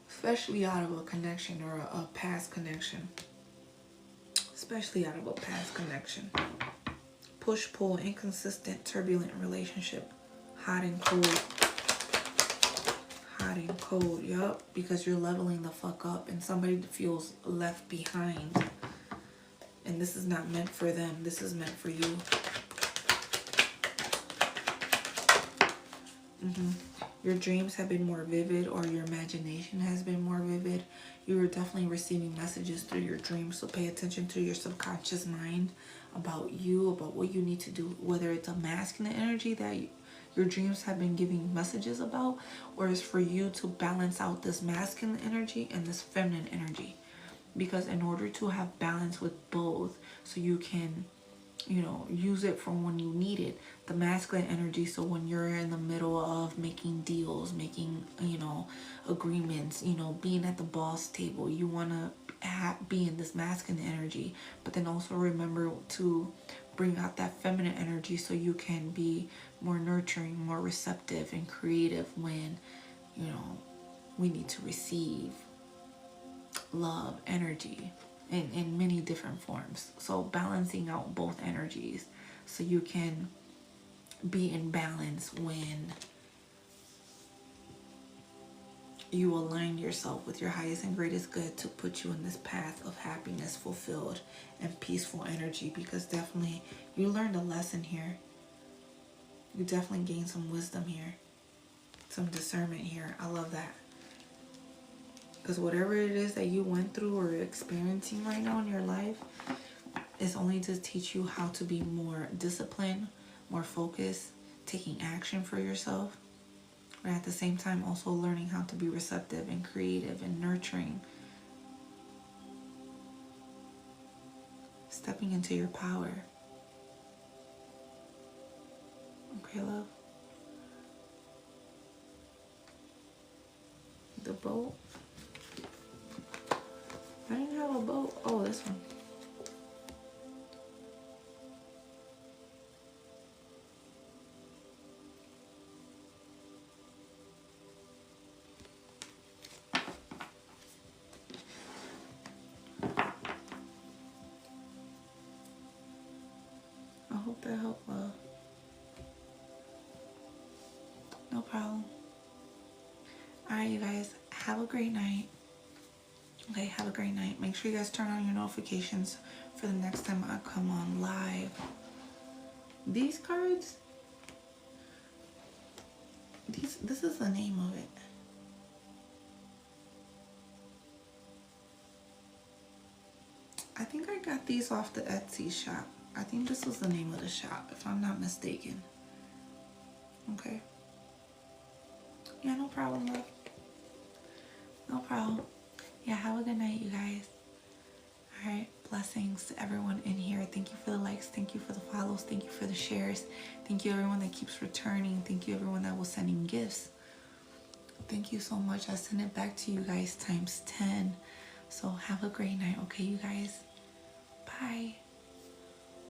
Especially out of a connection, or a past connection. Especially out of a past connection. Push, pull, inconsistent, turbulent relationship. Hot and cold. Hot and cold, yup. Because you're leveling the fuck up, and somebody feels left behind. And this is not meant for them. This is meant for you. Your dreams have been more vivid, or your imagination has been more vivid. You are definitely receiving messages through your dreams. So pay attention to your subconscious mind about you, about what you need to do. Whether it's a masculine energy that your dreams have been giving messages about, or it's for you to balance out this masculine energy and this feminine energy. Because in order to have balance with both, so you can, you know, use it for when you need it. The masculine energy, so when you're in the middle of making deals, making, you know, agreements, you know, being at the boss table, you want to be in this masculine energy. But then also remember to bring out that feminine energy, so you can be more nurturing, more receptive and creative when, you know, we need to receive love, energy in many different forms. So balancing out both energies so you can be in balance when you align yourself with your highest and greatest good to put you in this path of happiness, fulfilled, and peaceful energy. Because definitely you learned a lesson here. You definitely gained some wisdom here, some discernment here. I love that. Because whatever it is that you went through or experiencing right now in your life is only to teach you how to be more disciplined, more focused, taking action for yourself. But at the same time also learning how to be receptive and creative and nurturing. Stepping into your power. Okay, love? The boat? I didn't have a boat. Oh, this one. I hope that helped, love. No problem. Alright, you guys. Have a great night. Okay, have a great night. Make sure you guys turn on your notifications for the next time I come on live. These cards, this is the name of it. I think I got these off the Etsy shop. I think this was the name of the shop, if I'm not mistaken. Okay. Yeah, no problem, love. No problem. Yeah, have a good night, you guys. Alright, blessings to everyone in here. Thank you for the likes. Thank you for the follows. Thank you for the shares. Thank you everyone that keeps returning. Thank you everyone that was sending gifts. Thank you so much. I send it back to you guys times 10. So have a great night, okay, you guys?